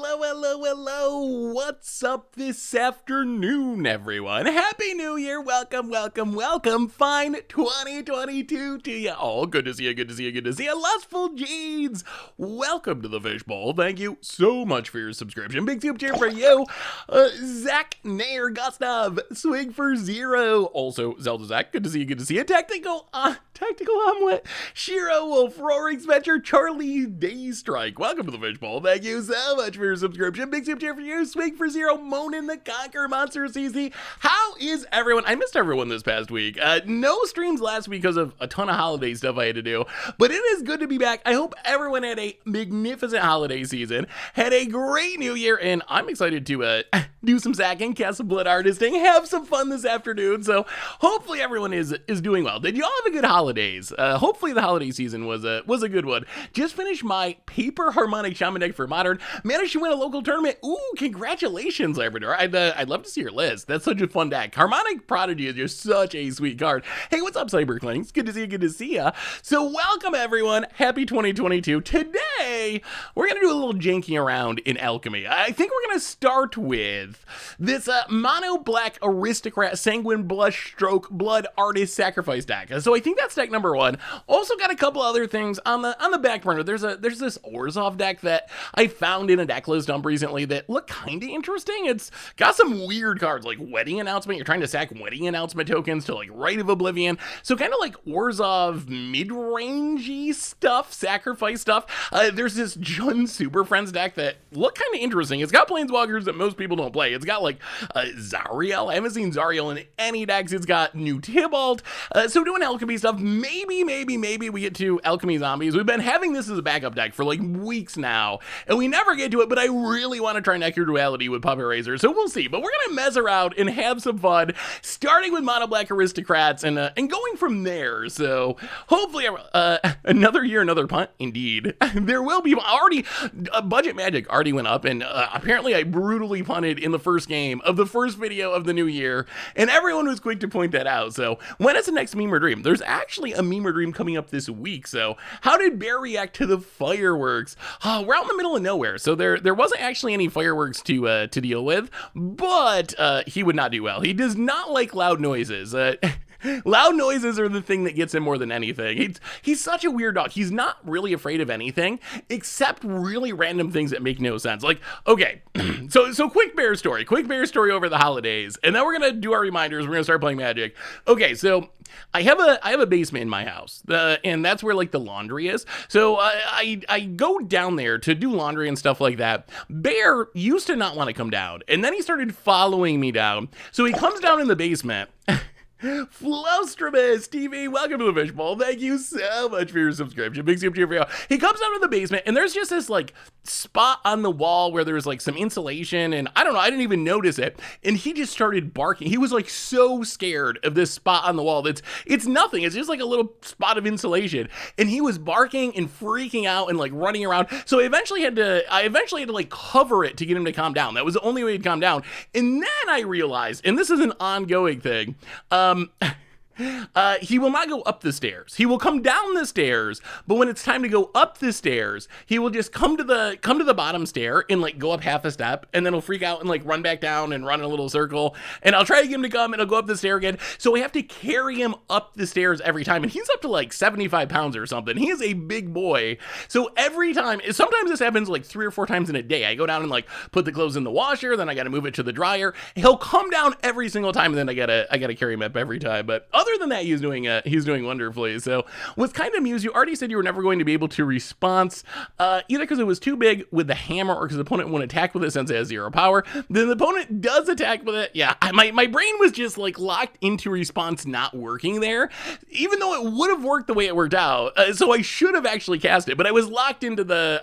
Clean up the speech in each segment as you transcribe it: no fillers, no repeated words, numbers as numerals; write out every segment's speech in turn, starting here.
Hello, what's up this afternoon, everyone? Happy New Year, welcome, fine 2022 to you all. Good to see you, lustful G's. Welcome to the Fishbowl, thank you so much for your subscription. Big soup cheer for you, Zach, Nair, Gustav, Swig for Zero, also Zelda Zach, good to see you, Tactical Omelet, Shiro, Wolf, Roaring Spencer, Charlie Daystrike, welcome to the Fishbowl, thank you so much for your subscription. Big soup cheer for you, Swig for Zero, Monin the Conqueror, Monster CC. How is everyone? I missed everyone this past week. No streams last week because of a ton of holiday stuff I had to do, but it is good to be back. I hope everyone had a magnificent holiday season, had a great new year, and I'm excited to do some sacking, cast some blood artisting, have some fun this afternoon. So hopefully everyone is doing well. Did you all have a good holidays? Hopefully the holiday season was a good one. Just finished my paper harmonic shaman deck for modern. Managed to win a local tournament. Ooh, congratulations, Labrador. I'd love to see your list. That's such a fun deck. Harmonic Prodigy is just such a sweet card. Hey, what's up, Cyberclings? Good to see ya. So welcome everyone. Happy 2022. Today, we're gonna do a little janking around in Alchemy. I think we're gonna start with this mono black Aristocrat Sanguine Blush Stroke Blood Artist Sacrifice deck. So I think that's deck number one. Also got a couple other things on the back burner. There's this Orzhov deck that I found in a deck list dump recently that looked kind of interesting. It's got some weird cards like Wedding Announcement. You're trying to sack Wedding Announcement tokens to like Rite of Oblivion. So kind of like Orzhov mid-rangey stuff, sacrifice stuff. There's this Jun Super Friends deck that looked kind of interesting. It's got planeswalkers that most people don't play. It's got like Zariel. I haven't seen Zariel in any decks. It's got new Tybalt. So doing Alchemy stuff. Maybe we get to Alchemy Zombies. We've been having this as a backup deck for like weeks now, and we never get to it, but I really want to try Nectar Duality with Puppet Razor, so we'll see. But we're gonna mess around and have some fun, starting with Mono Black Aristocrats and going from there. So hopefully another year, another punt, indeed. There will be already Budget Magic already went up, and apparently I brutally punted in the first game of the first video of the new year, and everyone was quick to point that out. So when is the next meme or dream? There's actually a meme or dream coming up this week. So how did Bear react to the fireworks? We're out in the middle of nowhere, so there wasn't actually any fireworks to deal with, but he would not do well. He does not like loud noises. Loud noises are the thing that gets him more than anything. He's such a weird dog. He's not really afraid of anything except really random things that make no sense. Like, okay, so quick bear story over the holidays, and then we're gonna do our reminders. We're gonna start playing Magic. Okay, so I have a basement in my house, and that's where like the laundry is. So I go down there to do laundry and stuff like that. Bear used to not want to come down, and then he started following me down. So he comes down in the basement. Flowstrabus TV, welcome to the Fishbowl. Thank you so much for your subscription. Big soup cheer for you. He comes down to the basement, and there's just this like spot on the wall where there's like some insulation, and I don't know, I didn't even notice it. And he just started barking. He was like so scared of this spot on the wall that's it's nothing. It's just like a little spot of insulation. And he was barking and freaking out and like running around. So I eventually had to like cover it to get him to calm down. That was the only way he'd calm down. And then I realized, and this is an ongoing thing, he will not go up the stairs. He will come down the stairs, but when it's time to go up the stairs, he will just come to the bottom stair and like go up half a step, and then he'll freak out and like run back down and run in a little circle. And I'll try to get him to come, and he'll go up the stair again. So we have to carry him up the stairs every time, and he's up to like 75 pounds or something. He is a big boy. So every time, sometimes this happens like 3 or 4 times in a day. I go down and like put the clothes in the washer, then I got to move it to the dryer. He'll come down every single time, and then I gotta carry him up every time. But other than that, he's doing wonderfully. So was kind of amused. You already said you were never going to be able to response, either because it was too big with the hammer or because the opponent won't attack with it since it has 0 power. Then the opponent does attack with it. Yeah, my brain was just like locked into response not working there, even though it would have worked the way it worked out. So I should have actually cast it, but I was locked into the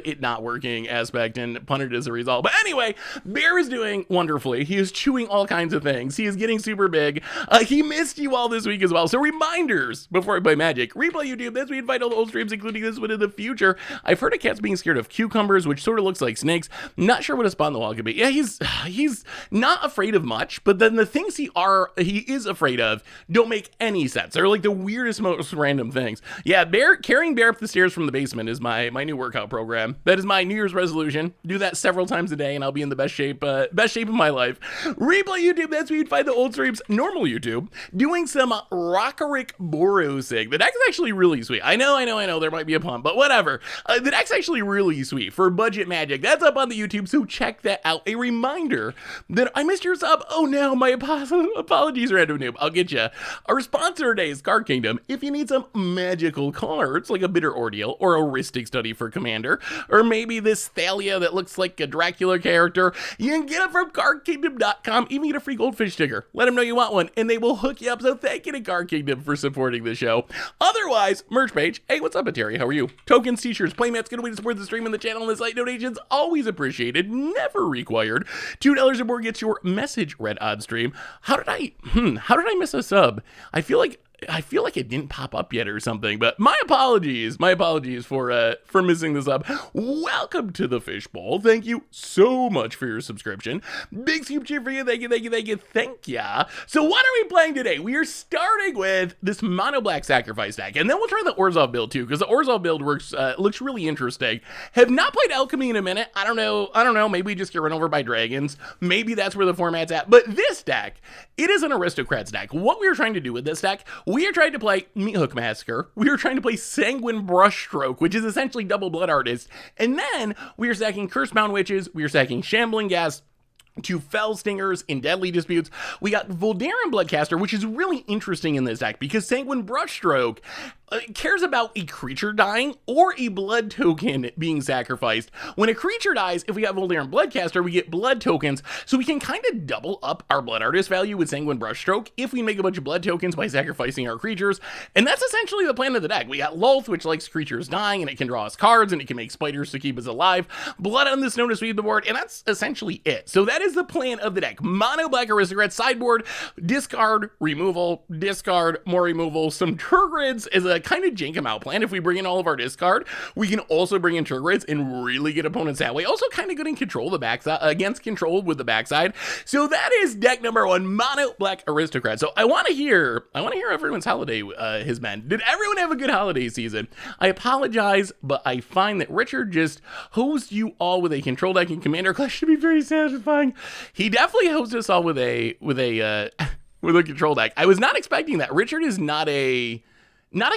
it not working aspect and punted as a result. But anyway, Bear is doing wonderfully. He is chewing all kinds of things. He is getting super big. He missed you all this week as well. So reminders before we play Magic. Replay YouTube. This we invite all the old streams, including this one in the future. I've heard of cats being scared of cucumbers, which sort of looks like snakes. Not sure what a spot in the wall could be. Yeah, he's not afraid of much, but then the things he is afraid of don't make any sense. They're like the weirdest, most random things. Yeah, carrying bear up the stairs from the basement is my new workout program. That is my New Year's resolution. Do that several times a day, and I'll be in the best shape of my life. Replay YouTube. That's where you'd find the old streams. Normal YouTube doing some Rockerick Borosig. The deck's actually really sweet. I know. There might be a pun, but whatever. The deck's actually really sweet for budget Magic. That's up on the YouTube, so check that out. A reminder that I missed your sub. Oh no, my apologies, Random Noob. I'll get you. Our sponsor today is Card Kingdom. If you need some magical cards, like a Bitter Ordeal or a Ristic Study for Commander, or maybe this Thalia that looks like a Dracula character, you can get it from CardKingdom.com. Even get a free goldfish sticker. Let them know you want one, and they will hook you up. So thank you to Card Kingdom for supporting the show. Otherwise, merch page. Hey, what's up, Terry? How are you? Tokens, t-shirts, playmats, good way to support the stream and the channel and the site. Donations always appreciated, never required. $2 or more gets your message read on stream. How did I miss a sub? I feel like it didn't pop up yet or something, but my apologies for missing this up. Welcome to the Fishbowl. Thank you so much for your subscription. Big scoop cheer for you. Thank you. So what are we playing today? We are starting with this mono black sacrifice deck, and then we'll try the Orzhov build too, because the Orzhov build looks really interesting. Have not played Alchemy in a minute. I don't know. Maybe we just get run over by dragons. Maybe that's where the format's at. But this deck, it is an Aristocrats deck. What we are trying to do with this deck, we are trying to play Meat Hook Massacre. We are trying to play Sanguine Brushstroke, which is essentially double Blood Artist. And then we are stacking Cursebound Witches. We are stacking Shambling Ghast, 2 Fell Stingers in Deadly Disputes. We got Voldaren Bloodcaster, which is really interesting in this deck because Sanguine Brushstroke cares about a creature dying or a blood token being sacrificed. When a creature dies, if we have Voldaren Bloodcaster, we get blood tokens, so we can kind of double up our Blood Artist value with Sanguine Brushstroke if we make a bunch of blood tokens by sacrificing our creatures, and that's essentially the plan of the deck. We got Lolth, which likes creatures dying, and it can draw us cards, and it can make spiders to keep us alive, Blood on the Snow to sweep the board, and that's essentially it. So that is the plan of the deck. Mono Black Aristocrat, sideboard, discard, removal, discard, more removal, some Turgrids is a kind of jank out plan. If we bring in all of our discard, we can also bring in Turgrids and really get opponents that way. Also kind of good in control the backside, against control with the backside. So that is deck number 1, Mono Black Aristocrat. So I want to hear everyone's holiday has been. Did everyone have a good holiday season? I apologize, but I find that Richard just hosed you all with a control deck and Commander Clash should be very satisfying. He definitely hosed us all with a control deck. I was not expecting that. Richard is not a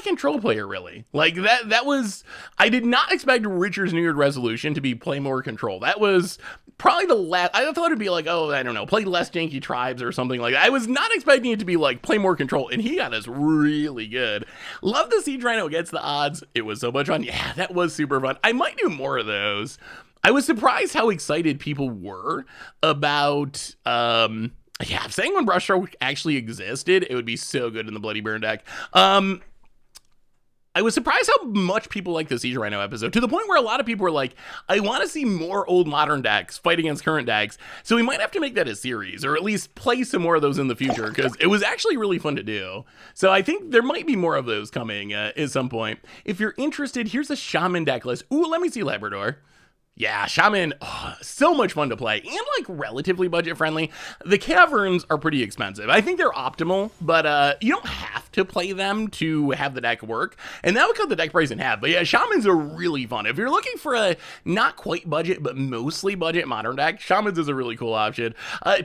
control player, really. Like that was, I did not expect Richard's New Year's resolution to be play more control. That was probably the last, I thought it'd be like, oh, I don't know, play less janky tribes or something like that. I was not expecting it to be like play more control, and he got us really good. Love the Siege Rhino against the odds. It was so much fun. Yeah, that was super fun. I might do more of those. I was surprised how excited people were about, if Sanguine Brushstroke actually existed, it would be so good in the Bloody Burn deck. I was surprised how much people like the Siege Rhino episode, to the point where a lot of people were like, I want to see more old modern decks fight against current decks, so we might have to make that a series, or at least play some more of those in the future, because it was actually really fun to do. So I think there might be more of those coming at some point. If you're interested, here's a Shaman deck list. Ooh, let me see Labrador. Yeah, Shaman, so much fun to play, and like relatively budget friendly. The caverns are pretty expensive. I think they're optimal, but you don't have to play them to have the deck work, and that would cut the deck price in half. But yeah, Shamans are really fun. If you're looking for a not quite budget, but mostly budget modern deck, Shamans is a really cool option.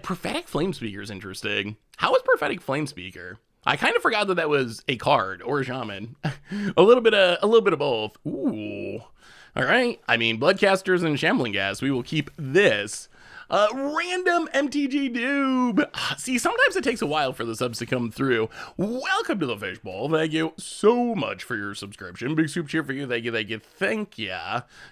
Prophetic Flamespeaker is interesting. How is Prophetic Flamespeaker? I kind of forgot that was a card or a shaman. a little bit of both. Ooh. All right, I mean, Bloodcasters and Shambling Ghast, we will keep this. Random MTG Doob. See, sometimes it takes a while for the subs to come through. Welcome to the Fishbowl. Thank you so much for your subscription. Big soup cheer for you. Thank you.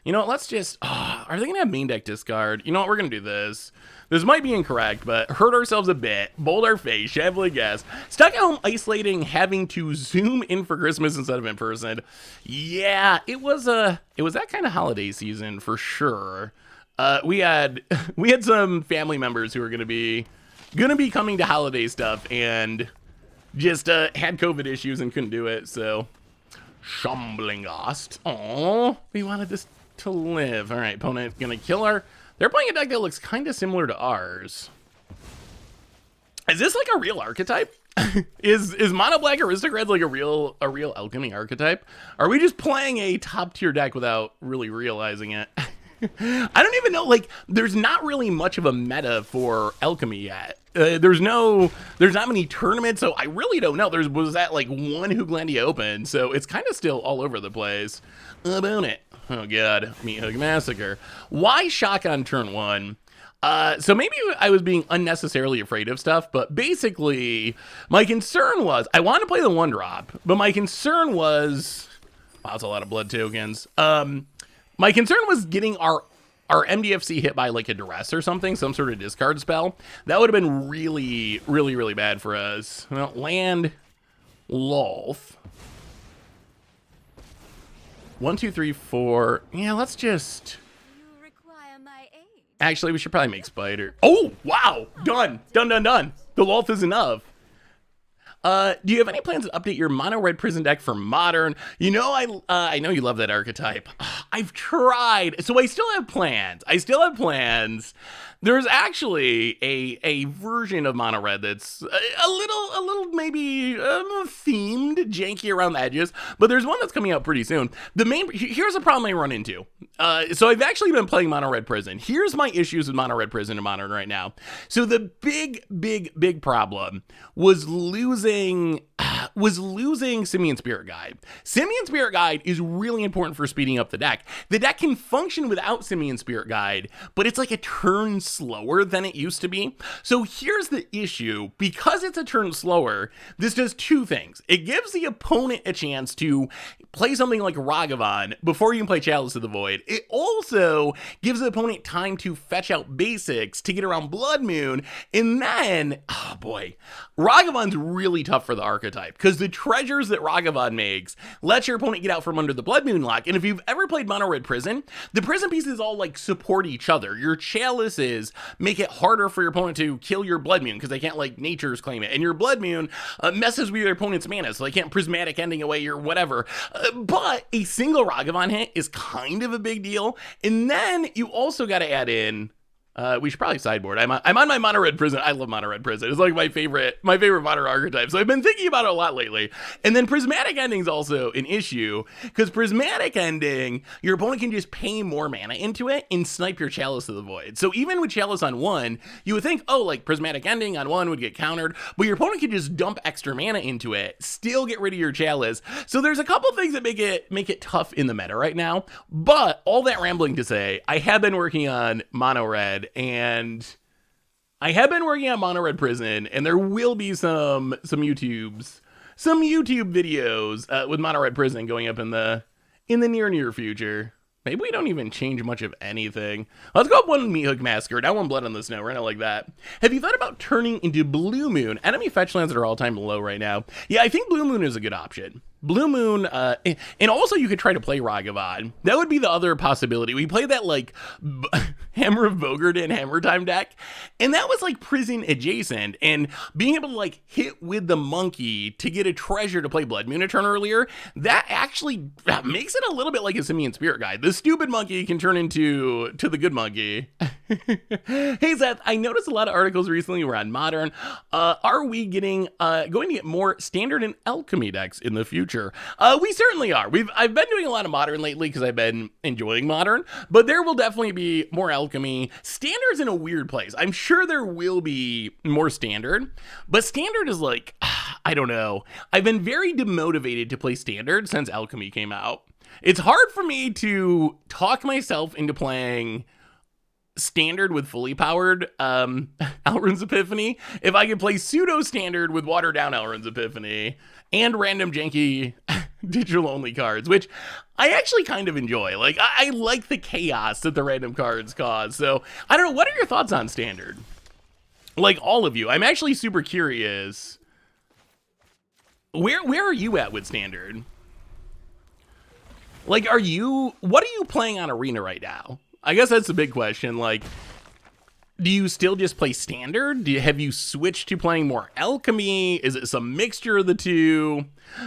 You know what, let's just, are they going to have main deck discard? You know what, we're going to do this. This might be incorrect, but hurt ourselves a bit. Bold our face, Shambling Ghast. Stuck at home isolating, having to Zoom in for Christmas instead of in person. Yeah, it was that kind of holiday season for sure. We had some family members who were gonna be coming to holiday stuff, and Just had COVID issues and couldn't do it, so. Shumblingast. Oh, we wanted this to live. All right, opponent gonna kill her. They're playing a deck that looks kind of similar to ours. Is this like a real archetype? is Mono Black Aristocrats like a real Alchemy archetype? Are we just playing a top tier deck without really realizing it? I don't even know, like, there's not really much of a meta for Alchemy yet. There's not many tournaments, so I really don't know. Was that like one Hooglandia Open, so it's kind of still all over the place. About it. Oh god, Meat Hook Massacre. Why shock on turn 1? So maybe I was being unnecessarily afraid of stuff, but basically my concern was, I wanted to play the 1-drop, but my concern was, wow, that's a lot of blood tokens. My concern was getting our MDFC hit by like a duress or something, some sort of discard spell. That would have been really, really, really bad for us. Well, land Lolth. 1, 2, 3, 4. Yeah, let's just. You require my aid. Actually, we should probably make Spider. Oh, wow. Done. Done, done, done. The Lolth is enough. Do you have any plans to update your mono red prison deck for modern? You know, I know you love that archetype. I've tried, so I still have plans. There's actually a version of mono red that's a little maybe themed, janky around the edges, but there's one that's coming out pretty soon. Here's a problem I run into. So I've actually been playing mono red prison. Here's my issues with mono red prison and modern right now. So the big problem was losing Simian Spirit Guide. Simian Spirit Guide is really important for speeding up the deck. The deck can function without Simian Spirit Guide, but it's like a turn slower than it used to be. So here's the issue. Because it's a turn slower, this does two things. It gives the opponent a chance to play something like Ragavan before you can play Chalice of the Void. It also gives the opponent time to fetch out basics to get around Blood Moon, and then, oh boy, Ragavan's really tough for the archetype, because the treasures that Ragavan makes let your opponent get out from under the Blood Moon lock. And if you've ever played Mono Red Prison, the prison pieces all like support each other. Your chalices make it harder for your opponent to kill your Blood Moon because they can't like Nature's Claim it, and your Blood Moon messes with your opponent's mana, so they can't Prismatic Ending away your whatever. But a single Ragavan hit is kind of a big deal. And then you also got to add in, we should probably sideboard. I'm on my Mono Red Prison. I love Mono Red Prison. It's like my favorite modern archetype. So I've been thinking about it a lot lately. And then Prismatic Ending is also an issue, because Prismatic Ending, your opponent can just pay more mana into it and snipe your Chalice of the Void. So even with Chalice on 1, you would think, oh, like Prismatic Ending on 1 would get countered, but your opponent can just dump extra mana into it, still get rid of your Chalice. So there's a couple things that make it tough in the meta right now. But all that rambling to say, I have been working on Mono Red, and I have been working on Mono Red Prison, and there will be some YouTube videos with Mono Red Prison going up in the near future. Maybe we don't even change much of anything. Let's go up one Meat Hook Massacre. Now one Blood on the Snow. Right now like that. Have you thought about turning into Blue Moon? Enemy fetch lands are all-time low right now. Yeah, I think Blue Moon is a good option. Blue Moon, and also you could try to play Ragavan. That would be the other possibility. We played that like Hammer of Bogarden Hammer Time deck, and that was like prison adjacent, and being able to like hit with the monkey to get a treasure to play Blood Moon a turn earlier, that actually makes it a little bit like a Simian Spirit Guide. The stupid monkey can turn into the good monkey. Hey Seth, I noticed a lot of articles recently around Modern. Are we going to get more Standard and Alchemy decks in the future? We certainly are. I've been doing a lot of Modern lately because I've been enjoying Modern, but there will definitely be more Alchemy. Standard's in a weird place. I'm sure there will be more Standard, but Standard is like, I don't know. I've been very demotivated to play Standard since Alchemy came out. It's hard for me to talk myself into playing Standard with fully powered Alrund's Epiphany if I could play pseudo Standard with watered down Alrund's Epiphany and random janky digital only cards, which I actually kind of enjoy. Like, I like the chaos that the random cards cause. So I don't know, what are your thoughts on Standard? Like, all of you. I'm actually super curious. Where are you at with Standard? Like, what are you playing on Arena right now? I guess that's the big question. Like, Do you still just play standard? Have you switched to playing more alchemy? Is it some mixture of the two?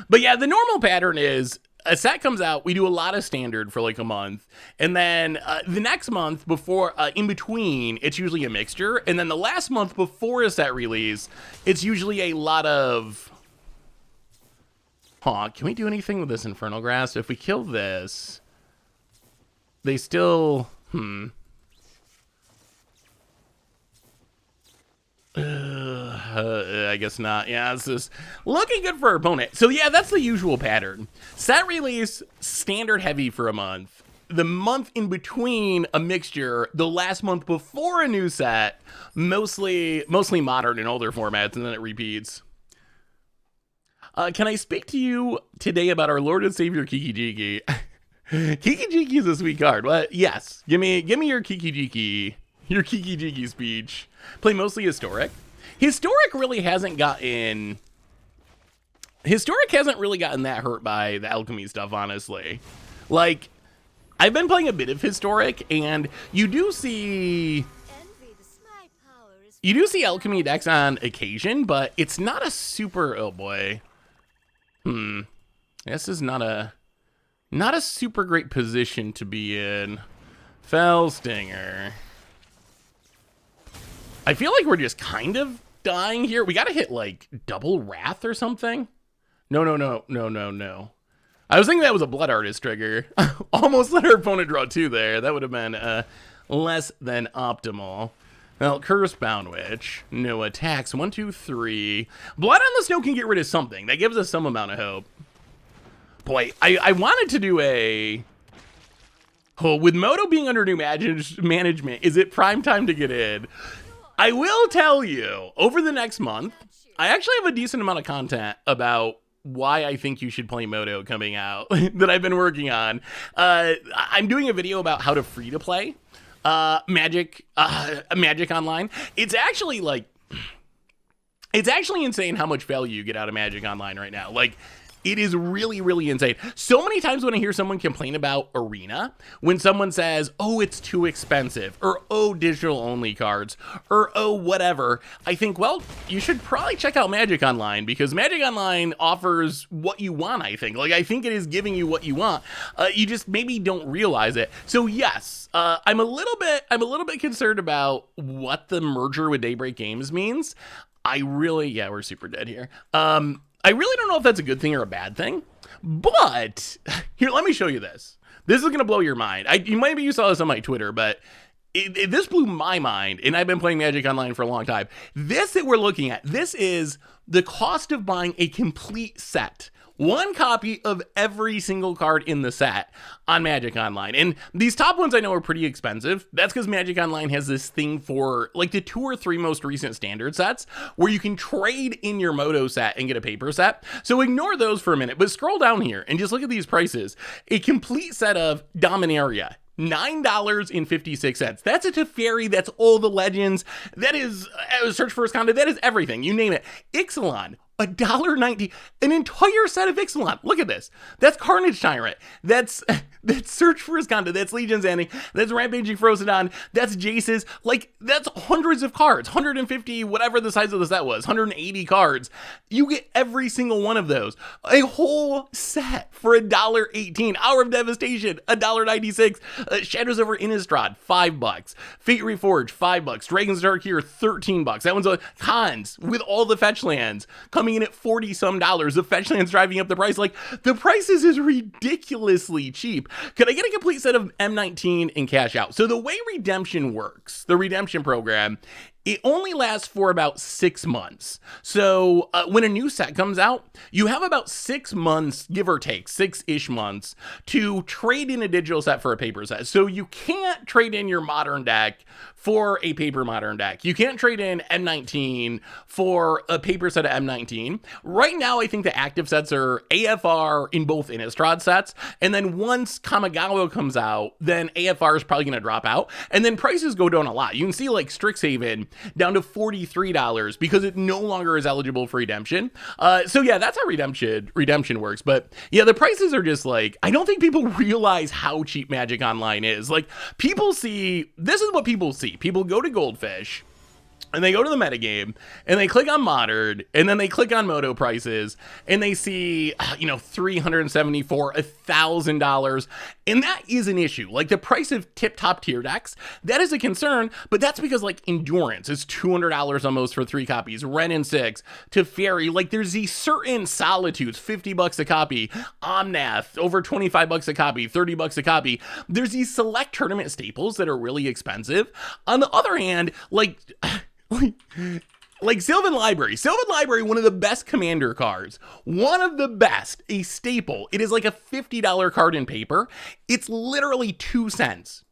But yeah, the normal pattern is a set comes out, we do a lot of standard for like a month, and then the next month before, in between, it's usually a mixture, and then the last month before a set release, it's usually a lot of... Huh, can we do anything with this Infernal Grasp? If we kill this, they still... I guess not. Yeah, it's just looking good for our opponent. So yeah, that's the usual pattern. Set release, standard heavy for a month. The month in between, a mixture. The last month before a new set, mostly modern and older formats, and then it repeats. Can I speak to you today about our Lord and Savior Kiki-Jiki? Kiki-Jiki is a sweet card. What? Yes. Give me your Kiki-Jiki. Your Kiki-Jiki speech. Play mostly Historic. Historic hasn't gotten that hurt by the Alchemy stuff, honestly. Like, I've been playing a bit of Historic, and you do see Alchemy decks on occasion, but it's not a super... Oh boy. This is not a super great position to be in. Fell Stinger. I feel like we're just kind of dying here. We gotta hit like double Wrath or something. No. I was thinking that was a Blood Artist trigger. Almost let our opponent draw 2 there. That would have been less than optimal. Well, Cursebound Witch. No attacks. 1, 2, 3. Blood on the Snow can get rid of something. That gives us some amount of hope. Boy, I wanted to do a... Oh, with Moto being under new management, is it prime time to get in? I will tell you, over the next month, I actually have a decent amount of content about why I think you should play Moto coming out that I've been working on. I'm doing a video about how to free to play Magic Online. It's actually insane how much value you get out of Magic Online right now. Like, it is really, really insane. So many times when I hear someone complain about Arena, when someone says, oh, it's too expensive, or oh, digital only cards, or oh, whatever, I think, well, you should probably check out Magic Online, because Magic Online offers what you want, I think. Like, I think it is giving you what you want. You just maybe don't realize it. So yes, I'm a little bit concerned about what the merger with Daybreak Games means. Yeah, we're super dead here. I really don't know if that's a good thing or a bad thing, but here, let me show you this. This is going to blow your mind. Maybe you saw this on my Twitter, but this blew my mind, and I've been playing Magic Online for a long time. This that we're looking at, this is the cost of buying a complete set. One copy of every single card in the set on Magic Online. And these top ones I know are pretty expensive. That's because Magic Online has this thing for like the 2 or 3 most recent standard sets where you can trade in your Moto set and get a paper set. So ignore those for a minute, but scroll down here and just look at these prices. A complete set of Dominaria. $9.56. That's a Teferi. That's all the legends. That is Search for Iskandar. That is everything. You name it. Ixalan. $1.90, an entire set of Ixalan. Look at this. That's Carnage Tyrant. That's Search for Iskandar. That's Legion's Ending. That's Rampaging Frozen. That's Jace's. Like, that's hundreds of cards. 150, whatever the size of the set was. 180 cards. You get every single one of those. A whole set for $1.18. Hour of Devastation, $1.96. Shadows over Innistrad, $5. Fate Reforged, $5. Dragon's Dark here, $13. That one's a Cons with all the fetch lands coming in at $40-some. The fetch lands driving up the price. Like, the prices is ridiculously cheap. Could I get a complete set of M19 and cash out? So the way redemption works, the redemption program, it only lasts for about 6 months. So when a new set comes out, you have about 6 months, give or take, 6-ish months, to trade in a digital set for a paper set. So you can't trade in your modern deck for a paper modern deck. You can't trade in M19 for a paper set of M19. Right now, I think the active sets are AFR in both Innistrad sets, and then once Kamigawa comes out, then AFR is probably going to drop out, and then prices go down a lot. You can see like Strixhaven down to $43 because it no longer is eligible for redemption. So yeah, that's how redemption works. But yeah, the prices are just like, I don't think people realize how cheap Magic Online is. Like, people see, this is what people see. People go to Goldfish, and they go to the metagame, and they click on Modern, and then they click on Moto prices, and they see, $374, $1,000, and that is an issue. Like, the price of top tier decks, that is a concern, but that's because, like, Endurance is $200 almost for 3 copies, Ren and 6, Teferi, like, there's these certain Solitudes, $50 a copy, Omnath, over $25 a copy, $30 a copy. There's these select tournament staples that are really expensive. On the other hand, like Sylvan Library, one of the best commander cards, one of the best, a staple. It is like a $50 card in paper. It's literally 2 cents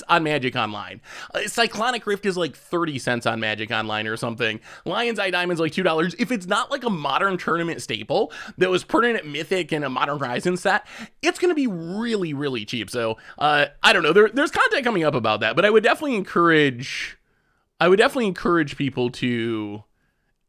on Magic Online. Cyclonic Rift is like 30 cents on Magic Online or something. Lion's Eye Diamond's like $2. If it's not like a modern tournament staple that was printed at Mythic and a Modern Horizon set, it's going to be really, really cheap. So I don't know. There's content coming up about that, but I would definitely encourage people to,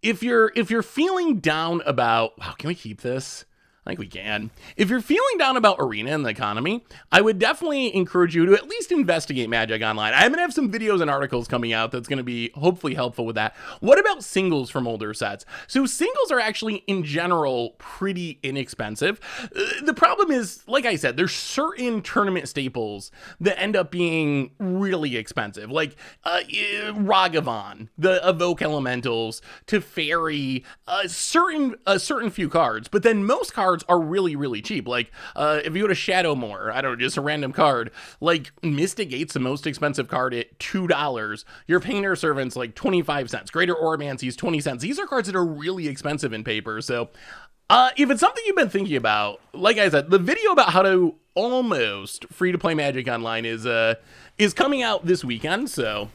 if you're feeling down about, wow, can we keep this? I think we can. If you're feeling down about Arena and the economy, I would definitely encourage you to at least investigate Magic Online. I'm going to have some videos and articles coming out that's going to be hopefully helpful with that. What about singles from older sets? So singles are actually, in general, pretty inexpensive. The problem is, like I said, there's certain tournament staples that end up being really expensive, like Ragavan, the Evoke Elementals, Teferi, certain few cards, but then most cards are really, really cheap. Like, if you go to Shadowmoor, I don't know, just a random card, like Mystic Gate's the most expensive card at $2. Your Painter Servant's like 25 cents. Greater Oromancy's 20 cents. These are cards that are really expensive in paper. So, if it's something you've been thinking about, like I said, the video about how to almost free-to-play Magic Online is coming out this weekend, so...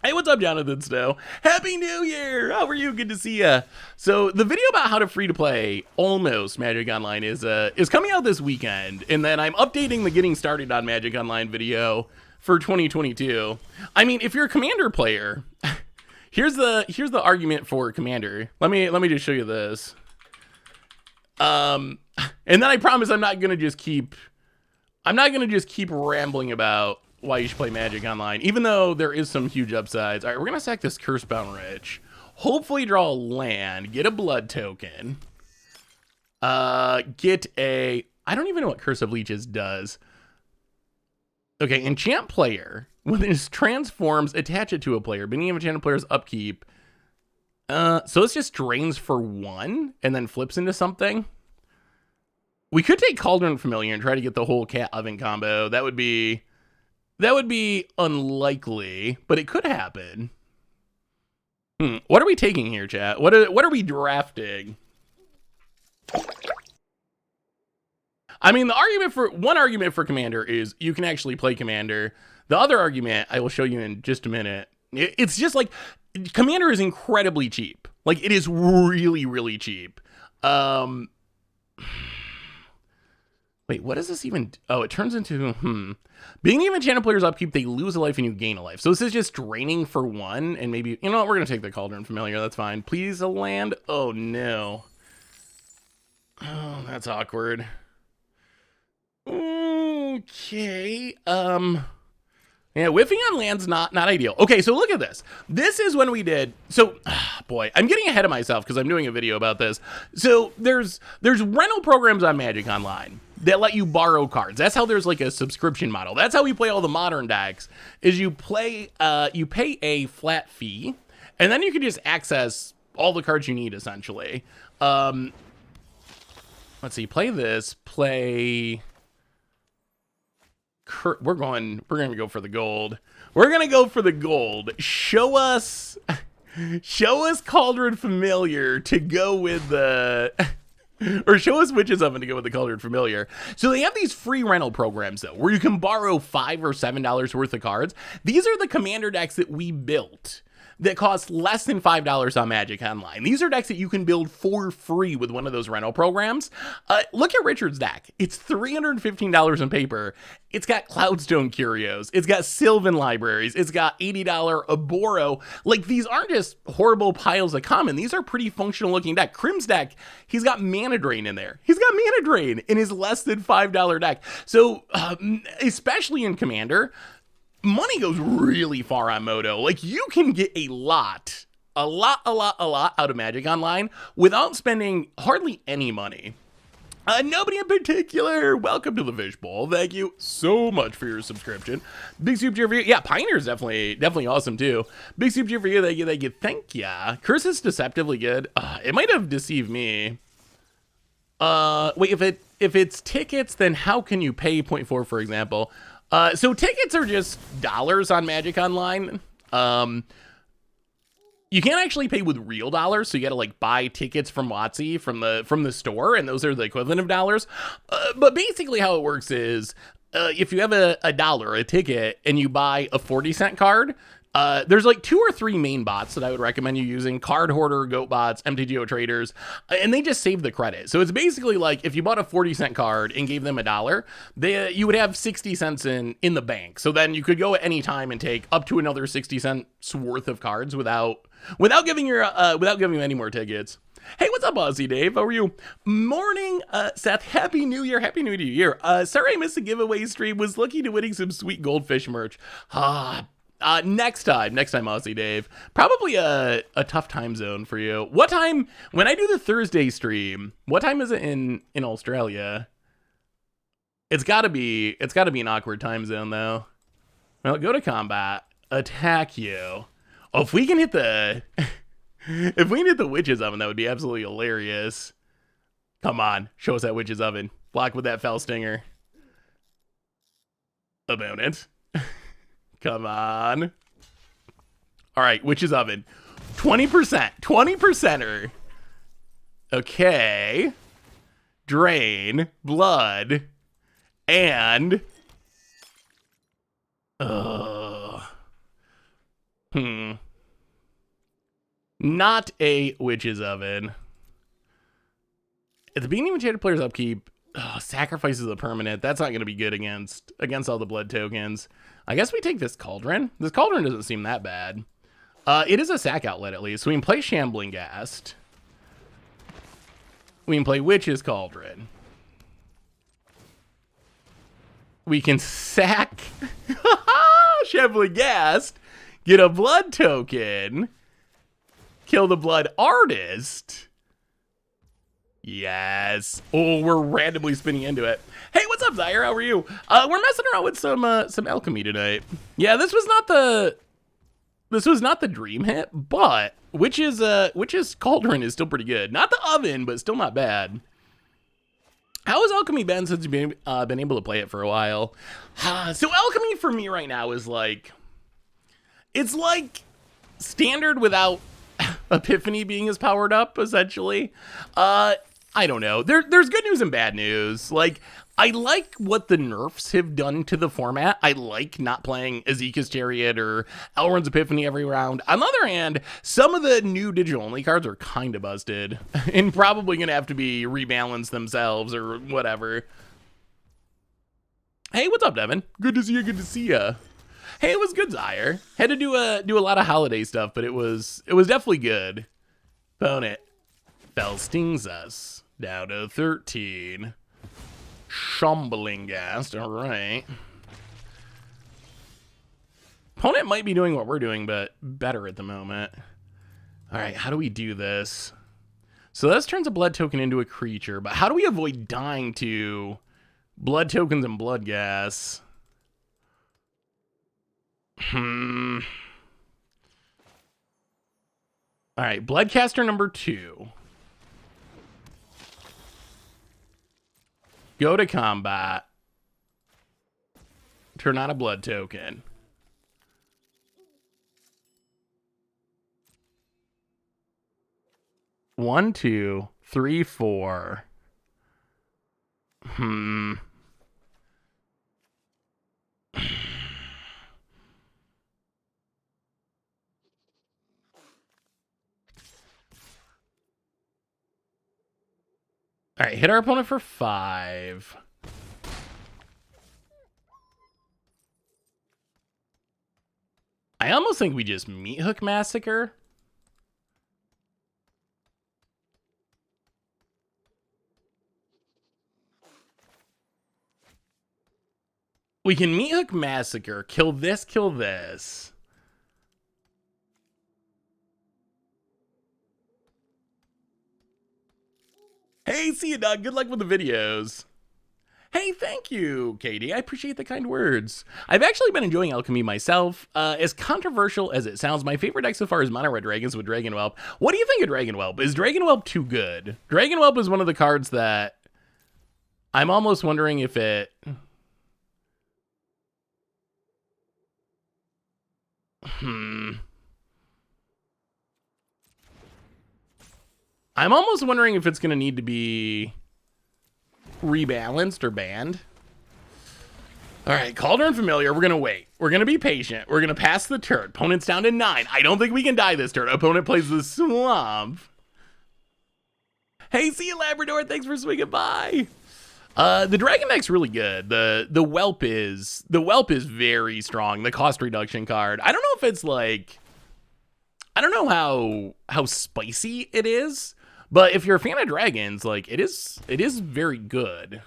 Hey, what's up, Jonathan Snow? Happy New Year! How are you? Good to see ya. So the video about how to free-to-play almost Magic Online is coming out this weekend, and then I'm updating the Getting Started on Magic Online video for 2022. I mean, if you're a Commander player, here's the argument for Commander. Let me just show you this. And then I promise I'm not gonna just keep rambling about why you should play Magic Online, even though there is some huge upsides. All right, we're gonna sack this Cursebound Rich, hopefully draw a land, get a blood token, get a, I don't even know what Curse of Leeches does. Okay, enchant player, when it transforms, attach it to a player, beginning of enchanted player's upkeep. So it's just drains for 1 and then flips into something. We could take Cauldron Familiar and try to get the whole cat oven combo. That would be unlikely, but it could happen. What are we taking here, chat? What are we drafting? I mean, one argument for Commander is you can actually play Commander. The other argument I will show you in just a minute. It's just like Commander is incredibly cheap. Like, it is really, really cheap. Wait, what does this even... Oh, it turns into... Being even enchanted player's upkeep, they lose a life and you gain a life. So this is just draining for 1, and maybe... You know what? We're going to take the Cauldron Familiar. That's fine. Please, a land? Oh, no. Oh, that's awkward. Okay. Yeah, whiffing on land's not ideal. Okay, so look at this. This is when we did... So, boy, I'm getting ahead of myself because I'm doing a video about this. So there's rental programs on Magic Online that let you borrow cards. That's how there's like a subscription model. That's how we play all the modern decks, is you pay a flat fee, and then you can just access all the cards you need, essentially. Let's see, play this, play... We're going to go for the gold. We're going to go for the gold. Show us Cauldron Familiar to go with the... Or show us Witch's Oven to go with the Cauldron Familiar. So they have these free rental programs, though, where you can borrow $5 or $7 worth of cards. These are the Commander decks that we built. that cost less than $5 on Magic Online. These are decks that you can build for free with one of those rental programs. Look at Richard's deck. It's $315 on paper. It's got Cloudstone Curios. It's got Sylvan Libraries. It's got $80 Aboro. Like, these aren't just horrible piles of common. These are pretty functional looking deck. Crim's deck, he's got Mana Drain in there. He's got Mana Drain in his less than $5 deck. So, especially in Commander, money goes really far on Moto. Like, you can get a lot out of Magic Online without spending hardly any money. Nobody in particular, welcome to the Fishbowl. Thank you so much for your subscription. Big super cheer for you. Yeah, Pioneer's definitely awesome too. Big super cheer for you. Thank ya. Curse is deceptively good. It might have deceived me. Wait, if it's tickets, then how can you pay 0.4, for example? So tickets are just dollars on Magic Online. You can't actually pay with real dollars, so you gotta like buy tickets from WotC from the store, and those are the equivalent of dollars. But basically how it works is, if you have a dollar, a ticket, and you buy a 40-cent card, there's like 2 or 3 main bots that I would recommend you using: Card Hoarder, GoatBots, MTGO traders, and they just save the credit. So it's basically like if you bought a 40-cent card and gave them a dollar, you would have 60 cents in the bank. So then you could go at any time and take up to another 60 cents worth of cards without giving you any more tickets. Hey, what's up, Aussie Dave? How are you? Morning, Seth. Happy New Year. Happy New Year. Sorry I missed the giveaway stream. Was looking to winning some sweet goldfish merch. Next time, Aussie Dave. Probably a tough time zone for you. What time, when I do the Thursday stream, what time is it in Australia? It's gotta be an awkward time zone though. Well, go to combat, attack you. Oh, if we can hit the witch's oven, that would be absolutely hilarious. Come on, show us that witch's oven. Block with that fell stinger. About it. Come on. All right, witch's oven. 20%. 20%er. Okay. Drain. Blood. And... Not a witch's oven. At the beginning of Enchanted Player's upkeep, sacrifices a permanent. That's not going to be good against all the blood tokens. I guess we take this Cauldron. This Cauldron doesn't seem that bad. It is a sack outlet at least. So we can play Shambling Ghast. We can play Witch's Cauldron. We can sack Shambling Ghast, get a blood token, kill the Blood Artist. Yes. Oh, we're randomly spinning into it. Hey, what's up, Zaire? How are you? We're messing around with some Alchemy tonight. Yeah, this was not the dream hit, but Witch's Cauldron is still pretty good. Not the oven, but still not bad. How has Alchemy been since you've been able to play it for a while? So Alchemy for me right now is like, it's like standard without Epiphany being as powered up, essentially. I don't know. There's good news and bad news. Like, I like what the nerfs have done to the format. I like not playing Azeka's Chariot or Elrond's Epiphany every round. On the other hand, some of the new digital-only cards are kind of busted and probably going to have to be rebalanced themselves or whatever. Hey, what's up, Devin? Good to see you. Good to see ya. Hey, it was good, Zaire. Had to do a lot of holiday stuff, but it was definitely good. Opponent. Fell stings us. Down to 13. Shambling Ghast. All right. Opponent might be doing what we're doing, but better at the moment. All right, how do we do this? So this turns a blood token into a creature, but how do we avoid dying to blood tokens and blood gas? All right, Bloodcaster number 2. Go to combat. Turn on a blood token. One, two, three, four. All right, hit our opponent for 5. I almost think we just Meat Hook Massacre. We can Meat Hook Massacre, kill this, kill this. Hey, see you, Doug. Good luck with the videos. Hey, thank you, Katie. I appreciate the kind words. I've actually been enjoying Alchemy myself. As controversial as it sounds, my favorite deck so far is Mono Red Dragons with Dragon Whelp. What do you think of Dragon Whelp? Is Dragon Whelp too good? Dragon Whelp is one of the cards that I'm almost wondering if it... I'm almost wondering if it's going to need to be rebalanced or banned. All right, Cauldron Familiar. We're going to wait. We're going to be patient. We're going to pass the turn. Opponent's down to 9. I don't think we can die this turn. Opponent plays the Swamp. Hey, see you, Labrador. Thanks for swinging by. The Dragon deck's really good. The Whelp is very strong. The cost reduction card. I don't know if it's like, I don't know how spicy it is, but if you're a fan of dragons, like it is very good.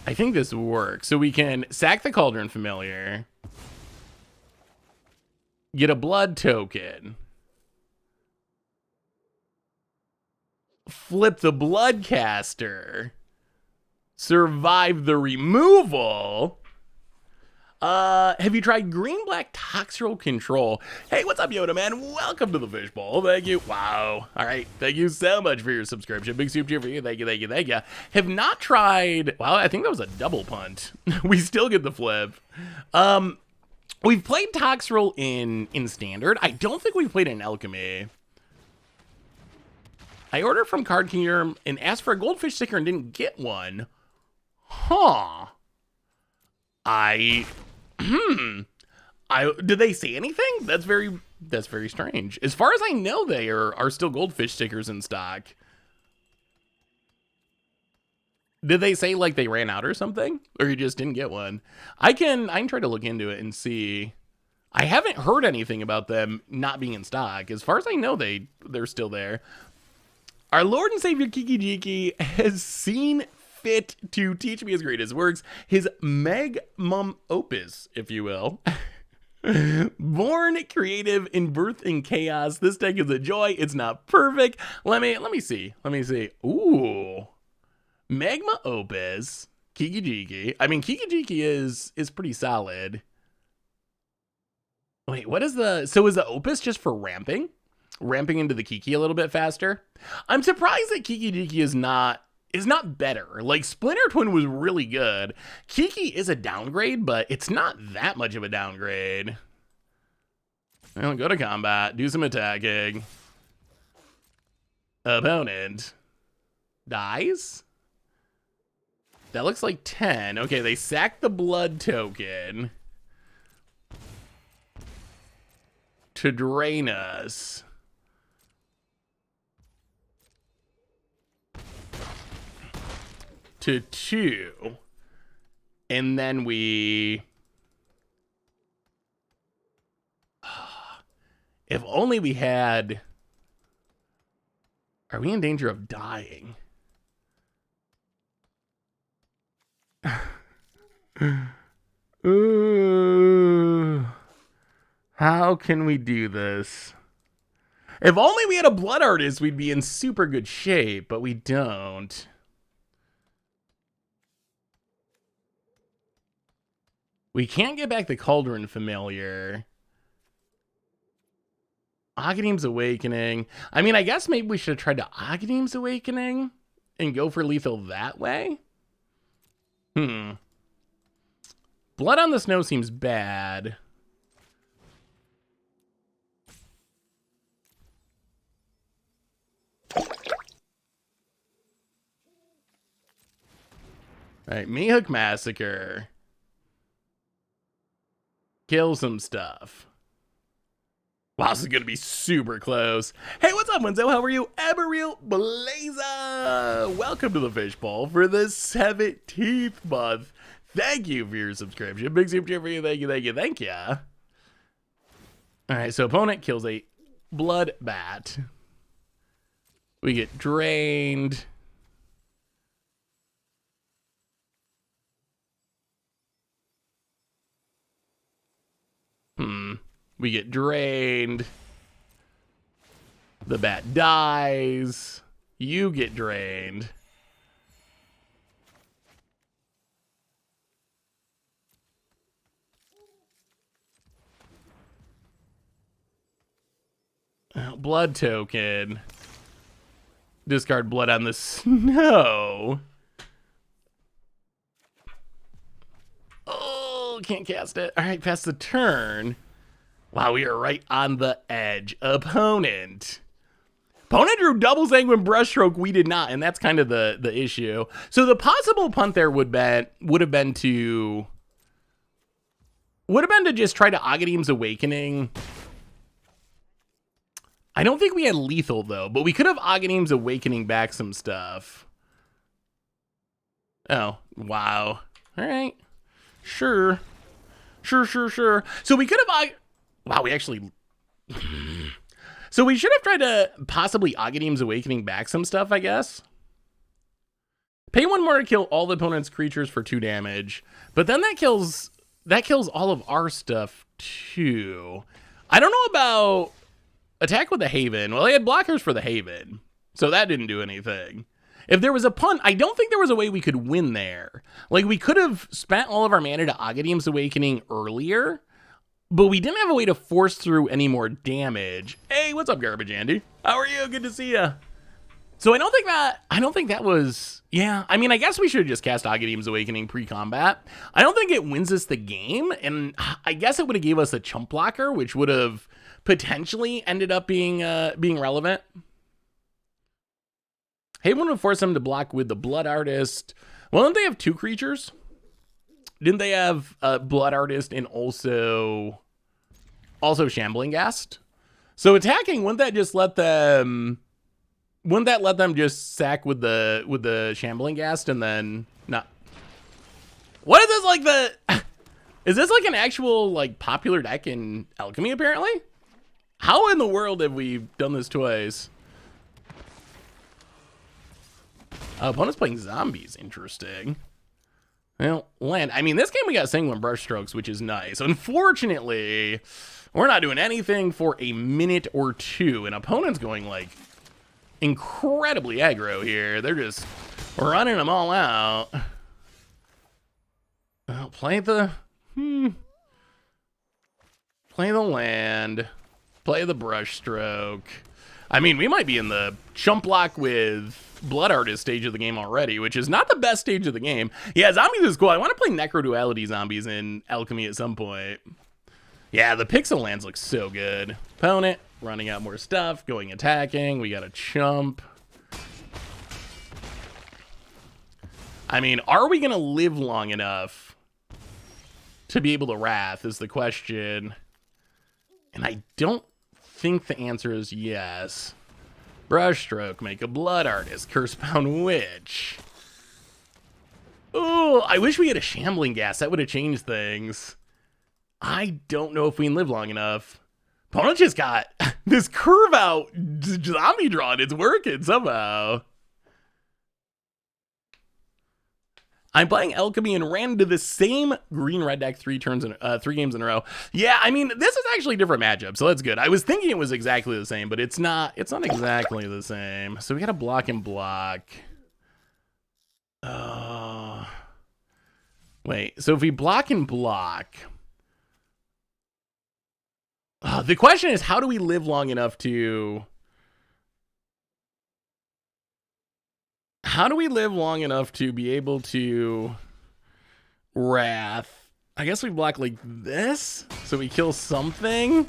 I think this works. So we can sack the Cauldron Familiar, get a blood token, flip the Bloodcaster, survive the removal. Have you tried green-black Toxrill Control? Hey, what's up, Yoda, man? Welcome to the Fishbowl. Thank you. Wow. All right. Thank you so much for your subscription. Big soup cheer for you. Thank you, thank you, thank you. Have not tried... Well, I think that was a double punt. We still get the flip. We've played Toxrill in Standard. I don't think we've played it in Alchemy. I ordered from Card Kingdom and asked for a goldfish sticker and didn't get one. Huh. Did they say anything? That's very strange. As far as I know, they are still goldfish stickers in stock. Did they say like they ran out or something? Or you just didn't get one? I can try to look into it and see. I haven't heard anything about them not being in stock. As far as I know, they're still there. Our Lord and Savior Kiki-Jiki has seen fit to teach me his greatest works, his magnum opus, if you will. Born creative in birth in chaos. This deck is a joy. It's not perfect. Let me see. Ooh. Magma opus. Kiki-Jiki. I mean, Kiki-Jiki is pretty solid. Wait, what is so is the opus just for ramping? Ramping into the Kiki a little bit faster? I'm surprised that Kiki-Jiki is not better. Like, Splinter Twin was really good. Kiki is a downgrade, but it's not that much of a downgrade. Well, go to combat, do some attacking. Opponent dies? That looks like 10. Okay, they sack the blood token to drain us. To 2, and then we... If only we had... Are we in danger of dying? Ooh. How can we do this? If only we had a Blood Artist, we'd be in super good shape, but we don't. We can't get back the Cauldron Familiar. Aghanim's Awakening. I mean, I guess maybe we should have tried to Aghanim's Awakening and go for lethal that way. Blood on the Snow seems bad. All right, Mihawk Massacre. Kill some stuff. Wow, this is going to be super close. Hey, what's up, Wenzo? How are you? Eberreal Blazer! Welcome to the Fishbowl for the 17th month. Thank you for your subscription. Big super cheer for you. Thank you, thank you, thank you. All right, so opponent kills a blood bat. We get drained. We get drained. The bat dies. You get drained. Blood token. Discard blood on the snow. Oh, can't cast it. All right, pass the turn. Wow, we are right on the edge. Opponent drew double Sanguine Brushstroke. We did not, and that's kind of the issue. So the possible punt there would have been to just try to Agadeem's Awakening. I don't think we had lethal though, but we could have Agadeem's Awakening back some stuff. Oh, wow. All right. Sure. So we could have... Wow, we actually... So we should have tried to possibly Agadeem's Awakening back some stuff, I guess. Pay 1 more to kill all the opponent's creatures for 2 damage. But then that kills all of our stuff, too. I don't know about... Attack with the Haven. Well, they had blockers for the Haven, so that didn't do anything. If there was a punt, I don't think there was a way we could win there. Like, we could have spent all of our mana to Agadeem's Awakening earlier, but we didn't have a way to force through any more damage. Hey, what's up, Garbage Andy? How are you? Good to see ya. So I don't think that was... Yeah, I mean, I guess we should have just cast Agadeem's Awakening pre-combat. I don't think it wins us the game, and I guess it would have gave us a chump blocker, which would have potentially ended up being relevant. Haven would force them to block with the Blood Artist. Well, didn't they have 2 creatures? Didn't they have Blood Artist and also Shambling Ghast? So attacking, wouldn't that let them just sack with the Shambling Ghast and then not? What is this like is this like an actual like popular deck in Alchemy apparently? How in the world have we done this twice? Opponent's playing zombies. Interesting. Well, land. I mean, this game we got Sanguine Brushstrokes, which is nice. Unfortunately, we're not doing anything for a minute or 2, and opponent's going like incredibly aggro here. They're just running them all out. Well, play the land. Play the Brushstroke. I mean, we might be in the chump block with Blood Artist stage of the game already, which is not the best stage of the game. Yeah, zombies is cool. I want to play Necroduality zombies in Alchemy at some point. Yeah, the pixel lands look so good. Opponent running out more stuff, going attacking. We got a chump. I mean, are we going to live long enough to be able to Wrath is the question. And I don't think the answer is yes. Brushstroke, make a Blood Artist, Cursebound Witch. Ooh, I wish we had a Shambling Ghast. That would have changed things. I don't know if we can live long enough. Opponent just got this curve out zombie drawn. It's working somehow. I'm playing Alchemy and ran into the same green-red deck 3 games in a row. Yeah, I mean, this is actually a different matchup, so that's good. I was thinking it was exactly the same, but it's not exactly the same. So we got to block and block. Wait, so if we block and block... the question is, how do we live long enough to... How do we live long enough to be able to Wrath? I guess we block like this, so we kill something.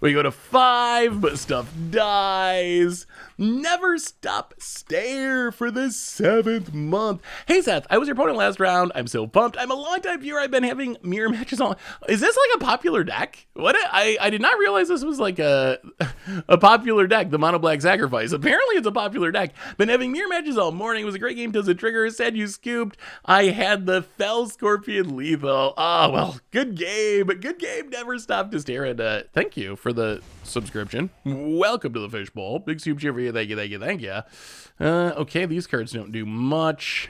We go to 5, but stuff dies. Never Stop Stare for the 7th month. Hey Seth, I was your opponent last round. I'm so pumped. I'm a longtime viewer. I've been having mirror matches on. Is this like a popular deck? What? I did not realize this was like a popular deck, the Mono Black Sacrifice. Apparently it's a popular deck. Been having mirror matches all morning. It was a great game till the trigger said you scooped. I had the Fell Scorpion lethal. Oh, well, good game. Good game. Never Stop to Stare. And thank you for the subscription. Welcome to the fishbowl. Big soup cheer for you. Thank you, thank you, thank you. Okay, these cards don't do much.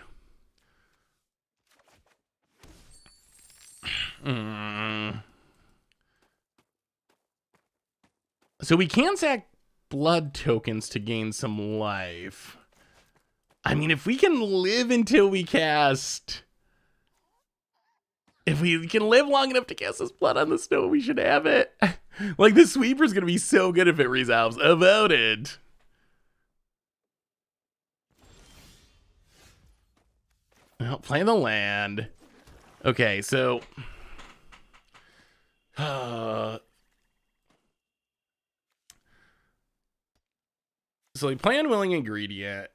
So we can sack blood tokens to gain some life. I mean, if we can live until we cast... If we can live long enough to cast this blood on the snow, we should have it. Like, the sweeper's gonna be so good if it resolves. About it. Well, play the land. Okay, so... so we play Unwilling Ingredient.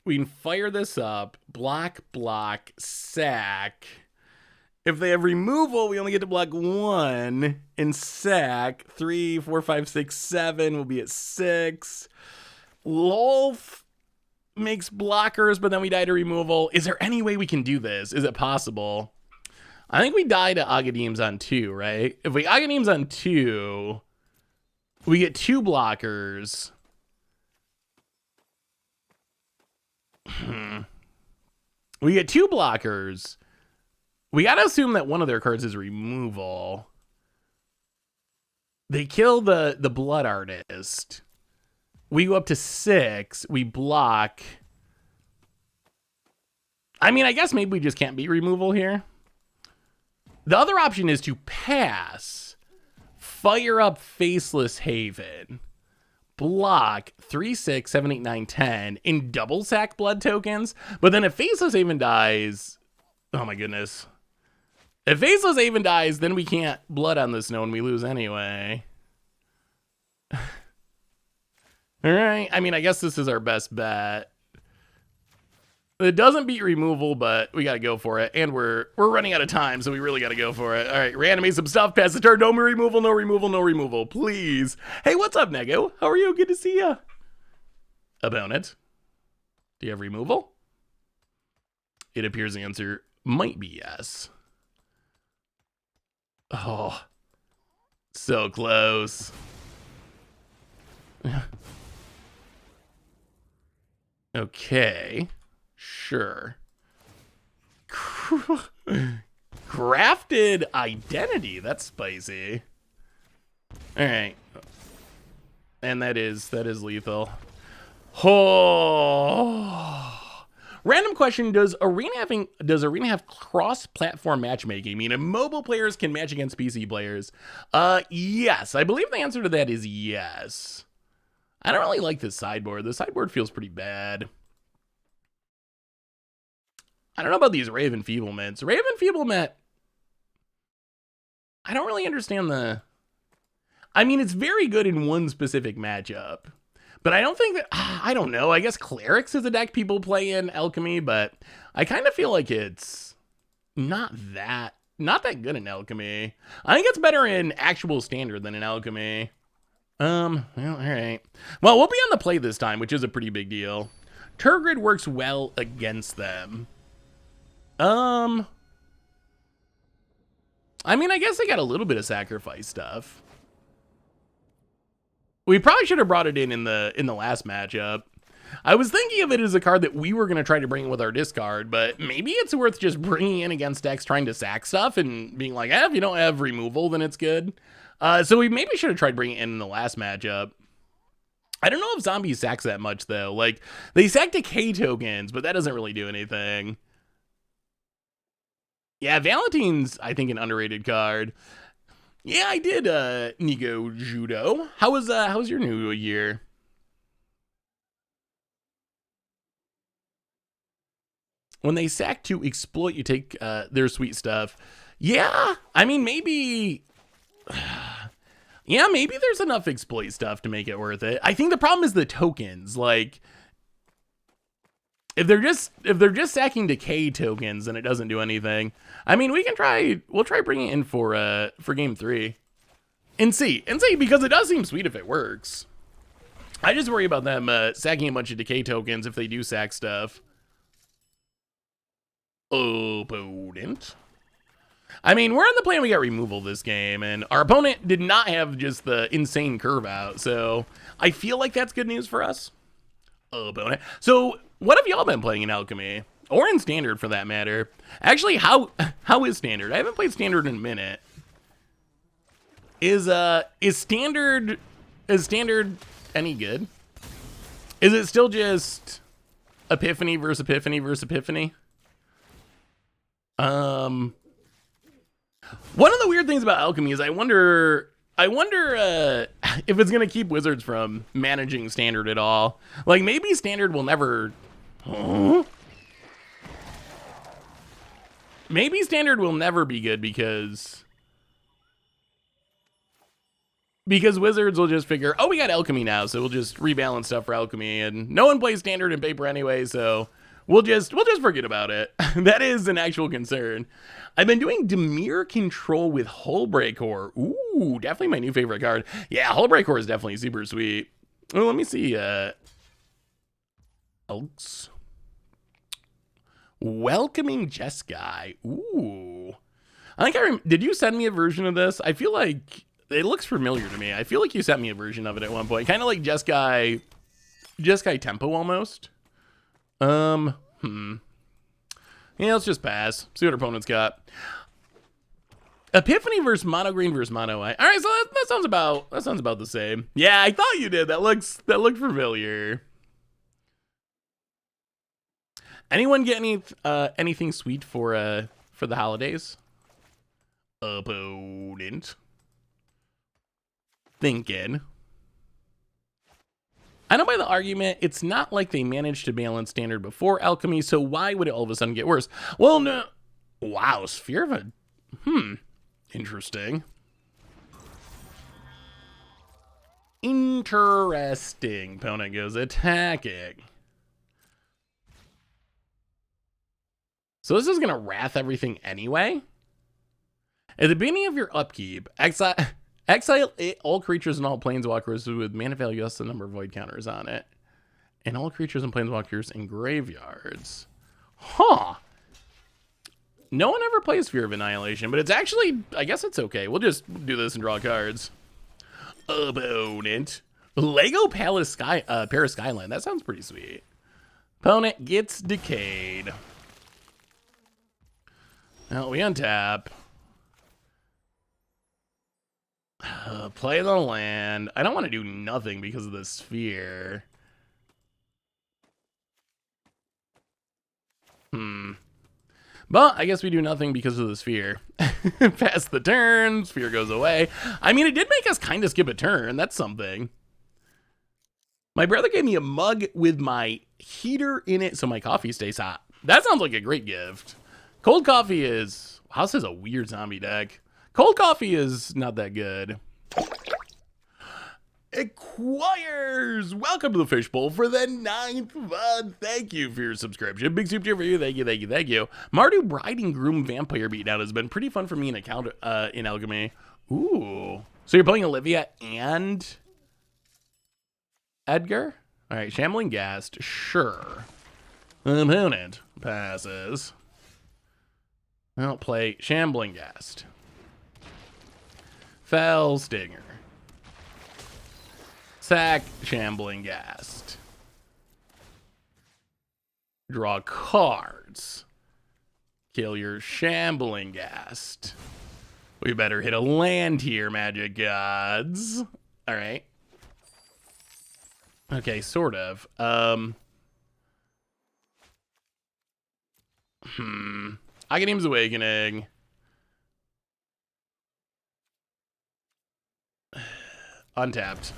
We can fire this up. Block, block, sack. If they have removal, we only get to block 1 and sack. 3, 4, 5, 6, 7 will be at 6. Lolf makes blockers, but then we die to removal. Is there any way we can do this? Is it possible? I think we die to Agadeem's on 2, right? If we Agadeem's on 2, we get 2 blockers. We get 2 blockers. We gotta assume that one of their cards is removal. They kill the Blood Artist. We go up to 6. We block. I mean, I guess maybe we just can't beat removal here. The other option is to pass. Fire up Faceless Haven. Block 3, 6, 7, 8, 9, 10 in double sack blood tokens. But then if Faceless Haven dies... Oh my goodness. If Faceless Haven dies, then we can't blood on the snow and we lose anyway. Alright, I mean, I guess this is our best bet. It doesn't beat removal, but we gotta go for it. And we're running out of time, so we really gotta go for it. Alright, reanimate some stuff, pass the turn. No removal, no removal, no removal, please. Hey, what's up, Nego? How are you? Good to see ya. Opponent. Do you have removal? It appears the answer might be yes. Oh, so close. Okay, sure. Crafted Identity, that's spicy. All right, and that is lethal. Oh. Random question, does Arena have cross-platform matchmaking, meaning mobile players can match against PC players? Yes. I believe the answer to that is yes. I don't really like this sideboard. The sideboard feels pretty bad. I don't know about these Raven Feeblements. Raven Feeblement, I don't really understand the... I mean, it's very good in one specific matchup. But I don't think that, I don't know. I guess Clerics is a deck people play in Alchemy, but I kind of feel like it's not that good in Alchemy. I think it's better in actual Standard than in Alchemy. Well, all right. Well, we'll be on the play this time, which is a pretty big deal. Turgid works well against them. I mean, I guess they got a little bit of sacrifice stuff. We probably should have brought it in the last matchup. I was thinking of it as a card that we were going to try to bring in with our discard, but maybe it's worth just bringing in against decks trying to sack stuff and being like, if you don't have removal, then it's good. So we maybe should have tried bringing it in the last matchup. I don't know if Zombies sacks that much, though. Like, they sack decay tokens, but that doesn't really do anything. Yeah, Valentine's, I think, an underrated card. Yeah, I did, Nigo Judo. How was your new year? When they sack to exploit, you take their sweet stuff. Yeah, I mean, maybe... Yeah, maybe there's enough exploit stuff to make it worth it. I think the problem is the tokens. Like, if they're just sacking decay tokens, then it doesn't do anything. I mean, we'll try bringing it in for game 3. And see, because it does seem sweet if it works. I just worry about them sacking a bunch of decay tokens if they do sack stuff. Opponent. I mean, we're on the plane we got removal this game, and our opponent did not have just the insane curve out, so I feel like that's good news for us. Opponent. So, what have y'all been playing in Alchemy? Or in Standard, for that matter. Actually, how is Standard? I haven't played Standard in a minute. Is Standard any good? Is it still just Epiphany versus Epiphany versus Epiphany? One of the weird things about Alchemy is I wonder if it's gonna keep Wizards from managing Standard at all. Like, maybe Standard will never. Huh? Maybe Standard will never be good because Wizards will just figure, oh, we got Alchemy now, so we'll just rebalance stuff for Alchemy, and no one plays Standard in paper anyway, so we'll just forget about it. That is an actual concern. I've been doing Dimir Control with Hullbreaker. Ooh, definitely my new favorite card. Yeah, Hullbreaker is definitely super sweet. Oh, let me see. Elks. Welcoming Jeskai. Ooh. I think did you send me a version of this? I feel like it looks familiar to me. I feel like you sent me a version of it at one point. Kind of like Jeskai Tempo almost. Yeah, let's just pass. See what our opponent's got. Epiphany versus Mono Green versus Mono White. All right, so that sounds about the same. Yeah, I thought you did. That looked familiar. Anyone get anything sweet for the holidays? Opponent. Thinking. I know by the argument, it's not like they managed to balance Standard before Alchemy, so why would it all of a sudden get worse? Well, no. Wow, Sphere of a... Interesting. Interesting. Opponent goes attacking. So this is going to Wrath everything anyway? At the beginning of your upkeep, exile all creatures and all planeswalkers with mana value less than the number of void counters on it. And all creatures and planeswalkers in graveyards. Huh. No one ever plays Fear of Annihilation, but it's actually, I guess it's okay. We'll just do this and draw cards. Opponent. Lego Paris Skyline. That sounds pretty sweet. Opponent gets decayed. Now we untap. Play the land. I don't want to do nothing because of the sphere. But I guess we do nothing because of the sphere. Pass the turn, sphere goes away. I mean, it did make us kind of skip a turn. That's something. My brother gave me a mug with my heater in it so my coffee stays hot. That sounds like a great gift. Cold coffee is... Wow, this is a weird zombie deck. Cold coffee is not that good. Acquires! Welcome to the Fishbowl for the 9th month. Thank you for your subscription. Big super for you. Thank you. Mardu Bride and Groom Vampire Beatdown has been pretty fun for me in Alchemy. Ooh. So you're playing Olivia and Edgar? All right, Shambling Ghast. Sure. Opponent passes. I'll play Shambling Ghast. Fell Stinger. Sack Shambling Ghast. Draw cards. Kill your Shambling Ghast. We better hit a land here, Magic Gods. All right. Okay, sort of. Aghanim's Awakening. Untapped.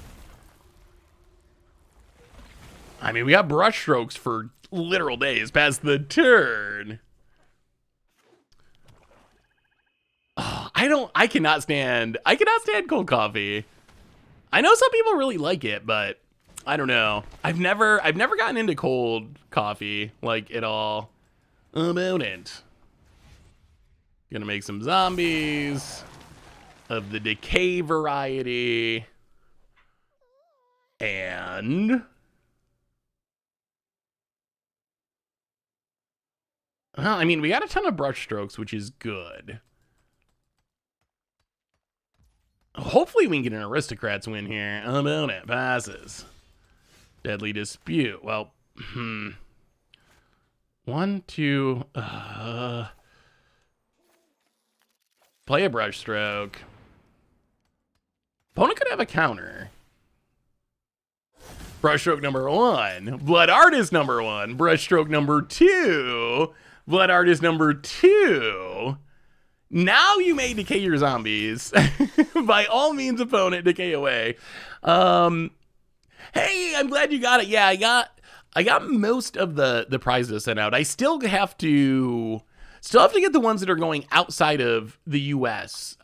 I mean, we got brushstrokes for literal days past the turn. Oh, I cannot stand cold coffee. I know some people really like it, but I don't know. I've never gotten into cold coffee, like, at all. About it. Gonna make some zombies of the decay variety. And well, I mean, we got a ton of brush strokes, which is good. Hopefully we can get an Aristocrats win here. About it. Passes. Deadly Dispute. Well, 1, 2, play a brush stroke. Opponent could have a counter. Brushstroke number 1. Blood Artist number 1. Brushstroke number 2. Blood Artist number 2. Now you may decay your zombies. By all means, opponent, decay away. Hey, I'm glad you got it. Yeah, I got most of the prizes sent out. I still have to get the ones that are going outside of the US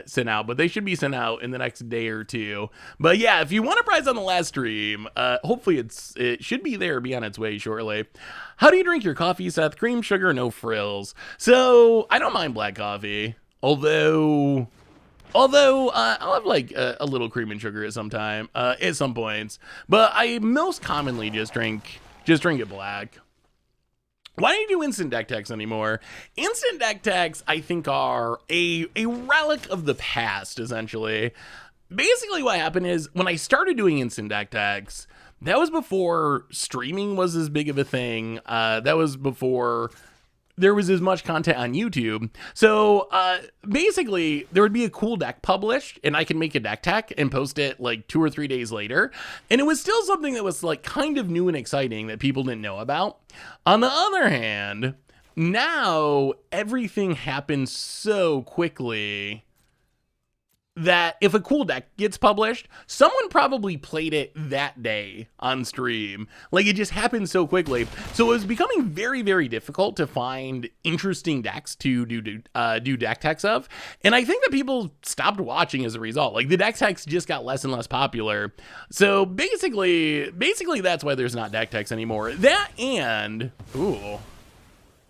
sent out, but they should be sent out in the next day or two. But yeah, if you want a prize on the last stream, hopefully it should be there, be on its way shortly. How do you drink your coffee, Seth? Cream, sugar, no frills. So I don't mind black coffee, although I'll have like a little cream and sugar at some points. But I most commonly just drink it black. Why don't you do instant deck techs anymore? Instant deck techs, I think, are a relic of the past, essentially. Basically, what happened is, when I started doing instant deck techs, that was before streaming was as big of a thing. That was before there was as much content on YouTube. So basically, there would be a cool deck published, and I could make a deck tech and post it like 2 or 3 days later. And it was still something that was like kind of new and exciting that people didn't know about. On the other hand, now everything happens so quickly that if a cool deck gets published, someone probably played it that day on stream. Like, it just happened so quickly. So it was becoming very, very difficult to find interesting decks to do deck techs of. And I think that people stopped watching as a result. Like, the deck techs just got less and less popular. So basically that's why there's not deck techs anymore. That and, ooh,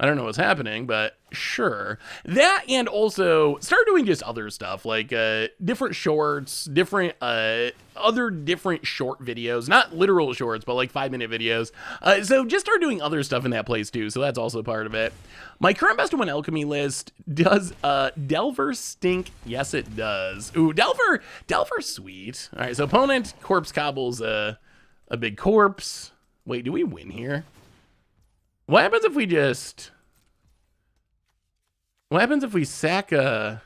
I don't know what's happening, but sure. That and also start doing just other stuff, like different shorts, other different short videos, not literal shorts, but like 5-minute videos. So just start doing other stuff in that place too. So that's also part of it. My current best of 1 alchemy list, does Delver stink? Yes, it does. Ooh, Delver sweet. All right, so opponent corpse cobbles a big corpse. Wait, do we win here? What happens if we sack a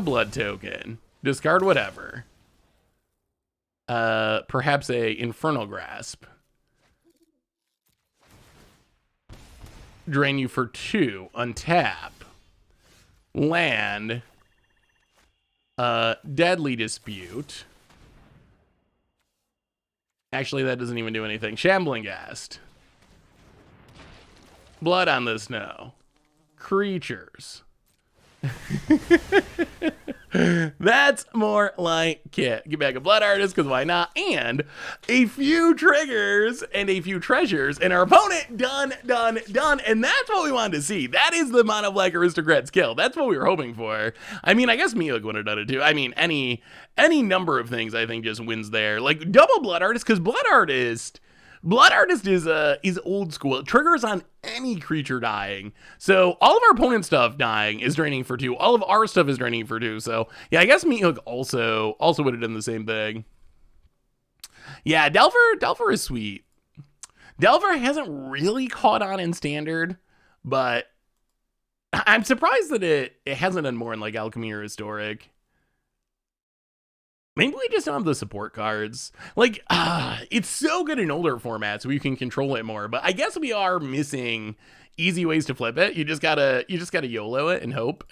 blood token, discard whatever, perhaps a Infernal Grasp, drain you for 2, untap, land, Deadly Dispute. Actually, that doesn't even do anything. Shambling Ghast. Blood on the Snow. Creatures. That's more like it. Get back a Blood Artist, because why not? And a few triggers and a few treasures, and our opponent done. And that's what we wanted to see. That is the Mono Black Aristocrats kill. That's what we were hoping for. I mean, I guess Miuk would have done it too. I mean, any number of things I think just wins there. Like double Blood Artist, because Blood Artist is old school. It triggers on any creature dying. So all of our opponent stuff dying is draining for 2. All of our stuff is draining for 2. So yeah, I guess Miuk also would have done the same thing. Yeah, Delver is sweet. Delver hasn't really caught on in Standard, but I'm surprised that it hasn't done more in like Alchemy or Historic. Maybe we just don't have the support cards. Like, it's so good in older formats where you can control it more, but I guess we are missing easy ways to flip it. You just gotta YOLO it and hope.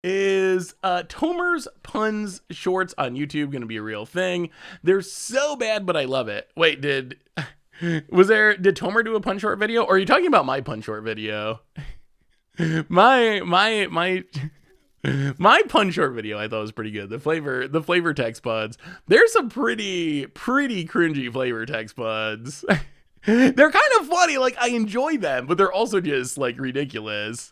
Is Tomer's puns shorts on YouTube gonna be a real thing? They're so bad, but I love it. Wait, did Tomer do a pun short video? Or are you talking about my pun short video? my my punch short video I thought was pretty good. The flavor text buds. There's some pretty cringy flavor text buds. They're kind of funny, like I enjoy them, but they're also just like ridiculous.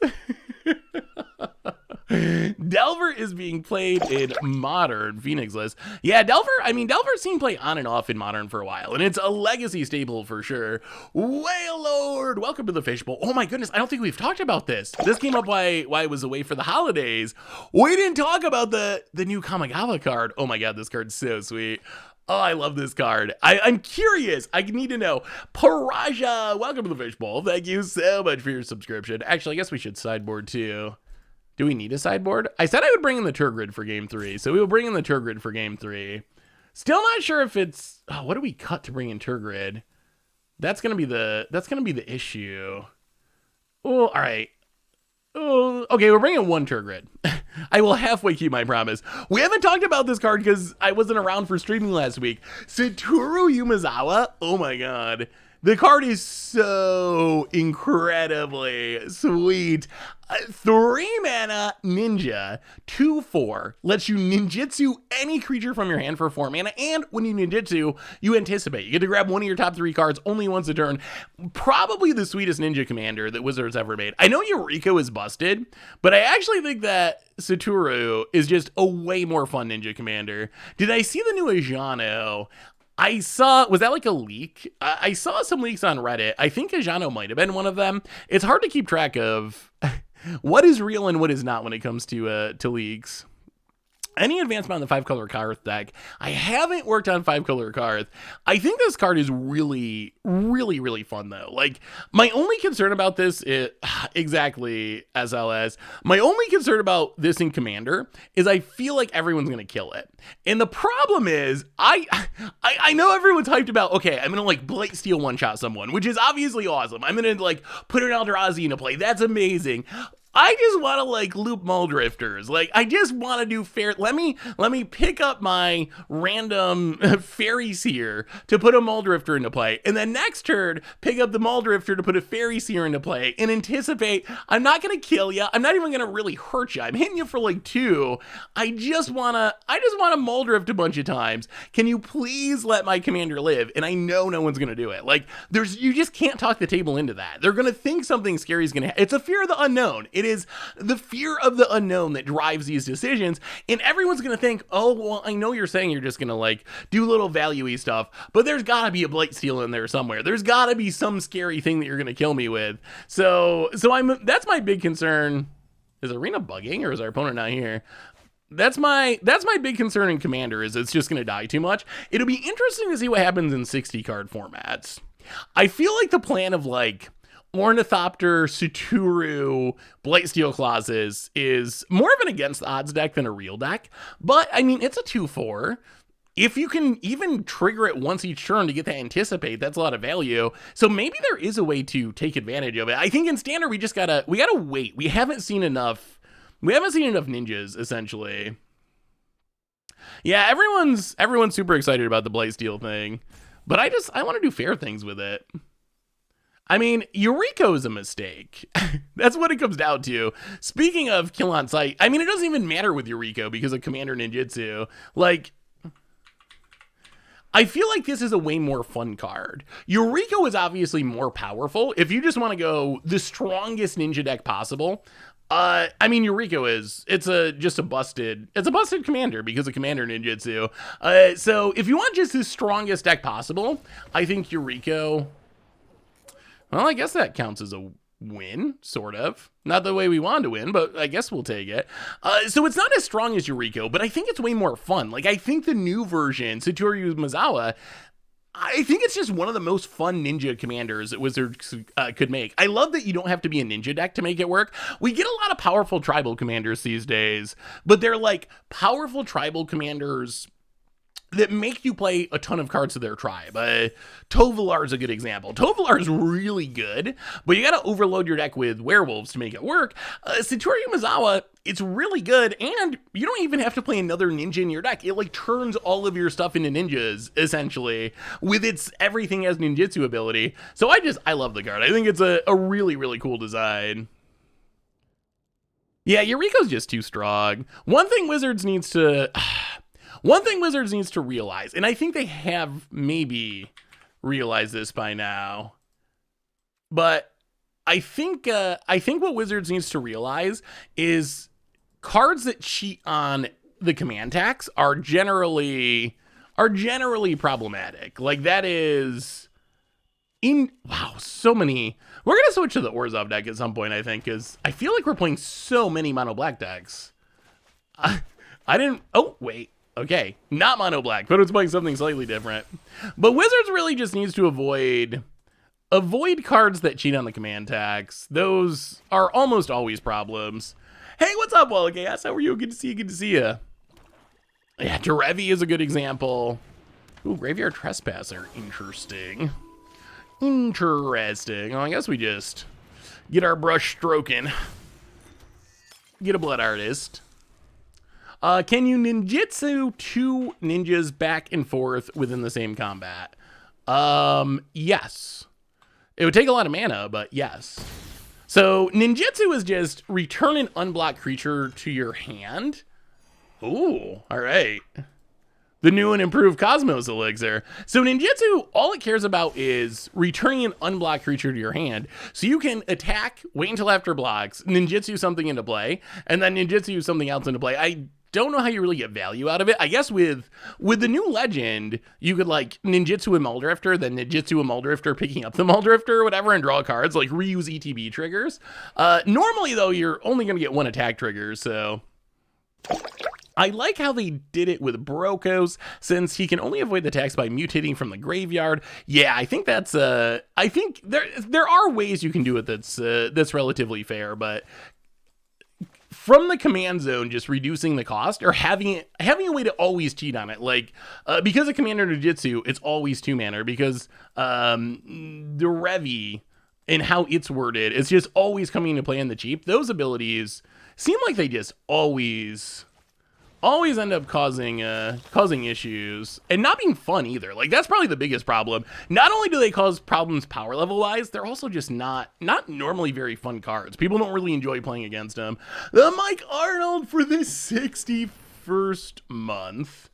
Delver is being played in Modern, Phoenixless. Yeah, Delver's seen play on and off in Modern for a while, and it's a legacy staple for sure. Whale Lord, welcome to the Fishbowl. Oh my goodness, I don't think we've talked about this. This came up why I was away for the holidays. We didn't talk about the new Kamigawa card. Oh my god, this card's so sweet. Oh, I love this card. I'm curious. I need to know. Paraja, welcome to the Fishbowl. Thank you so much for your subscription. Actually, I guess we should sideboard too. Do we need a sideboard? I said I would bring in the Turgrid for game 3, so we will bring in the Turgrid for game 3. Still not sure if it's... Oh, what do we cut to bring in Turgrid? That's gonna be the issue. Oh, all right. Oh, okay, we're bringing one Turgrid. I will halfway keep my promise. We haven't talked about this card because I wasn't around for streaming last week. Satoru Yumezawa. Oh my god. The card is so incredibly sweet. 3 mana ninja, 2/4, lets you ninjutsu any creature from your hand for 4 mana, and when you ninjutsu, you anticipate. You get to grab one of your top 3 cards only once a turn. Probably the sweetest ninja commander that Wizards ever made. I know Eureka is busted, but I actually think that Satoru is just a way more fun ninja commander. Did I see the new Ajano? I saw, was that like a leak? I saw some leaks on Reddit. I think Ajano might have been one of them. It's hard to keep track of what is real and what is not when it comes to leaks. Any advancement on the 5-color Karth deck? I haven't worked on 5-color Karth. I think this card is really fun though. Like, my only concern about this is, exactly, SLS, my only concern about this in Commander is I feel like everyone's gonna kill it. And the problem is, I know everyone's hyped about, okay, I'm gonna like Blightsteel one-shot someone, which is obviously awesome. I'm gonna like put an Eldrazi into play, that's amazing. I just want to like loop Muldrifters. Like I just want to do fair. Let me pick up my random Fairy Seer to put a Muldrifter into play, and then next turn pick up the Muldrifter to put a Fairy Seer into play, and anticipate I'm not gonna kill you. I'm not even gonna really hurt you. I'm hitting you for like 2. I just wanna Muldrift a bunch of times. Can you please let my commander live? And I know no one's gonna do it. Like you just can't talk the table into that. They're gonna think something scary is gonna happen. It's a fear of the unknown. It is the fear of the unknown that drives these decisions, and everyone's gonna think, oh well, I know you're saying you're just gonna like do little value-y stuff, but there's gotta be a Blightsteel in there somewhere. There's gotta be some scary thing that you're gonna kill me with. So that's my big concern. Is Arena bugging, or is our opponent not here? That's my big concern in Commander, is it's just gonna die too much. It'll be interesting to see what happens in 60 card formats. I feel like the plan of like Ornithopter, Satoru, Blightsteel clauses is more of an against the odds deck than a real deck. But I mean, it's a 2/4. If you can even trigger it once each turn to get that anticipate, that's a lot of value. So maybe there is a way to take advantage of it. I think in Standard we gotta wait. We haven't seen enough ninjas, essentially. Yeah, everyone's super excited about the Blightsteel thing, but I want to do fair things with it. I mean, Eureka is a mistake. That's what it comes down to. Speaking of kill on sight, I mean, it doesn't even matter with Eureka because of Commander Ninjutsu. Like, I feel like this is a way more fun card. Eureka is obviously more powerful. If you just want to go the strongest ninja deck possible, I mean, Eureka it's a busted commander because of Commander Ninjutsu. So if you want just the strongest deck possible, I think Eureka, well, I guess that counts as a win, sort of. Not the way we wanted to win, but I guess we'll take it. So it's not as strong as Eureka, but I think it's way more fun. Like, I think the new version, Satoru Yumezawa, I think it's just one of the most fun ninja commanders that Wizards could make. I love that you don't have to be a ninja deck to make it work. We get a lot of powerful tribal commanders these days, but they're like powerful tribal commanders that make you play a ton of cards to their tribe. Tovolar is a good example. Tovolar is really good, but you gotta overload your deck with werewolves to make it work. Satoru Yumezawa, it's really good, and you don't even have to play another ninja in your deck. It like turns all of your stuff into ninjas, essentially, with its everything as ninjutsu ability. So I love the card. I think it's a really cool design. Yeah, Eureka's just too strong. One thing Wizards needs to realize, and I think they have maybe realized this by now, but I think what Wizards needs to realize is cards that cheat on the command tax are generally problematic. Like that is so many. We're gonna switch to the Orzhov deck at some point, I think, because I feel like we're playing so many mono black decks. I didn't. Oh wait. Okay, not mono black, but it's playing something slightly different. But Wizards really just needs to avoid cards that cheat on the command tax. Those are almost always problems. Hey, what's up, Wallacas? How are you? Good to see you. Good to see you. Yeah, Derevi is a good example. Ooh, Graveyard Trespasser. Interesting. Interesting. Well, I guess we just get our brush stroking. Get a Blood Artist. Can you ninjutsu 2 ninjas back and forth within the same combat? Yes. It would take a lot of mana, but yes. So ninjutsu is just return an unblocked creature to your hand. Ooh, all right. The new and improved Cosmos Elixir. So ninjutsu, all it cares about is returning an unblocked creature to your hand. So you can attack, wait until after blocks, ninjutsu something into play, and then ninjutsu something else into play. I don't know how you really get value out of it. I guess with the new legend, you could like ninjutsu a Muldrifter, then ninjutsu a Muldrifter picking up the Muldrifter or whatever and draw cards, like reuse ETB triggers. Normally though, you're only going to get one attack trigger, so I like how they did it with Brokos, since he can only avoid the attacks by mutating from the graveyard. Yeah, I think that's I think there are ways you can do it that's relatively fair, but from the command zone, just reducing the cost or having a way to always cheat on it, like because of Commander Ninjutsu, it's always 2 mana, because the Revi and how it's worded, it's just always coming into play in the cheap. Those abilities seem like they just always end up causing issues and not being fun either. Like that's probably the biggest problem. Not only do they cause problems power level wise, they're also just not normally very fun cards. People don't really enjoy playing against them. The Mike Arnold for the 61st month.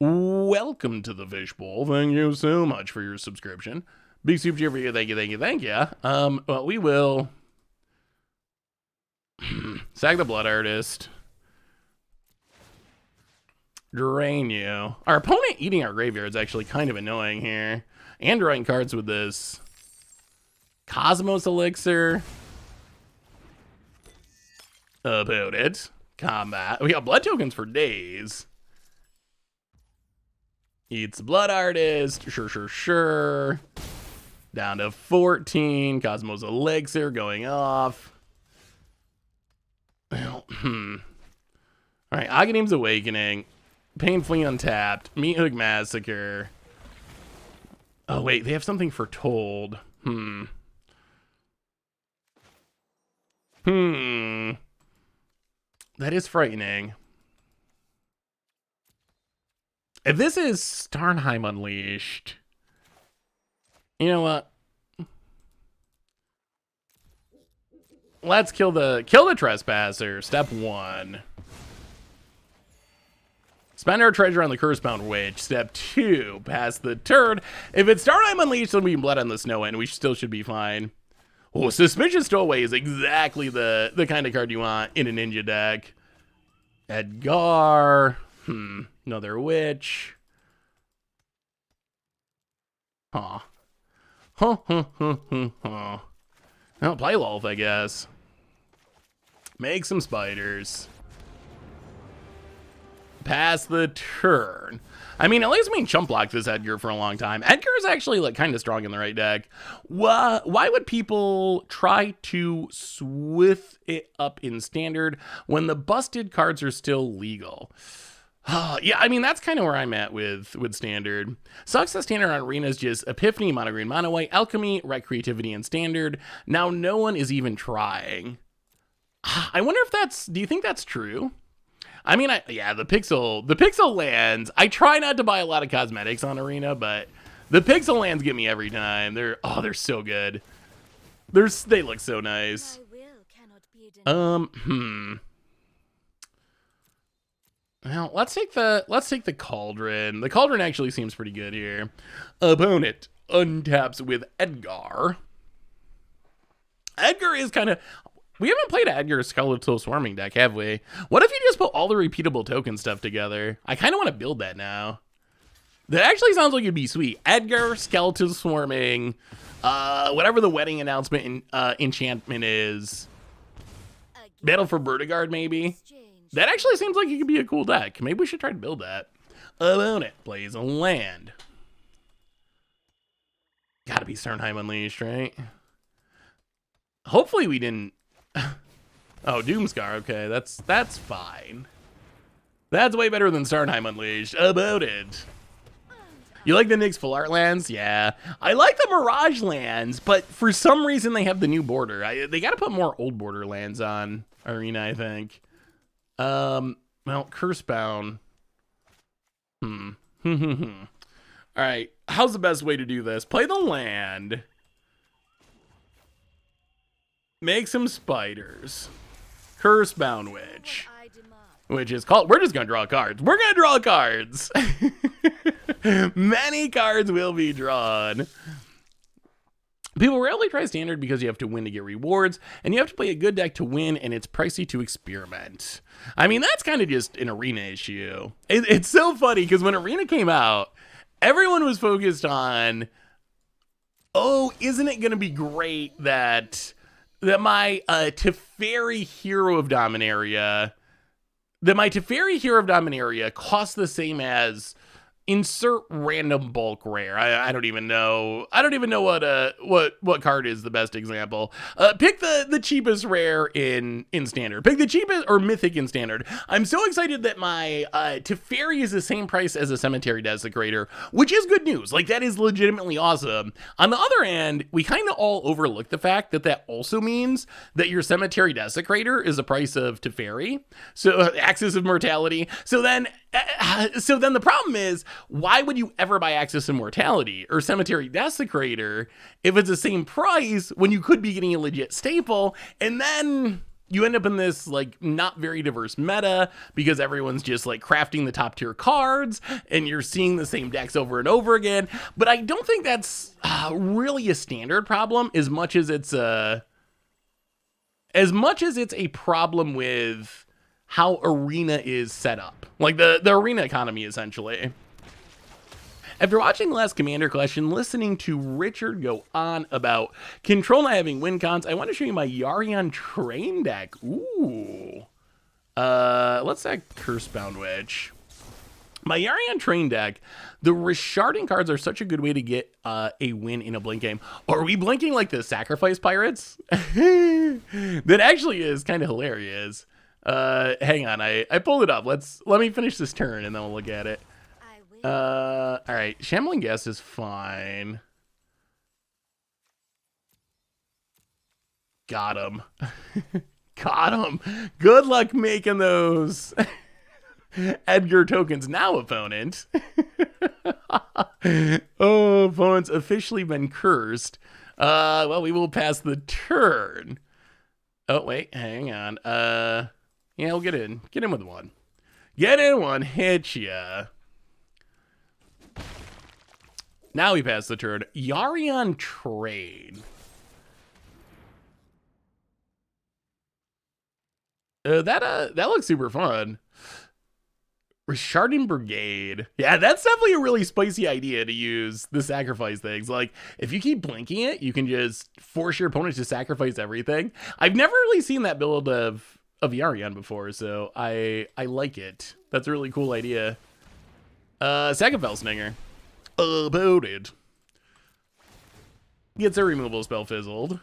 Welcome to the Fishbowl. Thank you so much for your subscription. Big super cheer for you. Thank you. Well, we will sack the Blood Artist. Drain you. Our opponent eating our graveyard is actually kind of annoying here. And drawing cards with this Cosmos Elixir. Opponent. Combat. We got blood tokens for days. Eats Blood Artist. Sure. Down to 14. Cosmos Elixir going off. Well, Alright, Aghanim's Awakening. Painfully Untapped. Meathook Massacre. Oh, wait. They have something for Told. That is frightening. If this is Starnheim Unleashed, you know what? Let's kill the Trespasser. Step 1. Spend our treasure on the Cursebound Witch. Step 2, pass the turn. If it's Starnheim Unleashed, then we can Blood on the Snow, and we still should be fine. Oh, Suspicious Stowaway is exactly the kind of card you want in a ninja deck. Edgar. Another Witch. Huh. Well, play Lolth, I guess. Make some spiders. Pass the turn. I mean, at least we can chump block this Edgar for a long time. Edgar is actually like kind of strong in the right deck. Why would people try to swift it up in Standard when the busted cards are still legal? Yeah, I mean, that's kind of where I'm at with Standard. Sucks that Standard on Arena is just Epiphany, Mono Green, Mono White, Alchemy, Rec Creativity, and Standard. Now no one is even trying. I wonder if do you think that's true? I mean, yeah, the pixel lands. I try not to buy a lot of cosmetics on Arena, but the pixel lands get me every time. They're so good. They look so nice. My will cannot be hidden. Well, let's take the Cauldron. The Cauldron actually seems pretty good here. Opponent untaps with Edgar. Edgar is kind of... We haven't played Edgar's Skeletal Swarming deck, have we? What if you just put all the repeatable token stuff together? I kind of want to build that now. That actually sounds like it'd be sweet. Edgar, Skeletal Swarming, whatever the wedding announcement enchantment is. Battle for Vertigard, maybe? That actually seems like it could be a cool deck. Maybe we should try to build that. Opponent plays a land. Gotta be Sternheim Unleashed, right? Hopefully we didn't... Oh, Doomscar, okay, that's fine. That's way better than Sternheim Unleashed. About it. You like the Nyx Full Art lands? Yeah. I like the Mirage lands, but for some reason they have the new border. They gotta put more old border lands on Arena, I think. Well, Cursebound. Alright, how's the best way to do this? Play the land. Make some spiders. Cursebound Witch. Which is called... We're just gonna draw cards. We're gonna draw cards! Many cards will be drawn. People rarely try Standard because you have to win to get rewards, and you have to play a good deck to win, and it's pricey to experiment. I mean, that's kind of just an Arena issue. It's so funny, because when Arena came out, everyone was focused on, oh, isn't it going to be great that my Teferi Hero of Dominaria, costs the same as insert random bulk rare. I don't even know. I don't even know what card is the best example. Pick the cheapest rare in Standard. Pick the cheapest or mythic in Standard. I'm so excited that my Teferi is the same price as a Cemetery Desecrator, which is good news. Like, that is legitimately awesome. On the other hand, we kind of all overlook the fact that also means that your Cemetery Desecrator is the price of Teferi. So Axis of Mortality. So then the problem is, why would you ever buy Axis of Mortality or Cemetery Desecrator if it's the same price when you could be getting a legit staple? And then you end up in this like not very diverse meta because everyone's just like crafting the top tier cards and you're seeing the same decks over and over again. But I don't think that's really a Standard problem as much as it's a problem with how Arena is set up. Like the Arena economy, essentially. After watching the last Commander collection, listening to Richard go on about Control not having win cons, I want to show you my Yarion Train deck. Ooh. Let's add Cursebound Witch. My Yarion Train deck, the Resharding cards are such a good way to get a win in a blink game. Are we blinking like the Sacrifice Pirates? That actually is kind of hilarious. Hang on, I pulled it up. Let me finish this turn and then we'll look at it. All right, Shambling Guess is fine. Got him. Got him. Good luck making those Edgar tokens now, opponent. Oh, opponent's officially been cursed. Well, we will pass the turn. Oh, wait, hang on. Yeah, we'll get in. Get in with one. Get in one, hit ya. Now we pass the turn. Yarion Train. That looks super fun. Resharding Brigade. Yeah, that's definitely a really spicy idea to use the sacrifice things. Like, if you keep blinking it, you can just force your opponent to sacrifice everything. I've never really seen that build of Yarion before, so I like it. That's a really cool idea. Second Felsninger. About it. Gets a removal spell fizzled.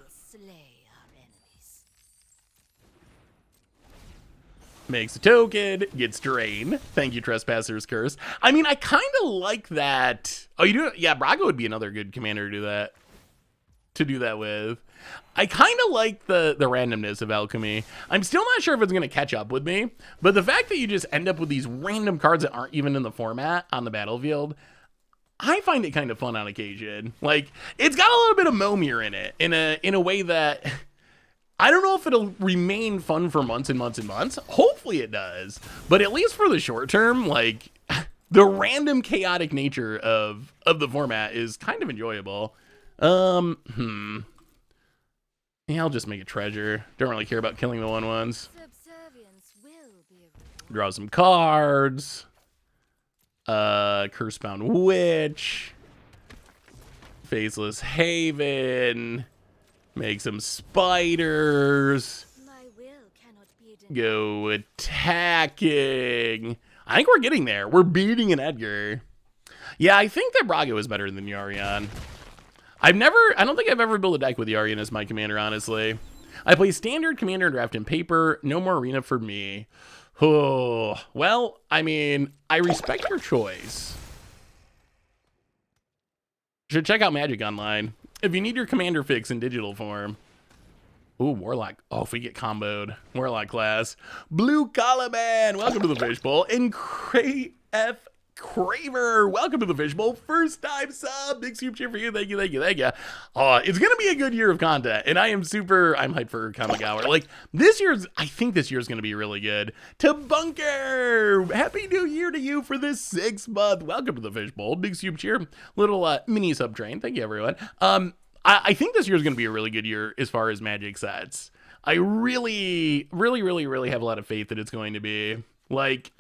Makes a token, gets drained. Thank you, Trespasser's Curse. I mean, I kind of like that. Oh, you do it? Yeah, Brago would be another good commander to do that. To do that with. I kind of like the randomness of Alchemy. I'm still not sure if it's going to catch up with me, but the fact that you just end up with these random cards that aren't even in the format on the battlefield, I find it kind of fun on occasion. Like, it's got a little bit of Momir in it, in a way that I don't know if it'll remain fun for months and months and months. Hopefully it does. But at least for the short term, like, the random chaotic nature of the format is kind of enjoyable. Yeah, I'll just make a treasure. Don't really care about killing the 1/1s. Draw some cards. Cursebound Witch. Faceless Haven. Make some spiders. Go attacking. I think we're getting there. We're beating an Edgar. Yeah, I think that Brago is better than Yarion. I don't think I've ever built a deck with Yarion as my commander, honestly. I play standard commander and draft in paper. No more arena for me. Oh, well, I mean, I respect your choice. Should check out Magic Online if you need your commander fix in digital form. Ooh, Warlock. Oh, if we get comboed. Warlock class. Blue Collar Man. Welcome to the Fishbowl. And F. Craver. Welcome to the Fishbowl. First time sub. Big soup cheer for you. Thank you, thank you, thank you. It's going to be a good year of content. And I'm hyped for Kamigawa. Like, I think this year's going to be really good. To Bunker. Happy New Year to you for this 6th month. Welcome to the Fishbowl. Big soup cheer. Little mini sub train. Thank you, everyone. I think this year's going to be a really good year as far as Magic sets. I really have a lot of faith that it's going to be. Like,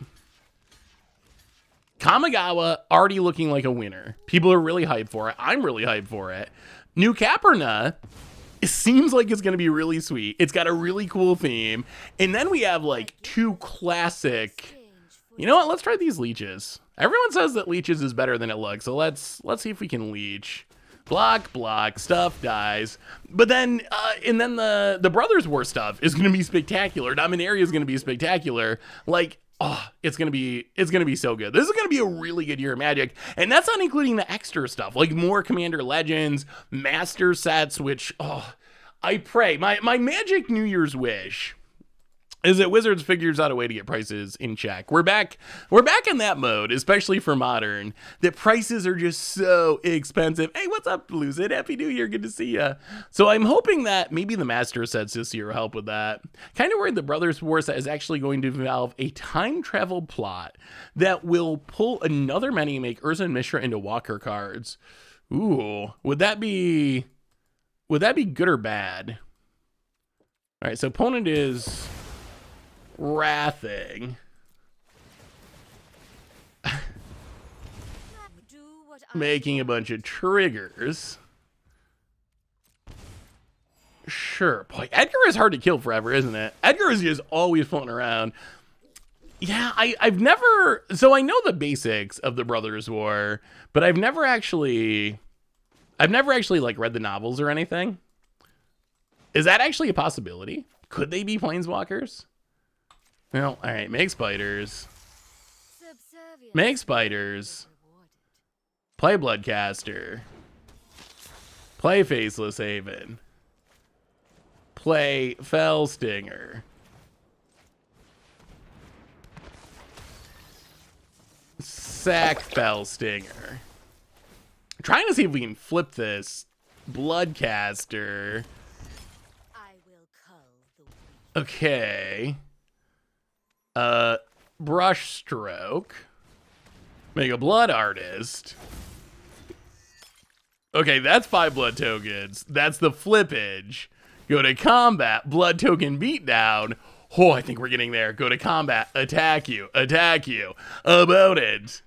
Kamigawa already looking like a winner. People are really hyped for it. I'm really hyped for it. New Caperna, it seems like it's going to be really sweet. It's got a really cool theme. And then we have like 2 classic. You know what? Let's try these leeches. Everyone says that leeches is better than it looks. So let's see if we can leech. Block, stuff dies. But then, and then the Brothers War stuff is going to be spectacular. Dominaria is going to be spectacular. Like, oh, it's going to be so good. This is going to be a really good year of Magic. And that's not including the extra stuff, like more Commander Legends, Master sets, which, I pray. My Magic New Year's wish is that Wizards figures out a way to get prices in check. We're back in that mode, especially for Modern, that prices are just so expensive. Hey, what's up, Lucid? Happy New Year. Good to see ya. So I'm hoping that maybe the Master sets this year will help with that. Kind of worried the Brothers War set is actually going to involve a time travel plot that will pull another many and make Urza and Mishra into Walker cards. Ooh, would that be good or bad? All right, so opponent is wrathing. Making a bunch of triggers. Sure. Boy, Edgar is hard to kill forever, isn't it? Edgar is just always floating around. Yeah, I've never... So I know the basics of the Brothers War, but I've never actually like read the novels or anything. Is that actually a possibility? Could they be planeswalkers? Well, all right, make spiders. Make spiders. Play Bloodcaster. Play Faceless Haven. Play Fell Stinger. Sack Fell Stinger. Trying to see if we can flip this Bloodcaster. Okay. Brush Stroke. Make a Blood Artist. Okay, that's 5 blood tokens. That's the flippage. Go to combat. Blood token beatdown. Oh, I think we're getting there. Go to combat. Attack you. Attack you. About it.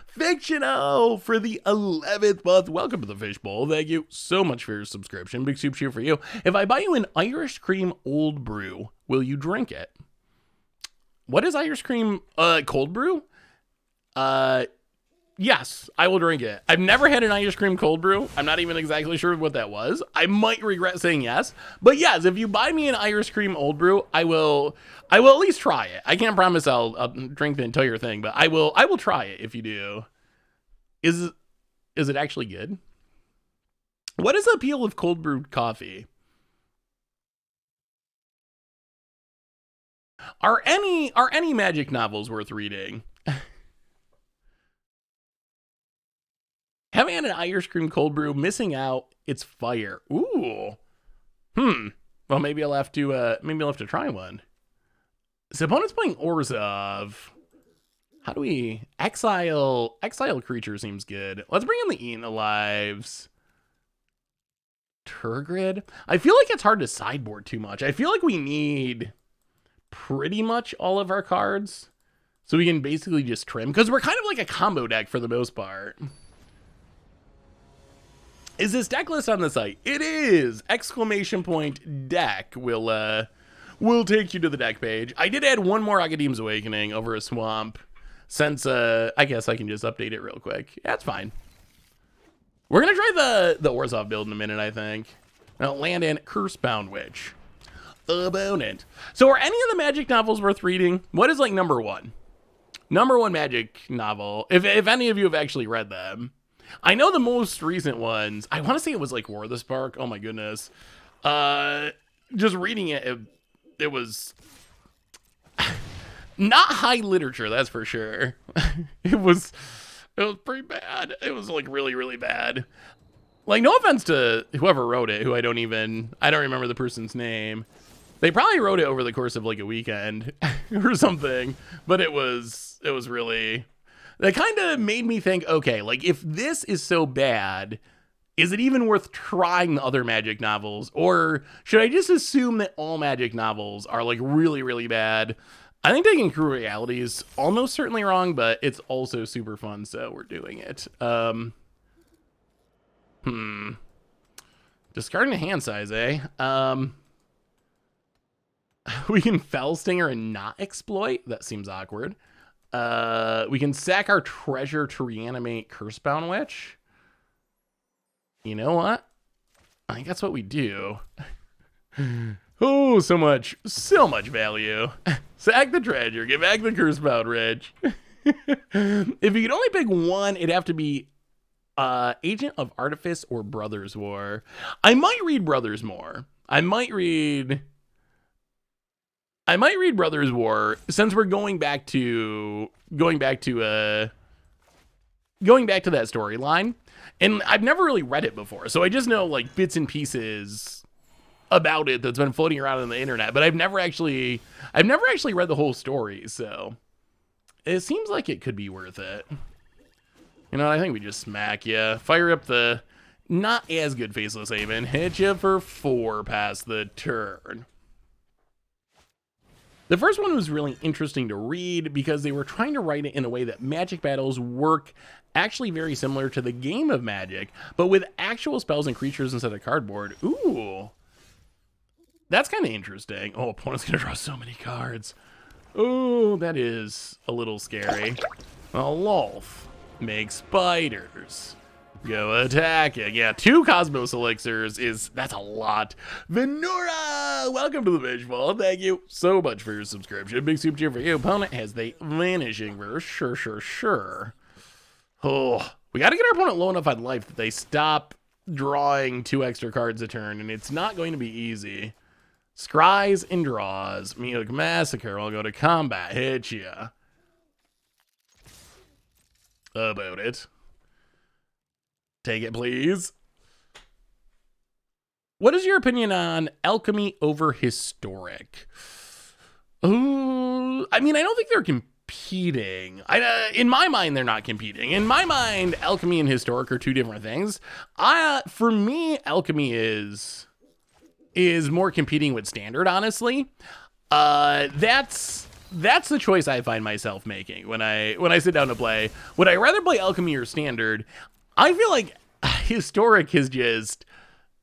Fictional for the 11th month. Welcome to the Fishbowl. Thank you so much for your subscription. Big soup cheer for you. If I buy you an Irish Cream Old Brew, will you drink it? What is Irish Cream cold brew? Yes, I will drink it. I've never had an Irish Cream cold brew. I'm not even exactly sure what that was. I might regret saying yes. But yes, if you buy me an Irish Cream Old Brew, I will at least try it. I can't promise I'll drink the entire thing, but I will try it if you do. Is it actually good? What is the appeal of cold brewed coffee? Are any Magic novels worth reading? Having had an Irish Cream cold brew, missing out, it's fire. Ooh. Well, maybe I'll have to try one. So opponent's playing Orzhov. How do we exile creature seems good. Let's bring in the Eaten Alives. Turgid. I feel like it's hard to sideboard too much. I feel like we need pretty much all of our cards. So we can basically just trim, because we're kind of like a combo deck for the most part. Is this deck list on the site? It is! ! Deck will take you to the deck page. I did add one more Agadeem's Awakening over a swamp, since I guess I can just update it real quick. Yeah, it's fine. We're gonna try the Orzhov build in a minute, I think. Now land in Cursebound Witch. Opponent. So are any of the Magic novels worth reading? What is like number one? Number one Magic novel, if any of you have actually read them. I know the most recent ones, I want to say it was like War of the Spark. Oh my goodness. Just reading it, it was not high literature, that's for sure. It was pretty bad. It was like really, really bad. Like, no offense to whoever wrote it, who I don't remember the person's name. They probably wrote it over the course of like a weekend or something, but it was really, that kind of made me think, okay, like if this is so bad, is it even worth trying the other Magic novels? Or should I just assume that all Magic novels are like really, really bad? I think taking Cruel Reality is almost certainly wrong, but it's also super fun, so we're doing it. Discarding a hand size, eh? We can Fell Stinger and not exploit. That seems awkward. We can sack our treasure to reanimate Cursebound Witch. You know what? I think that's what we do. Oh, so much value. Sack the treasure, get back the Cursebound Witch. If you could only pick one, it'd have to be Agent of Artifice or Brothers War. I might read Brothers more. I might read Brothers War, since we're going back to that storyline. And I've never really read it before, so I just know like bits and pieces about it that's been floating around on the internet, but I've never actually read the whole story, so it seems like it could be worth it. You know, I think we just smack you. Fire up the not as good Faceless Haven. Hit you for 4 past the turn. The first one was really interesting to read because they were trying to write it in a way that Magic battles work actually very similar to the game of Magic, but with actual spells and creatures instead of cardboard. Ooh. That's kind of interesting. Oh, opponent's going to draw so many cards. Oh, that is a little scary. Well, Lolth. Make spiders. Go attacking. Yeah, 2 Cosmos Elixirs that's a lot. Venura, welcome to the Visual. Thank you so much for your subscription. Big super cheer for you. Opponent has the Vanishing Verse. Sure. Oh, we got to get our opponent low enough on life that they stop drawing 2 extra cards a turn, and it's not going to be easy. Scries and draws. Meok Massacre. I'll go to combat. Hit ya. About it. Take it, please. What is your opinion on Alchemy over Historic? Ooh, I mean, I don't think they're competing. In my mind, they're not competing. In my mind, Alchemy and Historic are 2 different things. For me, Alchemy is more competing with Standard, honestly. That's the choice I find myself making when I sit down to play. Would I rather play Alchemy or Standard? I feel like Historic has just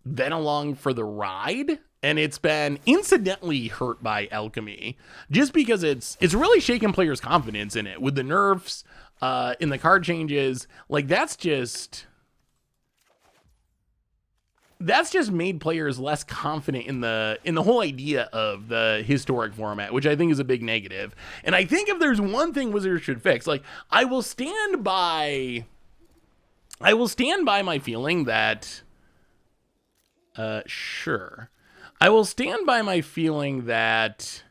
been along for the ride, and it's been incidentally hurt by Alchemy, just because it's really shaken players' confidence in it with the nerfs, in the card changes. Like that's just made players less confident in the whole idea of the Historic format, which I think is a big negative. And I think if there's one thing Wizards should fix, like I will stand by my feeling that sure. I will stand by my feeling that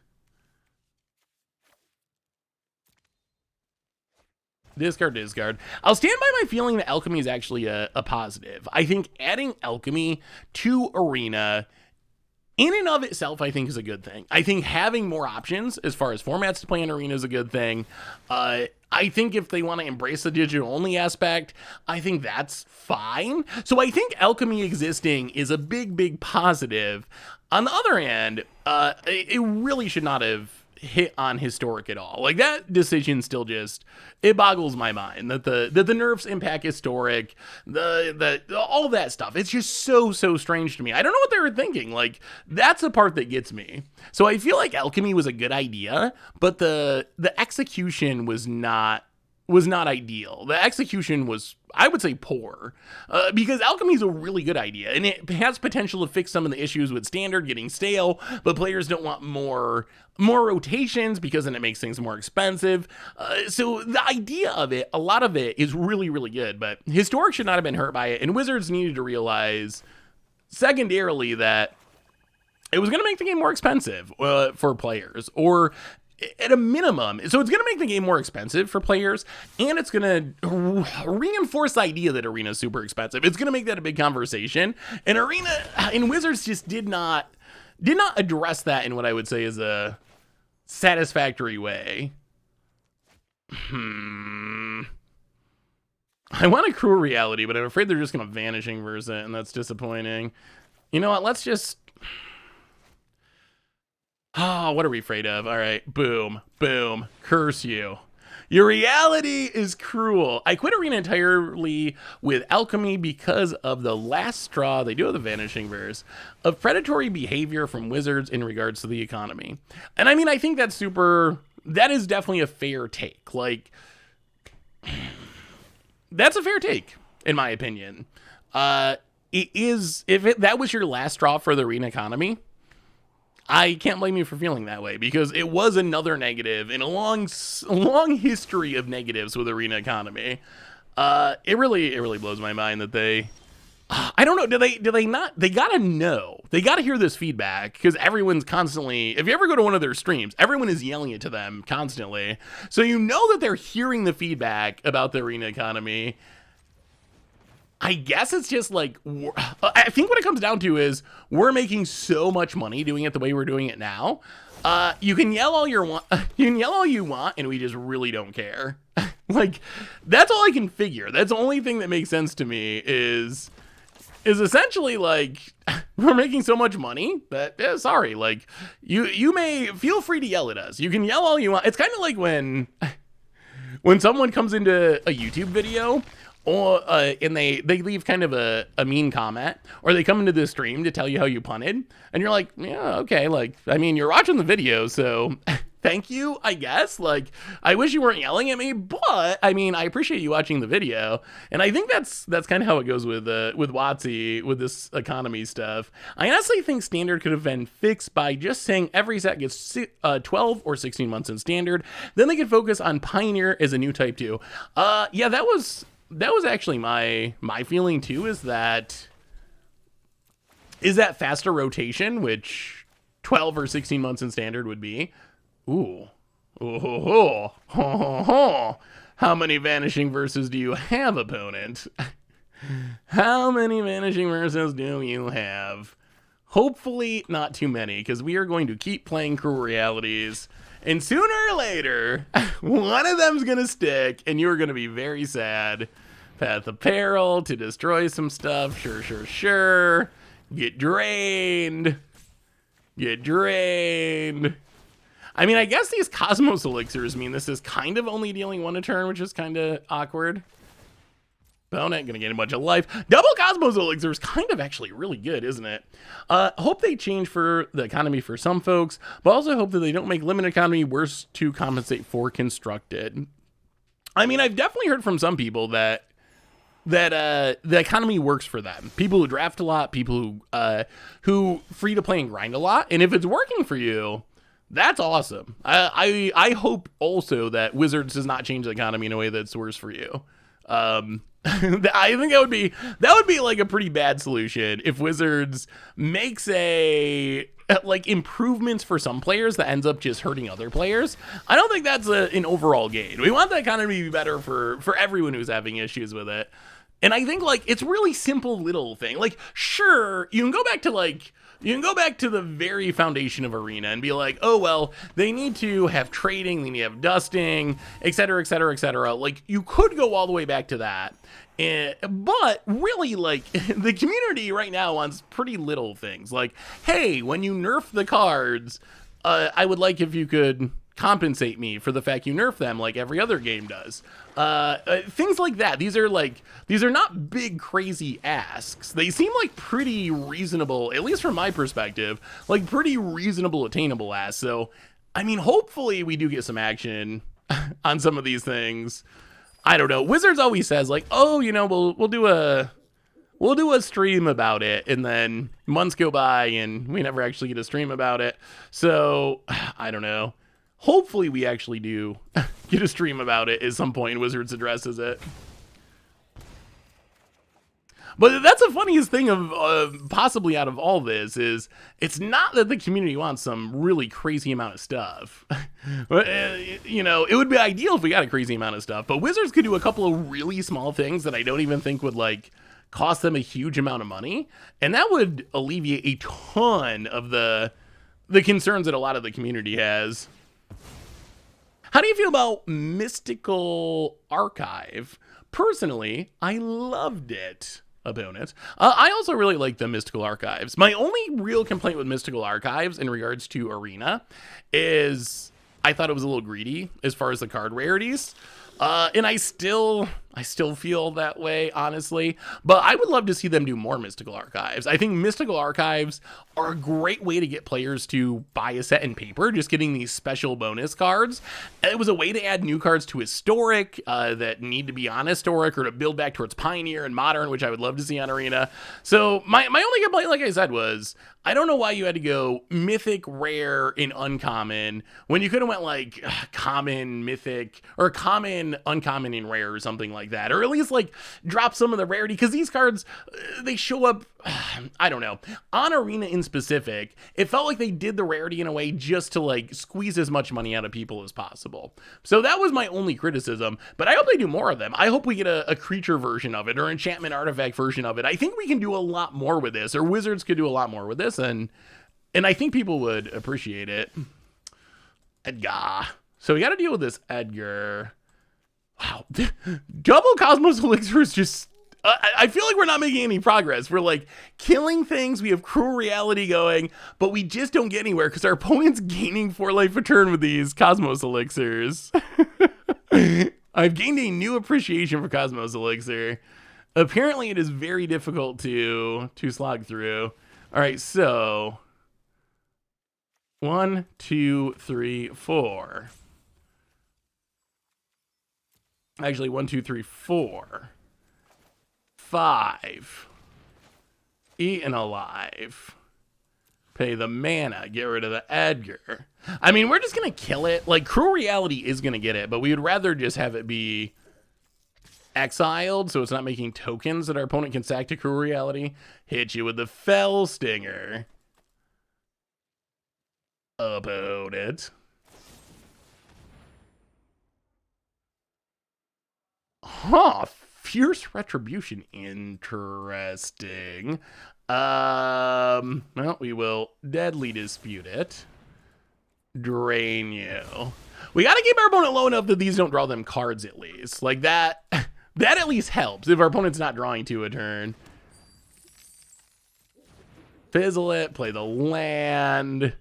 discard. I'll stand by my feeling that Alchemy is actually a positive. I think adding Alchemy to Arena in and of itself, I think is a good thing. I think having more options as far as formats to play in Arena is a good thing. I think if they want to embrace the digital only aspect, I think that's fine. So I think Alchemy existing is a big positive. On the other hand, it really should not have hit on Historic at all. Like, that decision still just, it boggles my mind that the nerfs impact Historic, the all that stuff. It's just so strange to me. I don't know what they were thinking. Like, that's the part that gets me. So I feel like Alchemy was a good idea, but the execution was not ideal. The execution was, I would say, poor, because Alchemy is a really good idea, and it has potential to fix some of the issues with Standard getting stale, but players don't want more rotations because then it makes things more expensive. So the idea of it, a lot of it is really good, but Historic should not have been hurt by it, and Wizards needed to realize, secondarily, that it was going to make the game more expensive for players, or at a minimum. So it's going to make the game more expensive for players, and it's going to reinforce the idea that Arena is super expensive. It's going to make that a big conversation, and Arena and Wizards just did not address that in what I would say is a satisfactory way. I want a Cruel Reality, but I'm afraid they're just going to Vanishing verse it, and that's disappointing. You know what? Let's just... Oh, what are we afraid of? All right, boom, curse you. Your reality is cruel. I quit Arena entirely with Alchemy because of the last straw, they do have the Vanishing verse, of predatory behavior from Wizards in regards to the economy. And I mean, I think that is definitely a fair take. Like, that's a fair take, in my opinion. It is, that was your last straw for the Arena economy, I can't blame you for feeling that way, because it was another negative in a long history of negatives with Arena economy. It really blows my mind that they, I don't know, do they not, they gotta know, they gotta hear this feedback, because everyone's constantly, if you ever go to one of their streams, everyone is yelling it to them constantly. So you know that they're hearing the feedback about the Arena economy. I guess it's just like, I think what it comes down to is we're making so much money doing it the way we're doing it now. You can yell all you want, and we just really don't care. Like, that's all I can figure. That's the only thing that makes sense to me is essentially like, we're making so much money that, sorry, like, you may feel free to yell at us. You can yell all you want. It's kind of like when someone comes into a YouTube video, or and they leave kind of a mean comment, or they come into the stream to tell you how you punted, and you're like, yeah, okay, like, I mean, you're watching the video, so thank you, I guess. Like, I wish you weren't yelling at me, but I mean, I appreciate you watching the video. And I think that's kind of how it goes with WotC, with this economy stuff. I honestly think Standard could have been fixed by just saying every set gets 12 or 16 months in Standard. Then they could focus on Pioneer as a new type 2. Yeah, that was actually my feeling too, is that faster rotation, which 12 or 16 months in Standard would be. Ooh. How many Vanishing verses do you have, opponent? How many Vanishing verses do you have? Hopefully not too many, because we are going to keep playing Cruel Realities, and sooner or later, one of them's going to stick, and you're going to be very sad. Path of Peril to destroy some stuff. Sure. Get drained. I mean, I guess these Cosmos Elixirs mean this is kind of only dealing one a turn, which is kind of awkward. Opponent gonna get a bunch of life. Double Cosmos Elixir is kind of actually really good, isn't it? Hope they change for the economy for some folks, but also hope that they don't make limited economy worse to compensate for constructed. I mean, I've definitely heard from some people that the economy works for them. People who draft a lot, people who free to play and grind a lot, and if it's working for you, that's awesome. I hope also that Wizards does not change the economy in a way that's worse for you. I think that would be like a pretty bad solution if Wizards makes like improvements for some players that ends up just hurting other players. I don't think that's an overall gain. We want the economy to be better for everyone who's having issues with it. And I think like it's really simple little thing. Like, sure, you can go back to like you can go back to the very foundation of Arena and be like, oh, well, they need to have trading, they need to have dusting, etc., etc., etc. Like, you could go all the way back to that. But really, like, the community right now wants pretty little things. Like, hey, when you nerf the cards, I would like if you could compensate me for the fact you nerf them like every other game does. Things like that. These are not big crazy asks. They seem like pretty reasonable, at least from my perspective, like pretty reasonable attainable asks. So, I mean, hopefully we do get some action on some of these things. I don't know. Wizards always says like, oh, you know, we'll do a stream about it, and then months go by and we never actually get a stream about it. So, I don't know. Hopefully we actually do get a stream about it at some point and Wizards addresses it. But that's the funniest thing of possibly out of all this is it's not that the community wants some really crazy amount of stuff. You know, it would be ideal if we got a crazy amount of stuff, but Wizards could do a couple of really small things that I don't even think would like cost them a huge amount of money, and that would alleviate a ton of the concerns that a lot of the community has. How do you feel about Mystical Archive? Personally, I loved it. Opponent. I also really like the Mystical Archives. My only real complaint with Mystical Archives in regards to Arena is I thought it was a little greedy as far as the card rarities. And I still feel that way, honestly. But I would love to see them do more Mystical Archives. I think Mystical Archives are a great way to get players to buy a set in paper, just getting these special bonus cards. It was a way to add new cards to Historic that need to be on Historic, or to build back towards Pioneer and Modern, which I would love to see on Arena. So my only complaint, like I said, was I don't know why you had to go Mythic, Rare, and Uncommon when you could have went like Common, Mythic, or Common, Uncommon, and Rare, or something like that, or at least like drop some of the rarity, because these cards, they show up, I don't know, on Arena in specific. It felt like they did the rarity in a way just to like squeeze as much money out of people as possible. So that was my only criticism, but I hope they do more of them. I hope we get a creature version of it, or enchantment artifact version of it. I think we can do a lot more with this, or Wizards could do a lot more with this, and I think people would appreciate it. Edgar. So we got to deal with this Edgar. Wow. Double Cosmos Elixir is just... I feel like we're not making any progress. We're like killing things. We have Cruel Reality going, but we just don't get anywhere because our opponent's gaining 4 life a turn with these Cosmos Elixirs. I've gained a new appreciation for Cosmos Elixir. Apparently it is very difficult to slog through. All right, so 1, 2, 3, 4. Actually, 1, 2, 3, 4. 5. Eaten alive. Pay the mana. Get rid of the Edgar. I mean, we're just going to kill it. Like, Cruel Reality is going to get it, but we would rather just have it be exiled so it's not making tokens that our opponent can sack to Cruel Reality. Hit you with the Fell Stinger. Opponent. Huh. Fierce Retribution. Interesting. Well, we will deadly dispute it. Drain you. We gotta keep our opponent low enough that these don't draw them cards, at least. Like that, that at least helps if our opponent's not drawing 2 a turn. Fizzle it, play the land.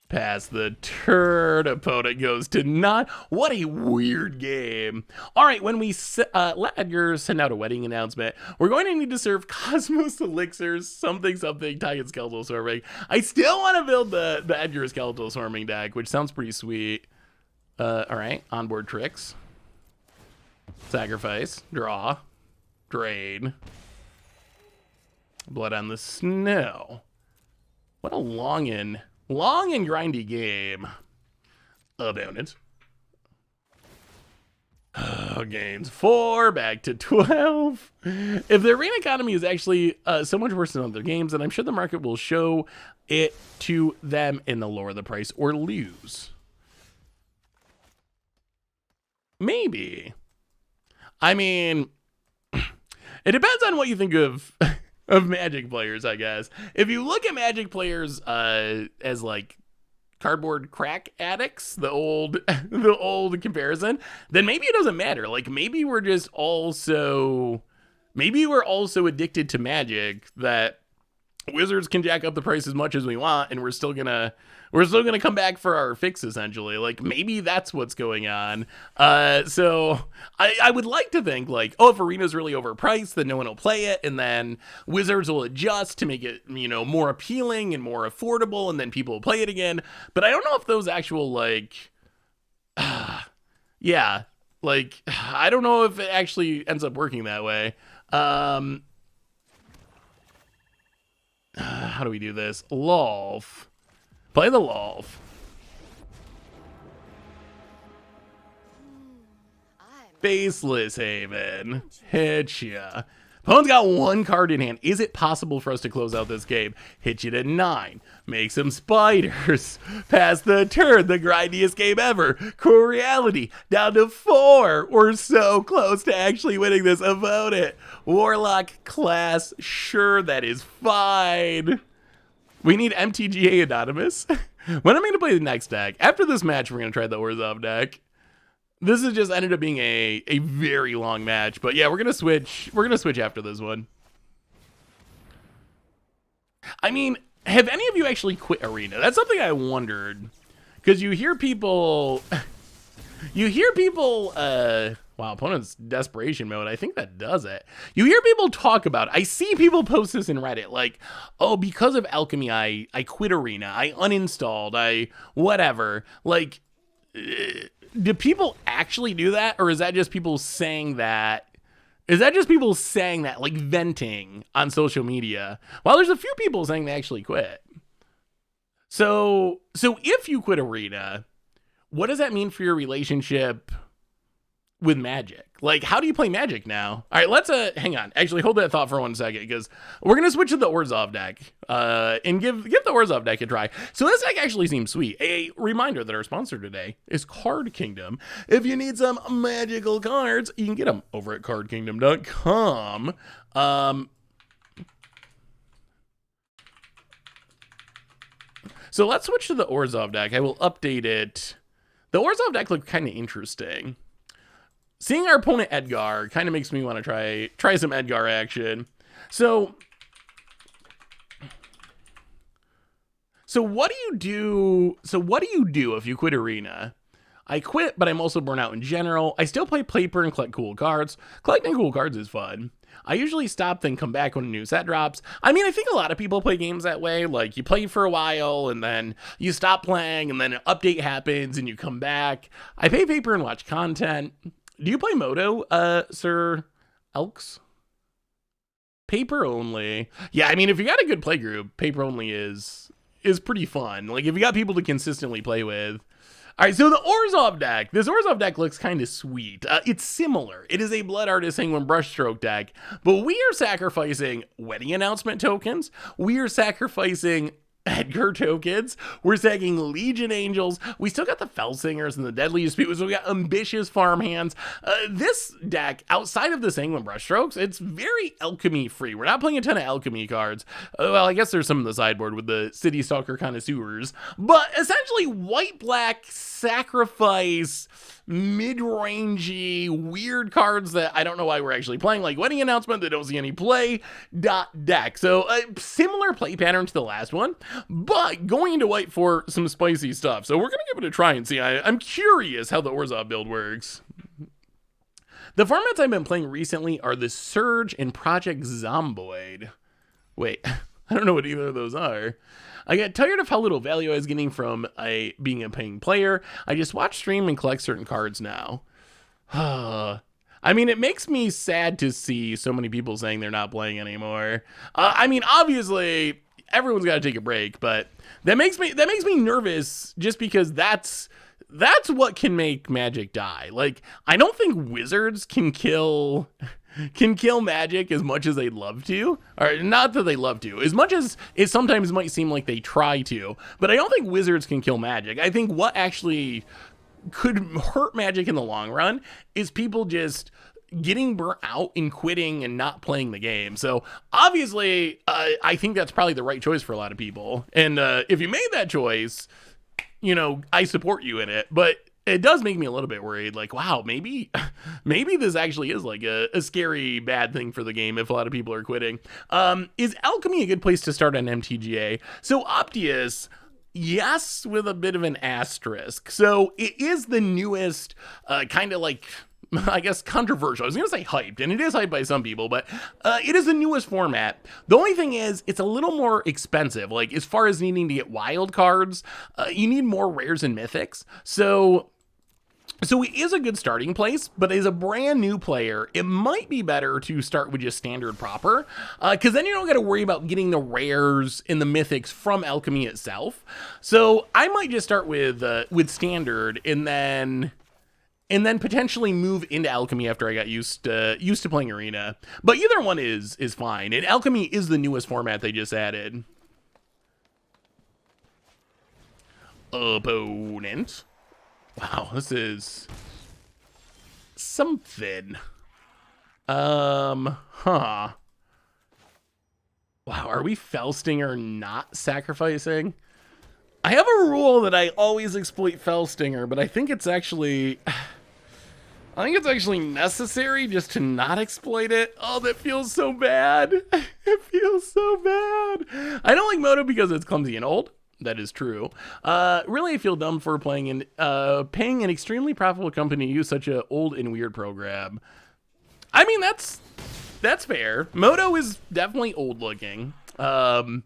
Pass the turn. Opponent goes to not. What a weird game. All right, when we let Edgar send out a wedding announcement, we're going to need to serve Cosmos Elixirs, something, Titan Skeletal Swarming. I still want to build the Edgar Skeletal Swarming deck, which sounds pretty sweet. All right, onboard tricks. Sacrifice. Draw. Drain. Blood on the Snow. What a long and grindy game. Opponent. Gains 4, back to 12. If the arena economy is actually so much worse than other games, then I'm sure the market will show it to them and they'll lower the price or lose. Maybe. I mean, it depends on what you think of of Magic players, I guess. If you look at Magic players as like cardboard crack addicts, the old comparison, then maybe it doesn't matter. Like maybe we're also addicted to Magic that Wizards can jack up the price as much as we want, and we're still gonna come back for our fix, essentially. Like maybe that's what's going on. So I would like to think like, oh, if Arena's really overpriced, then no one will play it, and then Wizards will adjust to make it, you know, more appealing and more affordable, and then people will play it again. But I don't know if those actual like, yeah, like I don't know if it actually ends up working that way. How do we do this? Lolf. Play the Lolf. Faceless Haven. Hit ya. Opponent's got one card in hand. Is it possible for us to close out this game? Hit you to 9. Make some spiders. Pass the turn. The grindiest game ever. Cruel Reality. Down to 4. We're so close to actually winning this. Opponent. Warlock class. Sure, that is fine. We need MTGA Anonymous. When am I going to play the next deck? After this match, we're going to try the Orzhov deck. This has just ended up being a very long match, but yeah, we're gonna switch after this one. I mean, have any of you actually quit Arena? That's something I wondered, because you hear people, wow, opponent's desperation mode. I think that does it. You hear people talk about it. I see people post this in Reddit, like, oh, because of Alchemy, I quit Arena, I uninstalled, I whatever, like. Do people actually do that, or is that just people saying that? Is that just people saying that, like venting on social media? Well, there's a few people saying they actually quit. So if you quit Arena, what does that mean for your relationship with Magic? Like, how do you play Magic now? All right, let's hang on. Actually, hold that thought for 1 second, because we're gonna switch to the Orzhov deck and give the Orzhov deck a try. So this deck actually seems sweet. A reminder that our sponsor today is Card Kingdom. If you need some magical cards, you can get them over at cardkingdom.com. So let's switch to the Orzhov deck. I will update it. The Orzhov deck looked kind of interesting. Seeing our opponent Edgar kind of makes me want to try some Edgar action. So what do you do? So what do you do if you quit Arena? I quit, but I'm also burnt out in general. I still play paper and collect cool cards. Collecting cool cards is fun. I usually stop, then come back when a new set drops. I mean, I think a lot of people play games that way. Like, you play for a while, and then you stop playing, and then an update happens, and you come back. I pay paper and watch content. Do you play Moto, Sir Elks? Paper only. Yeah, I mean, if you got a good play group, paper only is pretty fun. Like, if you got people to consistently play with. All right, so the Orzhov deck. This Orzhov deck looks kind of sweet. It's similar. It is a Blood Artist Sanguine Brushstroke deck, but we are sacrificing wedding announcement tokens. We are sacrificing Edgar tokens. We're sagging Legion Angels. We still got the Fellsingers and the Deadly Dispute. So we got ambitious farmhands. This deck, outside of the Sanguine Brushstrokes, it's very Alchemy free. We're not playing a ton of Alchemy cards. Well, I guess there's some in the sideboard with the City Stalker connoisseurs. But essentially, white-black sacrifice, mid-rangey, weird cards that I don't know why we're actually playing, like Wedding Announcement that don't see any play, deck. So a similar play pattern to the last one, but going into white for some spicy stuff. So we're going to give it a try and see. I'm curious how the Orzhov build works. The formats I've been playing recently are the Surge and Project Zomboid. Wait, I don't know what either of those are. I get tired of how little value I was getting from being a paying player. I just watch stream and collect certain cards now. I mean, it makes me sad to see so many people saying they're not playing anymore. I mean, obviously, everyone's got to take a break, but that makes me nervous just because that's what can make Magic die. Like, I don't think Wizards can kill Magic as much as they'd love to, or not that they love to, as much as it sometimes might seem like they try to, but I don't think Wizards can kill Magic. I think what actually could hurt Magic in the long run is people just getting burnt out and quitting and not playing the game. So obviously, I think that's probably the right choice for a lot of people. And if you made that choice, you know, I support you in it. But it does make me a little bit worried. Like, wow, maybe this actually is like a scary bad thing for the game if a lot of people are quitting. Is Alchemy a good place to start on MTGA? So Optius, yes, with a bit of an asterisk. So it is the newest kind of like, I guess, controversial. I was going to say hyped, and it is hyped by some people, but it is the newest format. The only thing is, it's a little more expensive. Like, as far as needing to get wild cards, you need more rares and mythics. So it is a good starting place, but as a brand new player, it might be better to start with just standard proper, because then you don't got to worry about getting the rares and the mythics from Alchemy itself. So I might just start with standard, and then potentially move into Alchemy after I got used to playing Arena. But either one is fine, and Alchemy is the newest format they just added. Opponent. Wow, this is something. Wow, are we Felstinger not sacrificing? I have a rule that I always exploit Felstinger, but I think it's actually necessary just to not exploit it. Oh, that feels so bad. It feels so bad. I don't like Moto because it's clumsy and old. That is true. Really, I feel dumb for paying an extremely profitable company to use such an old and weird program. I mean, that's fair. Moto is definitely old looking. I'm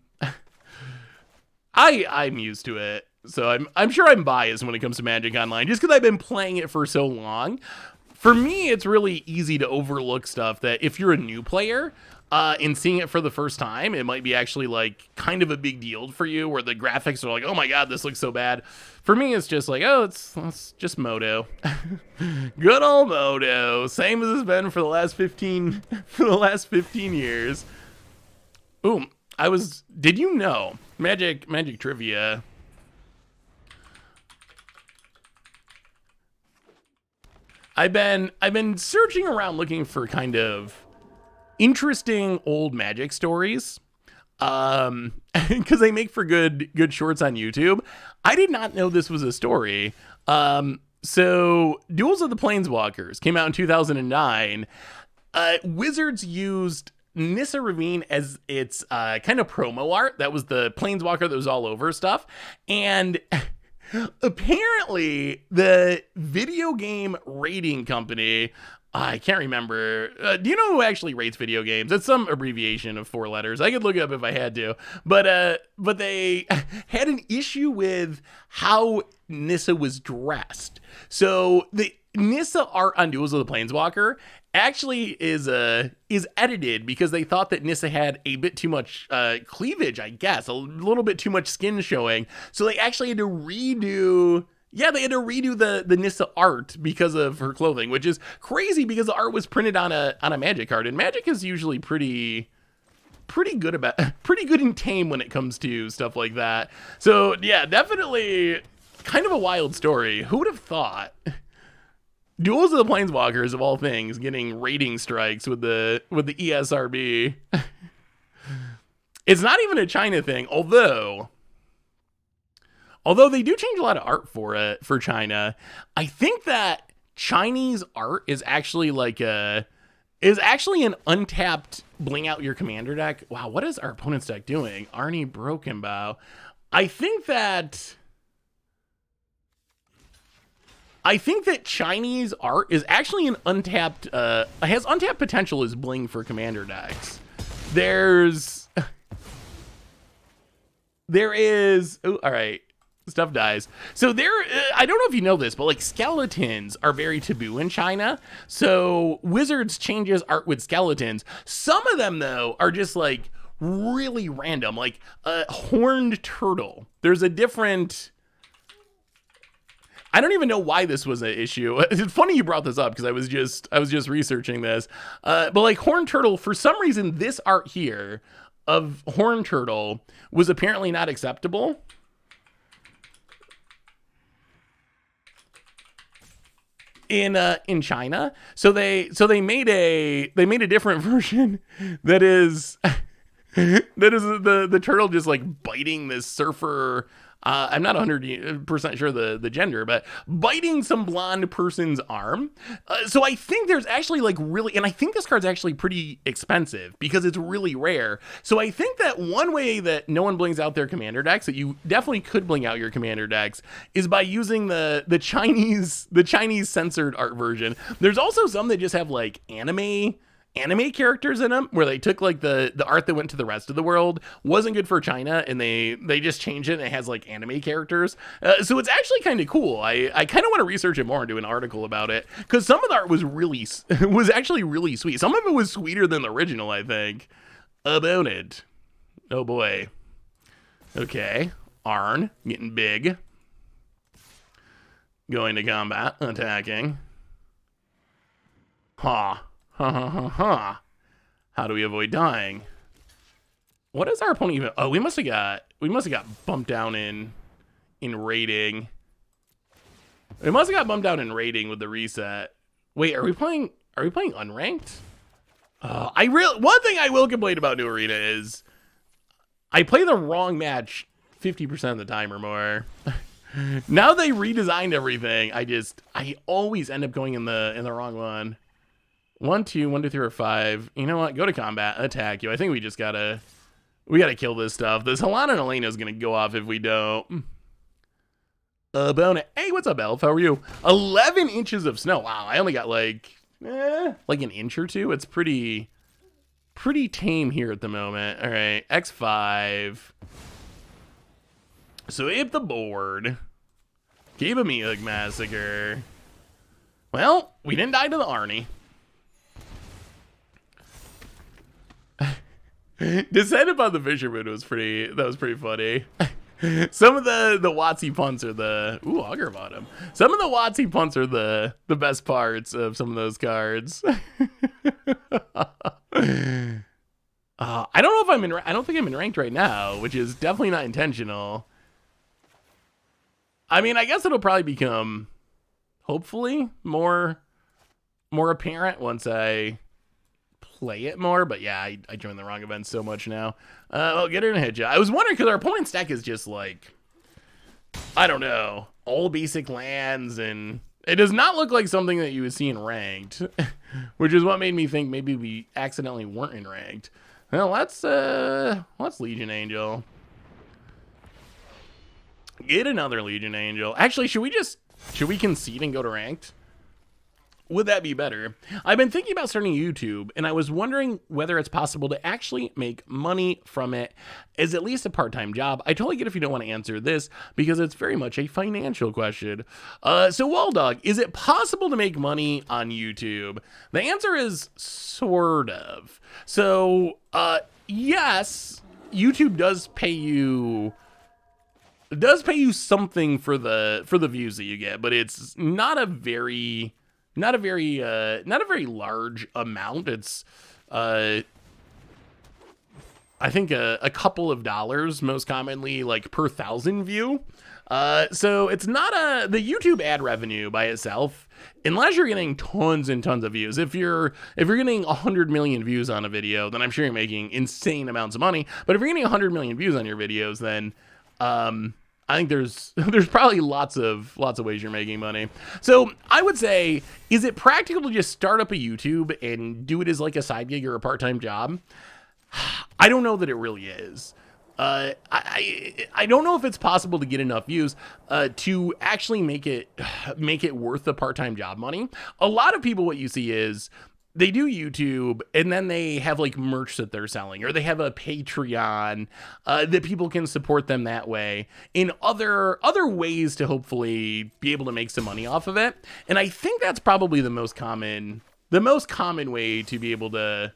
used to it, so I'm sure I'm biased when it comes to Magic Online, just because I've been playing it for so long. For me, it's really easy to overlook stuff that if you're a new player, and seeing it for the first time, it might be actually like kind of a big deal for you, where the graphics are like, oh my god, this looks so bad. For me, it's just like, oh, it's just Moto. Good old Moto, same as it's been for the last 15 years. Ooh, did you know, Magic trivia, I've been searching around looking for kind of interesting old Magic stories, because they make for good shorts on YouTube. I did not know this was a story. So Duels of the Planeswalkers came out in 2009. Wizards used Nissa Ravine as its kind of promo art. That was the Planeswalker that was all over stuff. And apparently the video game rating company, I can't remember. Do you know who actually rates video games? It's some abbreviation of 4 letters. I could look it up if I had to. But they had an issue with how Nissa was dressed. So the Nissa art on Duels of the Planeswalker actually is edited because they thought that Nissa had a bit too much cleavage, I guess, a little bit too much skin showing. So they actually had to redo. Yeah, they had to redo the Nissa art because of her clothing, which is crazy because the art was printed on a Magic card, and Magic is usually pretty good and tame when it comes to stuff like that. So yeah, definitely kind of a wild story. Who would have thought? Duels of the Planeswalkers, of all things, getting rating strikes with the ESRB. It's not even a China thing, although they do change a lot of art for China. I think that Chinese art is actually an untapped bling out your commander deck. Wow, what is our opponent's deck doing? Arnie Broken Bow. I think that Chinese art is actually an untapped has untapped potential as bling for commander decks. There is all right. Stuff dies. So I don't know if you know this, but like skeletons are very taboo in China. So Wizards changes art with skeletons. Some of them though are just like really random, like a horned turtle. There's a different. I don't even know why this was an issue. It's funny you brought this up because I was just researching this. But like horned turtle, for some reason, this art here of horned turtle was apparently not acceptable. in China. So they made a different version that is the turtle just like biting this surfer. I'm not 100% sure the gender, but biting some blonde person's arm. So I think there's actually like really, and I think this card's actually pretty expensive because it's really rare. So I think that one way that no one blings out their commander decks, that you definitely could bling out your commander decks, is by using the Chinese censored art version. There's also some that just have like anime characters in them, where they took like the art that went to the rest of the world wasn't good for China, and they just changed it and it has like anime characters. So it's actually kind of cool. I kind of want to research it more and do an article about it, because some of the art was actually really sweet. Some of it was sweeter than the original, I think. About it. Oh boy. Okay. Arn getting big. Going to combat, attacking. Ha. How do we avoid dying? What is our opponent even? Oh, we must have got bumped down in rating. We must have got bumped down in rating with the reset. Wait, are we playing unranked? One thing I will complain about New Arena is I play the wrong match 50% of the time or more. Now they redesigned everything. I always end up going in the wrong one. 1, 2, 1, 2, 3, or 5. You know what? Go to combat, attack you. I think we gotta kill this stuff. This Helena and Elena is gonna go off if we don't. Bonnet. Hey, what's up, Elf? How are you? 11 inches of snow. Wow, I only got like an inch or two. It's pretty tame here at the moment. All right, X5. So hit the board. Gave a Meog Massacre. Well, we didn't die to the Arnie. Descent upon the Fisherman was pretty funny. Some of the Watsy punts are Augur Bottom. Some of the Watsy punts are the best parts of some of those cards. I don't know if I don't think I'm in ranked right now, which is definitely not intentional. I mean, I guess it'll probably become, hopefully, more apparent once I play it more. But yeah, I joined the wrong event so much now. I'll get her in a hit. I was wondering, because our opponent's deck is just like, I don't know, all basic lands, and it does not look like something that you would see in ranked, which is what made me think maybe we accidentally weren't in ranked. Well, let's Legion Angel. Get another Legion Angel. Actually, should we concede and go to ranked? Would that be better? I've been thinking about starting YouTube, and I was wondering whether it's possible to actually make money from it as at least a part-time job. I totally get if you don't want to answer this, because it's very much a financial question. So Waldog, is it possible to make money on YouTube? The answer is sort of. So, yes, YouTube does pay you something for the views that you get, but it's not a very large amount. It's I think a couple of dollars most commonly, like per 1,000 view. So it's not the YouTube ad revenue by itself, unless you're getting tons and tons of views. If you're getting 100 million views on a video, then I'm sure you're making insane amounts of money. But if you're getting 100 million views on your videos, then I think there's probably lots of ways you're making money. So I would say, is it practical to just start up a YouTube and do it as like a side gig or a part-time job? I don't know that it really is. I don't know if it's possible to get enough views to actually make it worth the part-time job money. A lot of people, what you see is they do YouTube and then they have like merch that they're selling, or they have a Patreon that people can support them that way in other ways to hopefully be able to make some money off of it. And I think that's probably the most common way to be able to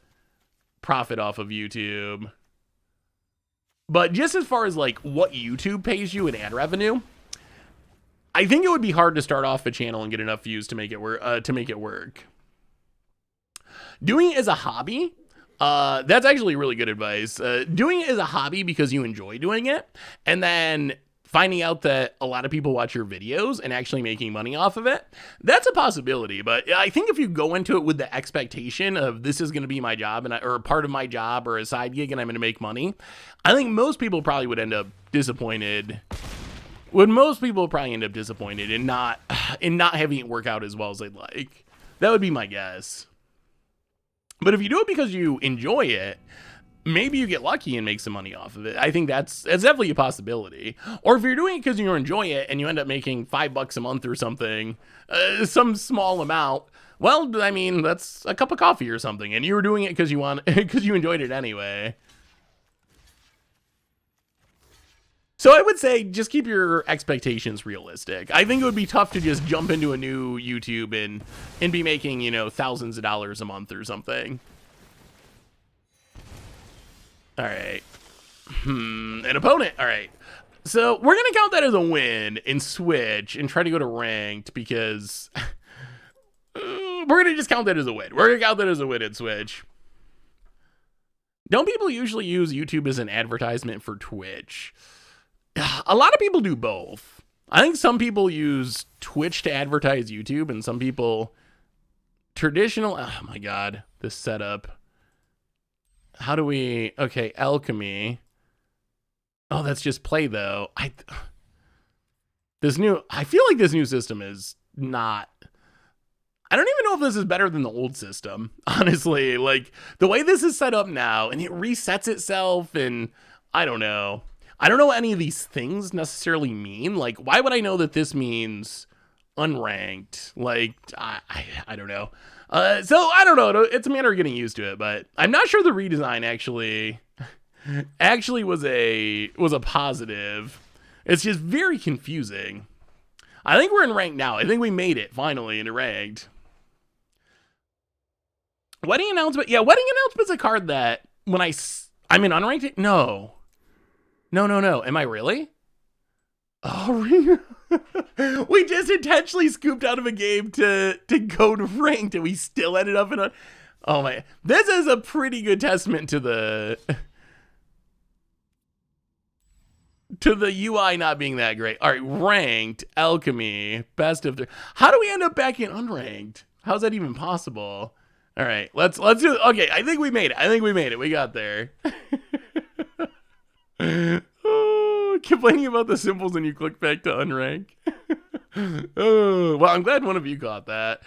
profit off of YouTube. But just as far as like what YouTube pays you in ad revenue, I think it would be hard to start off a channel and get enough views to make it work. Doing it as a hobby, that's actually really good advice. Doing it as a hobby because you enjoy doing it, and then finding out that a lot of people watch your videos and actually making money off of it, that's a possibility. But I think if you go into it with the expectation of this is going to be my job or a part of my job or a side gig and I'm going to make money, I think most people probably would end up disappointed. Most people probably end up disappointed in not having it work out as well as they'd like. That would be my guess. But if you do it because you enjoy it, maybe you get lucky and make some money off of it. I think that's definitely a possibility. Or if you're doing it because you enjoy it and you end up making $5 a month or something, some small amount, well, I mean, that's a cup of coffee or something. And you were doing it because you enjoyed it anyway. So I would say just keep your expectations realistic. I think it would be tough to just jump into a new YouTube and be making, you know, thousands of dollars a month or something. All right. An opponent. All right. So we're going to count that as a win in Switch and try to go to ranked because we're going to just count that as a win. We're going to count that as a win in Switch. Don't people usually use YouTube as an advertisement for Twitch? A lot of people do both. I think some people use Twitch to advertise YouTube and some people oh my God, this setup. How do we, okay, Alchemy. Oh, that's just play though. I feel like this new system is not, I don't even know if this is better than the old system, honestly. Like the way this is set up now and it resets itself and I don't know. I don't know what any of these things necessarily mean. Like, why would I know that this means unranked? Like, I don't know. So I don't know. It's a matter of getting used to it, but I'm not sure the redesign actually was a positive. It's just very confusing. I think we're in ranked now. I think we made it finally into ranked. Wedding announcement. Yeah, wedding announcement's a card that when I'm in unranked. No. Am I really? Oh, we just intentionally scooped out of a game to go to ranked, and we still ended up in a. Oh my! This is a pretty good testament to the UI not being that great. All right, ranked Alchemy, best of. How do we end up back in unranked? How's that even possible? All right, let's do it. Okay, I think we made it. We got there. Oh, complaining about the symbols when you click back to unrank. Oh, well, I'm glad one of you got that.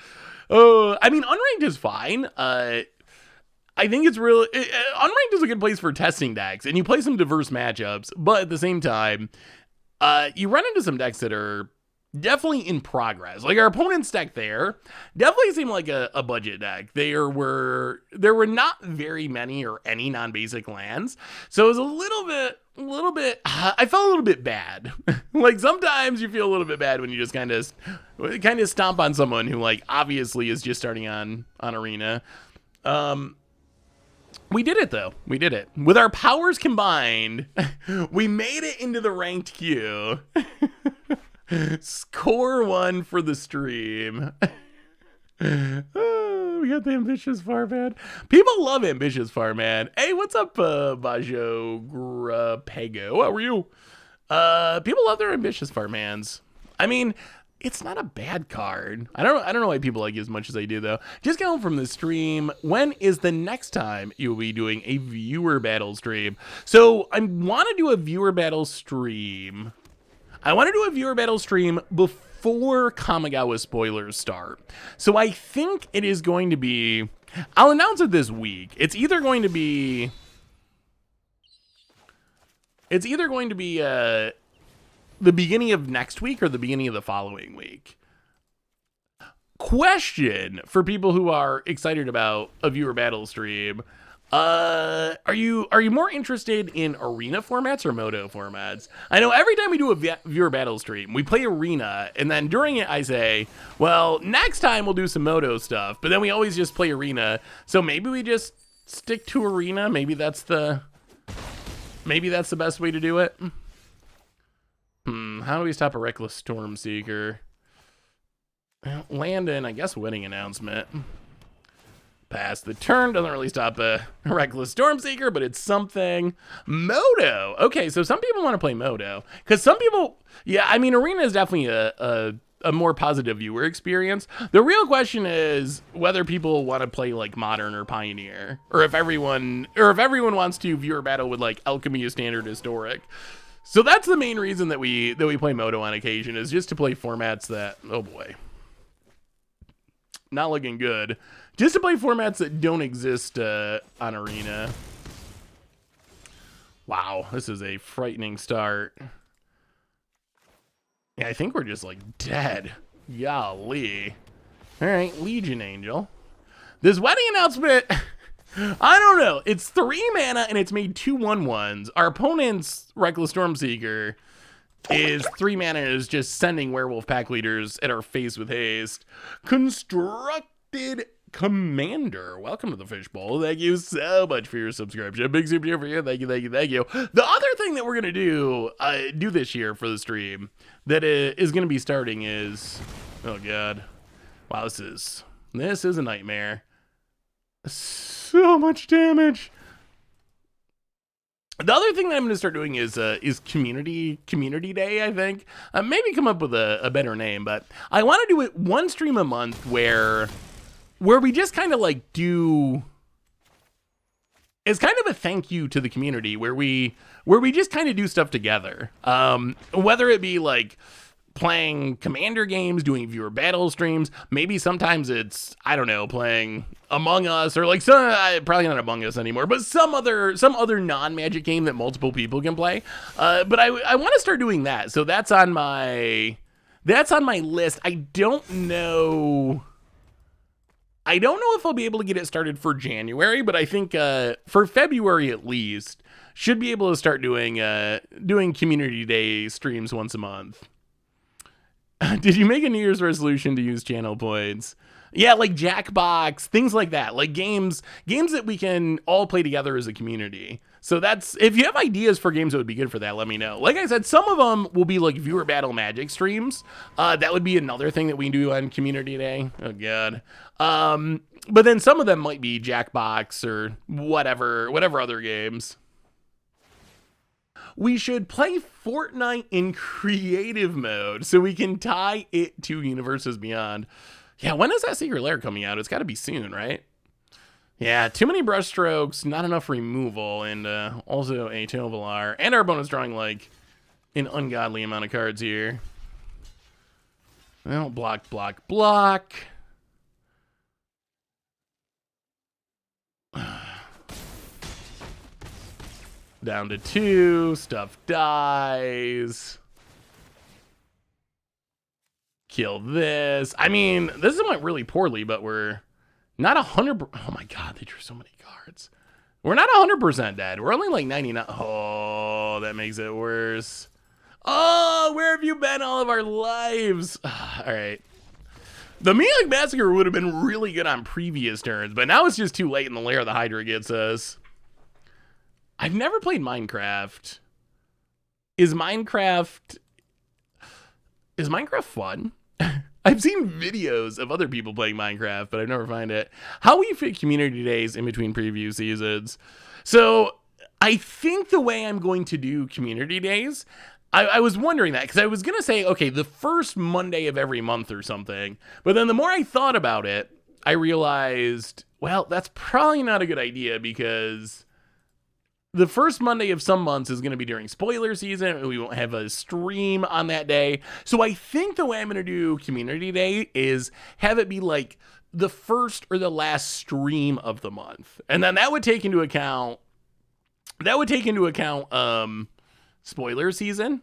Oh, I mean, unranked is fine. I think it's really unranked is a good place for testing decks, and you play some diverse matchups. But at the same time, you run into some decks that are definitely in progress. Like our opponent's deck there definitely seemed like a budget deck. There were not very many or any non-basic lands, so it was a little bit I felt a little bit bad. Like sometimes you feel a little bit bad when you just kind of stomp on someone who like obviously is just starting on Arena. We did it though. We did it. With our powers combined, we made it into the ranked queue. Score 1 for the stream. Oh, we got the ambitious farman. People love ambitious farman. Hey, what's up, Bajo Grapego? How are you? People love their ambitious farmans. I mean, it's not a bad card. I don't know why people like it as much as they do though. Just going from the stream, when is the next time you'll be doing a viewer battle stream? So I want to do a viewer battle stream. I want to do a viewer battle stream before Kamigawa spoilers start. So I think it is going to be, I'll announce it this week. It's either going to be the beginning of next week or the beginning of the following week. Question for people who are excited about a viewer battle stream. Are you more interested in arena formats or moto formats? I know every time we do a viewer battle stream, we play arena, and then during it I say, well, next time we'll do some moto stuff, but then we always just play arena. So maybe we just stick to arena. Maybe that's the best way to do it. How do we stop a reckless Stormseeker? Landon, I guess wedding announcement. Pass the turn. Doesn't really stop a Reckless Stormseeker, but it's something. Moto. Okay, so some people want to play Moto. Because some people... Yeah, I mean, Arena is definitely a more positive viewer experience. The real question is whether people want to play like Modern or Pioneer. Or if everyone wants to viewer battle with like Alchemy or Standard Historic. So that's the main reason that we play Moto on occasion, is just to play formats that... Oh boy. Not looking good. Just to play formats that don't exist on Arena. Wow, this is a frightening start. Yeah, I think we're just like dead. Golly. All right, Legion Angel. This wedding announcement, I don't know. It's 3 mana and it's made 2 1/1s. Our opponent's Reckless Stormseeker is 3 mana and is just sending Werewolf Pack Leaders at our face with haste. Constructed Commander, welcome to the Fishbowl. Thank you so much for your subscription. Big super here for you. Thank you, thank you, thank you. The other thing that we're gonna do this year for the stream that is gonna be starting is, oh god, wow, this is a nightmare. So much damage. The other thing that I'm going to start doing is community day, I think. Maybe come up with a better name, but I want to do it one stream a month where we just kind of like do... It's kind of a thank you to the community where we just kind of do stuff together. Whether it be like playing Commander games, doing viewer battle streams, maybe sometimes it's, I don't know, playing Among Us, or like probably not Among Us anymore, but some other non-Magic game that multiple people can play. But I want to start doing that, so that's on my list. I don't know if I'll be able to get it started for January, but I think for February at least, should be able to start doing community day streams once a month. Did you make a New Year's resolution to use channel points? Yeah, like Jackbox, things like that. Like games that we can all play together as a community. So that's, if you have ideas for games that would be good for that, let me know. Like I said, some of them will be like viewer battle Magic streams. That would be another thing that we can do on community day. Oh god. But then some of them might be Jackbox or whatever other games. We should play Fortnite in creative mode so we can tie it to Universes Beyond. Yeah, when is that Secret Lair coming out? It's got to be soon, right? Yeah, too many brush strokes, not enough removal, and also a Tovolar. And our bonus drawing like an ungodly amount of cards here. Well, block, block, block. Down to 2, stuff dies. Kill this. I mean, this went really poorly, but we're not 100. Oh my god, they drew so many cards. We're not 100% dead. We're only like 99. Oh, that makes it worse. Oh, where have you been all of our lives? All right. The Mealik Massacre would have been really good on previous turns, but now it's just too late in the lair the Hydra gets us. I've never played Minecraft. Is Minecraft fun? I've seen videos of other people playing Minecraft, but I've never found it. How will you fit community days in between preview seasons? So I think the way I'm going to do community days, I was wondering that because I was going to say, okay, the first Monday of every month or something. But then the more I thought about it, I realized, well, that's probably not a good idea because the first Monday of some months is going to be during spoiler season, and we won't have a stream on that day. So I think the way I'm going to do community day is have it be like the first or the last stream of the month. And then that would take into account spoiler season.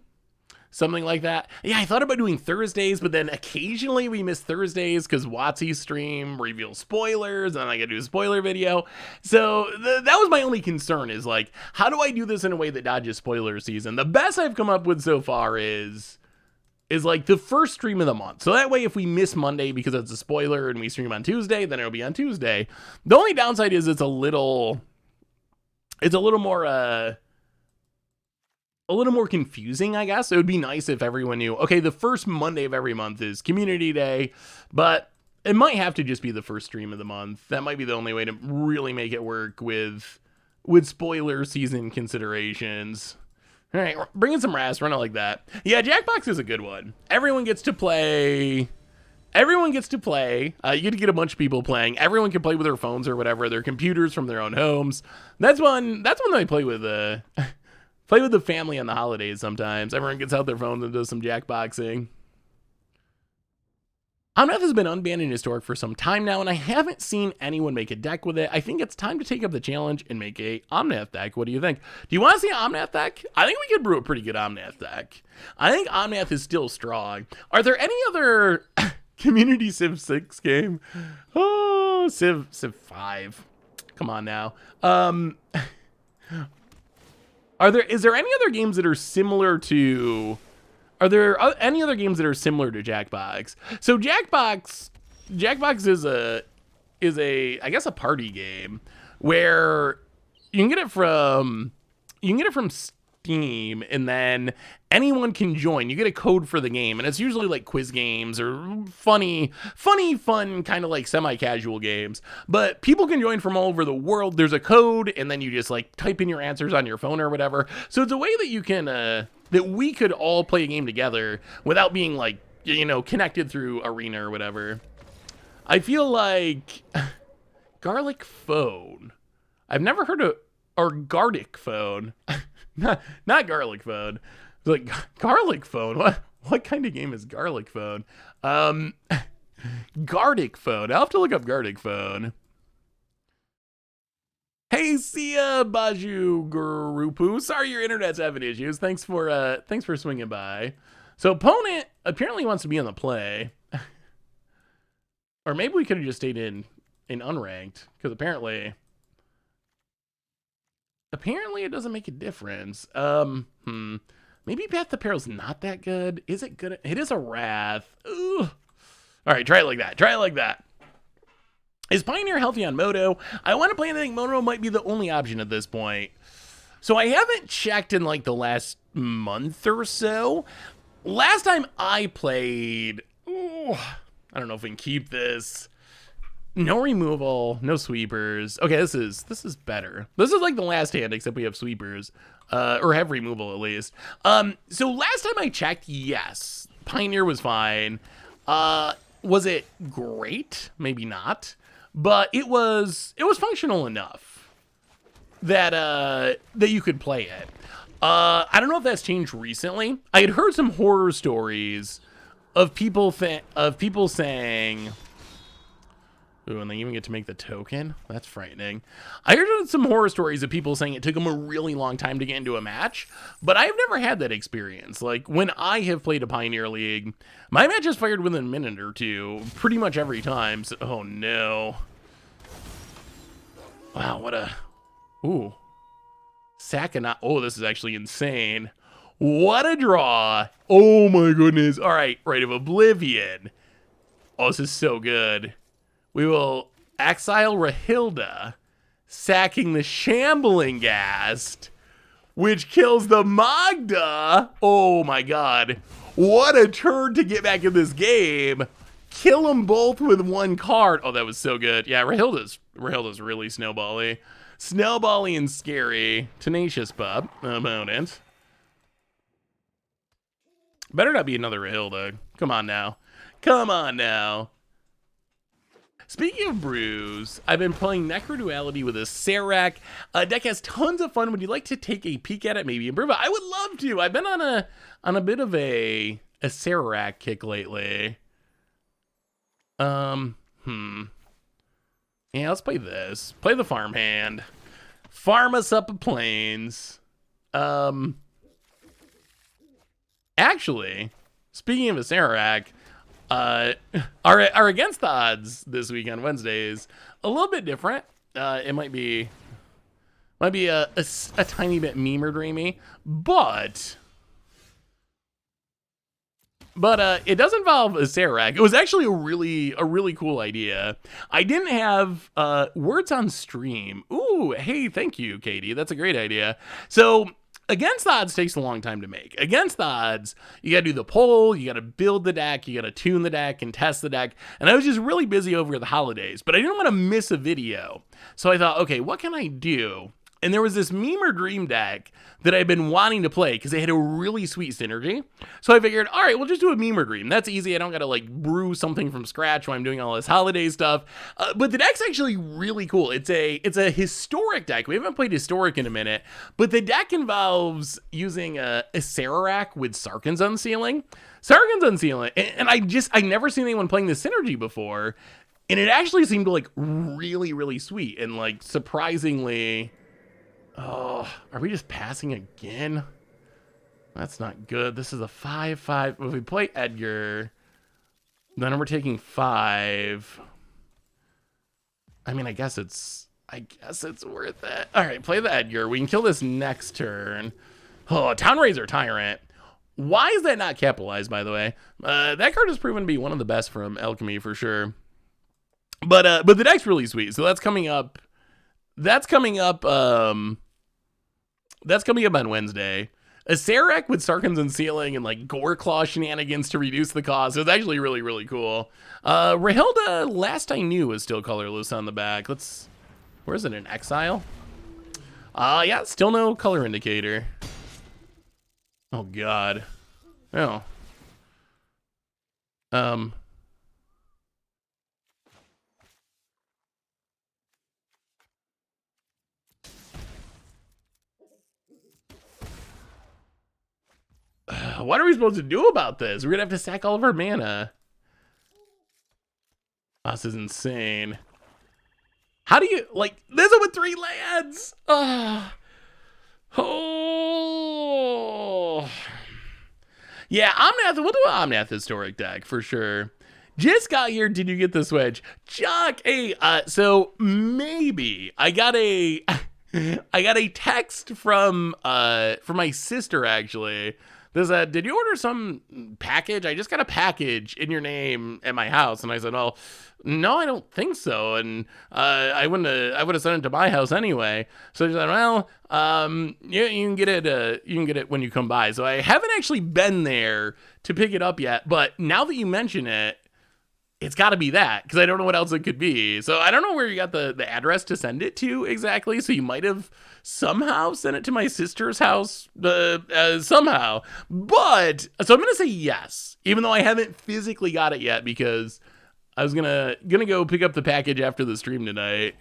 Something like that. Yeah, I thought about doing Thursdays, but then occasionally we miss Thursdays because WotC's stream reveals spoilers, and then I gotta do a spoiler video. So that was my only concern, is like, how do I do this in a way that dodges spoiler season? The best I've come up with so far is like the first stream of the month. So that way, if we miss Monday because it's a spoiler and we stream on Tuesday, then it'll be on Tuesday. The only downside is it's a little more confusing, I guess. It would be nice if everyone knew, okay, the first Monday of every month is community day, but it might have to just be the first stream of the month. That might be the only way to really make it work with spoiler season considerations. All right, bring in some Ras, run it like that. Yeah, Jackbox is a good one. Everyone gets to play. You get to get a bunch of people playing. Everyone can play with their phones or whatever, their computers from their own homes. That's one that I play with play with the family on the holidays sometimes. Everyone gets out their phones and does some Jackboxing. Omnath has been unbanned in Historic for some time now, and I haven't seen anyone make a deck with it. I think it's time to take up the challenge and make a Omnath deck. What do you think? Do you want to see an Omnath deck? I think we could brew a pretty good Omnath deck. I think Omnath is still strong. Are there any other community Civ 6 game? Oh, Civ 5. Come on now. Is there any other games that are similar to... Are there any other games that are similar to Jackbox? So Jackbox is a I guess a party game where you can get it from Steam, and then anyone can join. You get a code for the game, and it's usually like quiz games or fun kind of like semi-casual games. But people can join from all over the world. There's a code, and then you just like type in your answers on your phone or whatever. So it's a way that you can that we could all play a game together without being like, you know, connected through Arena or whatever. I feel like Garlic Phone. I've never heard of, or Garlic Phone. not Garlic Phone. Like Garlic Phone. What kind of game is Garlic Phone? Garlic Phone. I'll have to look up Garlic Phone. Hey, Sia Baju Gurupu. Sorry your internet's having issues. Thanks for swinging by. So opponent apparently wants to be on the play. Or maybe we could have just stayed in unranked, because apparently it doesn't make a difference. Maybe Path to Peril's not that good. Is it good? It is a Wrath. Ooh. All right, try it like that. Is Pioneer healthy on Moto? I want to play, and I think Moto might be the only option at this point. So I haven't checked in like the last month or so. Last time I played, I don't know if we can keep this. No removal, no sweepers. Okay, this is better. This is like the last hand, except we have sweepers, or have removal at least. So last time I checked, yes, Pioneer was fine. Was it great? Maybe not. But it was functional enough that you could play it. I don't know if that's changed recently. I had heard some horror stories of people saying, ooh, and they even get to make the token. That's frightening. I heard some horror stories of people saying it took them a really long time to get into a match, but I've never had that experience. Like, when I have played a Pioneer League, my match is fired within a minute or two, pretty much every time. So, oh no. Wow, what a... Ooh. Sakana. Oh, this is actually insane. What a draw. Oh my goodness. All right, Rite of Oblivion. Oh, this is so good. We will exile Rahilda, sacking the Shambling Ghast, which kills the Magda. Oh my god. What a turn to get back in this game. Kill them both with one card. Oh, that was so good. Yeah, Rahilda's really snowbally. Snowbally and scary. Tenacious Pup about it. Better not be another Rahilda. Come on now. Speaking of brews, I've been playing Necroduality with a Serac. Deck has tons of fun. Would you like to take a peek at it? Maybe improve it? I would love to. I've been on a bit of a Serac kick lately. Yeah, let's play this. Play the farmhand. Farm us up a plains. Actually, speaking of a Serac, are against the odds this week on Wednesdays a little bit different. It might be a tiny bit meme or dreamy, but it does involve a Serac. It was actually a really cool idea. I didn't have words on stream. Ooh, hey, thank you, Katie. That's a great idea. So Against the odds takes a long time to make. Against the odds, you gotta do the poll, you gotta build the deck, you gotta tune the deck and test the deck. And I was just really busy over the holidays, but I didn't want to miss a video. So I thought, okay, what can I do? And there was this Meme or Dream deck that I've been wanting to play because they had a really sweet synergy. So I figured, all right, we'll just do a Meme or Dream. That's easy. I don't got to like brew something from scratch while I'm doing all this holiday stuff. But the deck's actually really cool. It's a historic deck. We haven't played historic in a minute, but the deck involves using a Sararak with Sarkhan's Unsealing. Sarkhan's Unsealing, and I never seen anyone playing this synergy before, and it actually seemed like really, really sweet and like surprisingly. Oh, are we just passing again? That's not good. This is a 5/5. If we play Edgar, then we're taking 5. I mean, I guess it's worth it. All right, play the Edgar. We can kill this next turn. Oh, Townraiser Tyrant. Why is that not capitalized, by the way? That card has proven to be one of the best from Alchemy for sure. But the deck's really sweet. So that's coming up. That's coming up on Wednesday. A Sararak with Sarkhan's Unsealing and like Goreclaw shenanigans to reduce the cost. It's actually really, really cool. Rahilda, last I knew, was still colorless on the back. Where is it, in Exile? Yeah, still no color indicator. Oh, God. Oh. What are we supposed to do about this? We're gonna have to sack all of our mana. This is insane. How do you, like, this is with 3 lands? Oh. Yeah, Omnath, we'll do an Omnath historic deck for sure. Just got here, did you get the switch? Chuck, hey, so maybe I got a text from my sister actually. This did you order some package? I just got a package in your name at my house. And I said, well, no, I don't think so. And I would have sent it to my house anyway. So she said, well, you can get it when you come by. So I haven't actually been there to pick it up yet. But now that you mention it, it's got to be that, because I don't know what else it could be. So I don't know where you got the address to send it to exactly. So you might have somehow sent it to my sister's house somehow. But so I'm going to say yes, even though I haven't physically got it yet, because I was gonna go pick up the package after the stream tonight.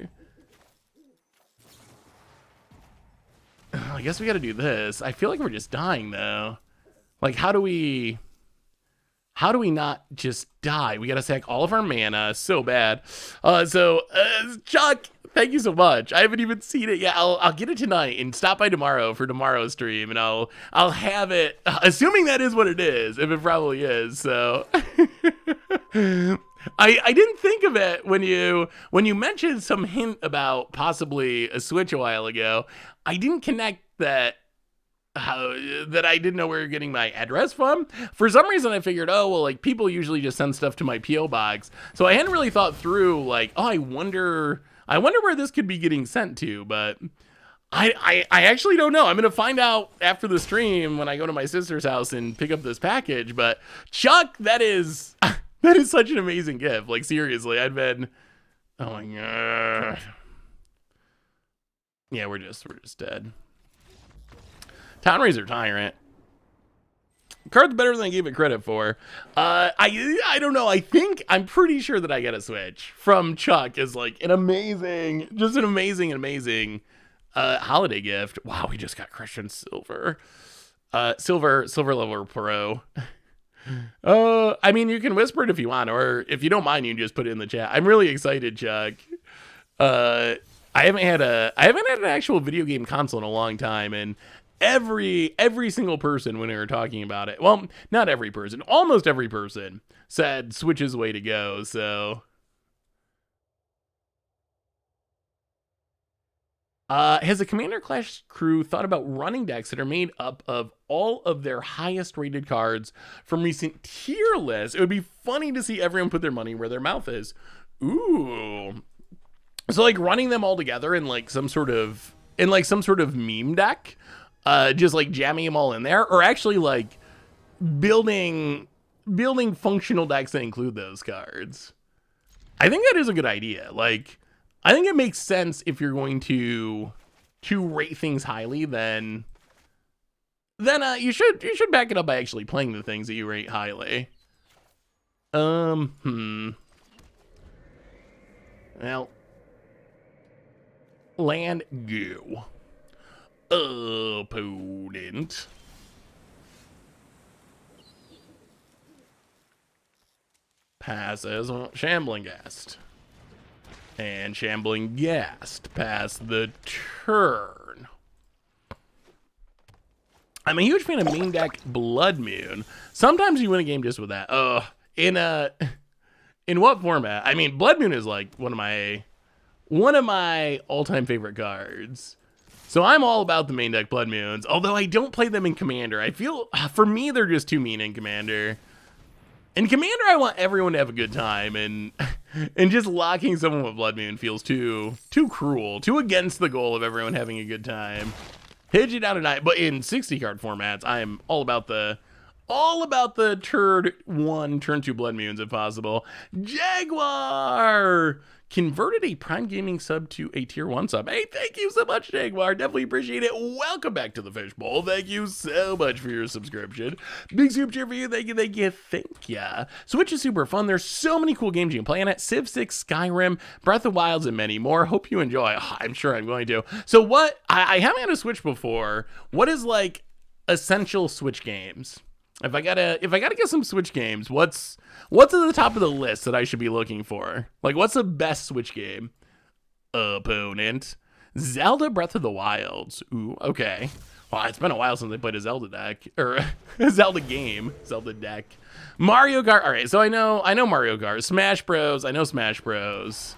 I guess we got to do this. I feel like we're just dying though. Like, how do we not just die? We got to sack all of our mana so bad. Chuck, thank you so much. I haven't even seen it yet. I'll get it tonight and stop by tomorrow for tomorrow's stream, and I'll have it, assuming that is what it is, if it probably is. So I didn't think of it when you mentioned some hint about possibly a Switch a while ago. I didn't connect that I didn't know where you're getting my address from. For some reason I figured, oh, well, like, people usually just send stuff to my P.O. box. So I hadn't really thought through, like, oh, I wonder where this could be getting sent to, but I actually don't know. I'm going to find out after the stream when I go to my sister's house and pick up this package. But Chuck, that is such an amazing gift. Like, seriously, I'd been, oh my God. Yeah, we're just dead. Townraiser Tyrant. Card's better than I gave it credit for. I don't know. I'm pretty sure that I get a Switch from Chuck is like an amazing holiday gift. Wow, we just got Christian Silver. Silver level pro. I mean, you can whisper it if you want, or if you don't mind, you can just put it in the chat. I'm really excited, Chuck. I haven't had an actual video game console in a long time, and every single person when we were talking about it, well, not every person, almost every person said Switch is the way to go. So has the Commander Clash crew thought about running decks that are made up of all of their highest rated cards from recent tier lists? It would be funny to see everyone put their money where their mouth is. Ooh. So like running them all together in like some sort of meme deck. just like jamming them all in there, or actually like building functional decks that include those cards. I think that is a good idea. Like, I think it makes sense if you're going to rate things highly, then you should back it up by actually playing the things that you rate highly. Well, land go. Opponent. Passes Shambling Ghast. And Shambling Ghast pass the turn. I'm a huge fan of main deck Blood Moon. Sometimes you win a game just with that. In what format? I mean, Blood Moon is like one of my all-time favorite cards. So I'm all about the main deck Blood Moons, although I don't play them in Commander. I feel, for me, they're just too mean in Commander. In Commander, I want everyone to have a good time, and just locking someone with Blood Moon feels too cruel, too against the goal of everyone having a good time. Hedge it down tonight, but in 60 card formats, I am all about the turn 1, turn 2 Blood Moons if possible. Jaguar converted a Prime Gaming sub to a tier 1 sub. Hey, thank you so much, Jaguar. Definitely appreciate it. Welcome back to the Fishbowl. Thank you so much for your subscription. Big super cheer for you. Thank you. Switch is super fun. There's so many cool games you can play on it. Civ 6, Skyrim, Breath of Wilds, and many more. Hope you enjoy. I'm sure I'm going to. So what, I haven't had a Switch before. What is like essential Switch games? If I gotta get some Switch games, what's at the top of the list that I should be looking for? Like, what's the best Switch game? Opponent. Zelda Breath of the Wilds. Ooh, okay. Well, it's been a while since I played a Zelda deck, or a Zelda game, Zelda deck. Mario Kart. All right, so I know Mario Kart. Smash Bros. I know Smash Bros.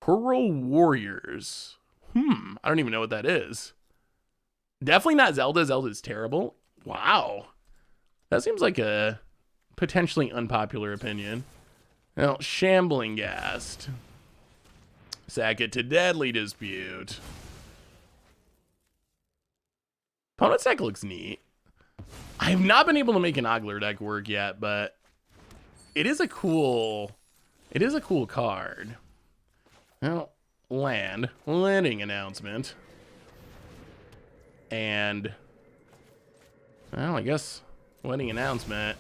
Pearl Warriors. I don't even know what that is. Definitely not Zelda. Zelda's terrible. Wow. That seems like a potentially unpopular opinion. Now, Shambling Ghast. Sack it to Deadly Dispute. Opponent's deck looks neat. I have not been able to make an Ogler deck work yet, but it is a cool card. Well, landing announcement. And, well, I guess wedding announcement.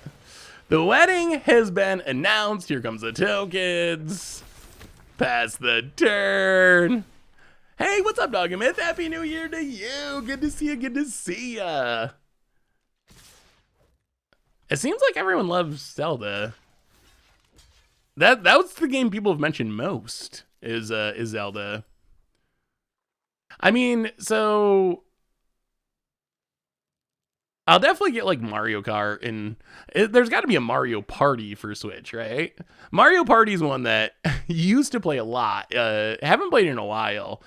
The wedding has been announced. Here comes the tokens. Pass the turn. Hey, what's up, Dog and Myth? Happy New Year to you. Good to see you. Good to see ya. It seems like everyone loves Zelda. That was the game people have mentioned most is Zelda. I mean, so I'll definitely get like Mario Kart, and there's got to be a Mario Party for Switch, right? Mario Party is one that you used to play a lot. Haven't played in a while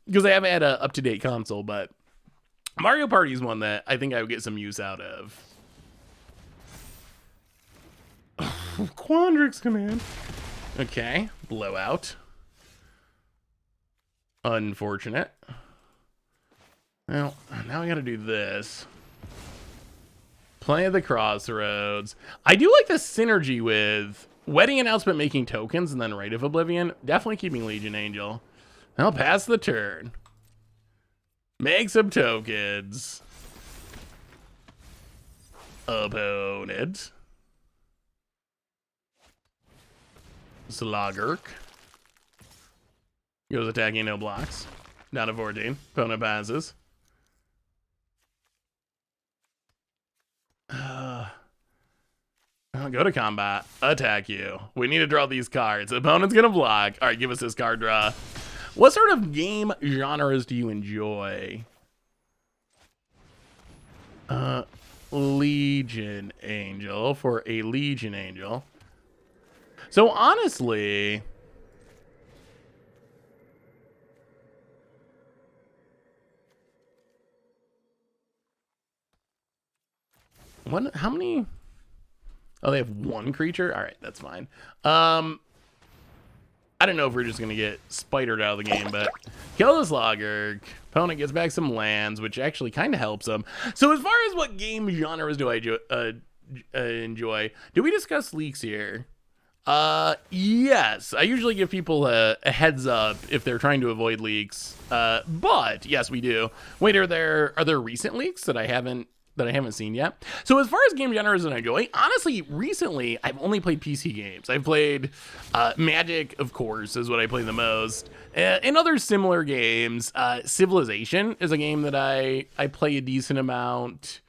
because I haven't had an up-to-date console, but Mario Party is one that I think I would get some use out of. Quandrix command. Okay, blowout. Unfortunate. Well, now I got to do this. Play at the Crossroads. I do like the synergy with wedding announcement making tokens and then Rite of Oblivion. Definitely keeping Legion Angel. I'll pass the turn. Make some tokens. Opponent. Slogurk. Goes attacking, no blocks. Down to 14. Opponent passes. I'll go to combat. Attack you. We need to draw these cards. Opponent's gonna block. All right, give us this card draw. What sort of game genres do you enjoy? Legion Angel for a Legion Angel. So honestly, how many? Oh, they have one creature? All right, that's fine. I don't know if we're just going to get spidered out of the game, but kill this Logger. Opponent gets back some lands, which actually kind of helps them. So as far as what game genres do I enjoy, do we discuss leaks here? Yes. I usually give people a heads up if they're trying to avoid leaks. But yes, we do. Wait, are there recent leaks that I haven't seen yet? So as far as game genres that I enjoy, honestly, recently I've only played PC games. I've played Magic, of course, is what I play the most, and other similar games. Civilization is a game that I play a decent amount.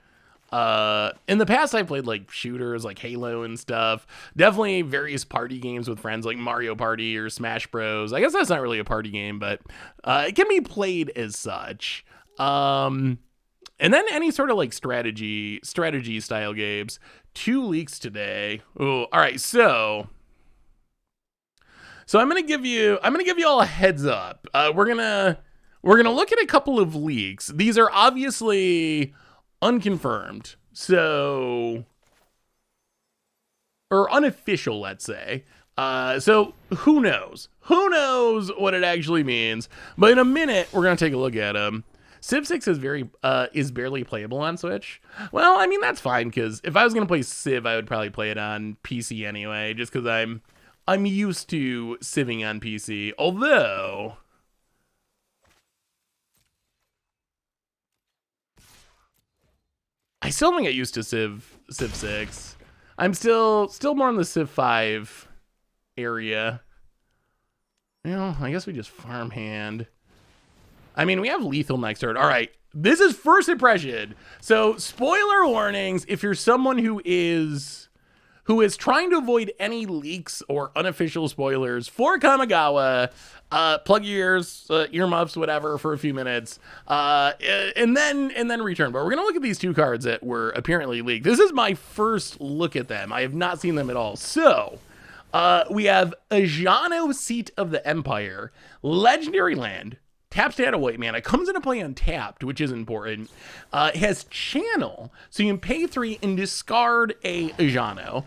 In the past, I played like shooters like Halo and stuff. Definitely various party games with friends like Mario Party or Smash Bros. I guess that's not really a party game, but it can be played as such. And then any sort of like strategy style games. 2 leaks today. Oh, all right. So I'm gonna give you all a heads up. We're gonna look at a couple of leaks. These are obviously unconfirmed, or unofficial, let's say. So who knows what it actually means? But in a minute, we're gonna take a look at them. Civ 6 is barely playable on Switch. Well, I mean, that's fine, because if I was going to play Civ, I would probably play it on PC anyway, just because I'm used to civing on PC. Although I still don't get used to Civ 6. I'm still more in the Civ 5 area. You know, I guess we just farmhand. I mean, we have lethal next turn. All right, this is first impression. So spoiler warnings, if you're someone who is trying to avoid any leaks or unofficial spoilers for Kamigawa, plug your earmuffs, whatever, for a few minutes, and then return. But we're gonna look at these 2 cards that were apparently leaked. This is my first look at them. I have not seen them at all. So we have Ajano, Seat of the Empire, legendary land. Taps to add a white mana. Comes into play untapped, which is important. It has Channel, so you can pay 3 and discard a Ajano.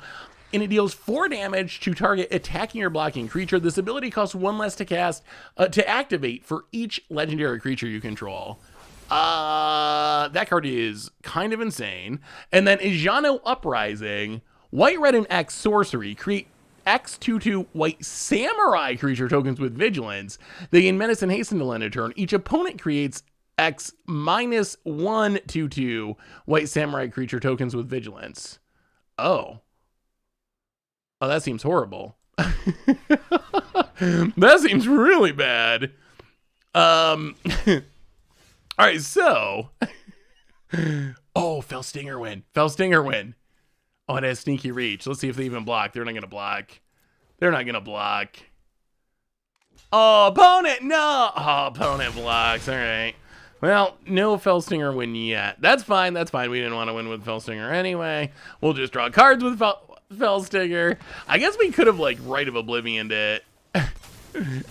And it deals 4 damage to target attacking or blocking creature. This ability costs 1 less to cast, to activate for each legendary creature you control. That card is kind of insane. And then Ajano Uprising, white, red, and X sorcery. Create X/2/2 white samurai creature tokens with vigilance. They gain menace and haste until end of turn. Each opponent creates X -1/2/2 white samurai creature tokens with vigilance. Oh, that seems horrible. That seems really bad. All right, so Fell Stinger win. Oh, it has sneaky reach. Let's see if they even block. They're not going to block. Oh, opponent, no. Oh, opponent blocks. All right. Well, no Fell Stinger win yet. That's fine. We didn't want to win with Fell Stinger anyway. We'll just draw cards with Fell Stinger. I guess we could have, like, Rite of Oblivioned it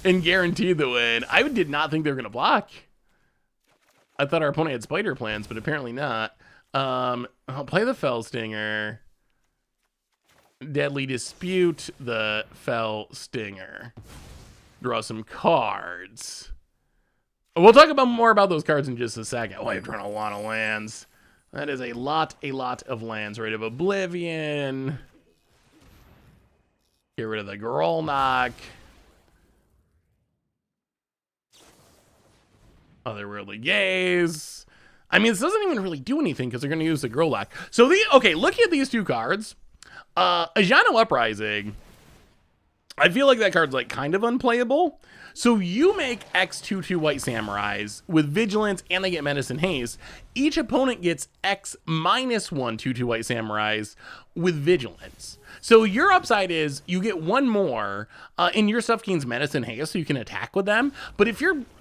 and guaranteed the win. I did not think they were going to block. I thought our opponent had spider plans, but apparently not. I'll play the Fell Stinger. Deadly Dispute the Fell Stinger. Draw some cards. We'll talk more about those cards in just a second. Oh, I've drawn a lot of lands. That is a lot of lands. Rite of Oblivion. Get rid of the Grolnak. Otherworldly Gaze. I mean, this doesn't even really do anything because they're going to use the Grolnak. So, looking at these 2 cards, Ajano Uprising, I feel like that card's like kind of unplayable. So you make X/2/2 white samurais with vigilance and they get menace and haste. Each opponent gets X -1/2/2 white samurais with vigilance. So your upside is you get 1 more, and your stuff gains menace and haste so you can attack with them. But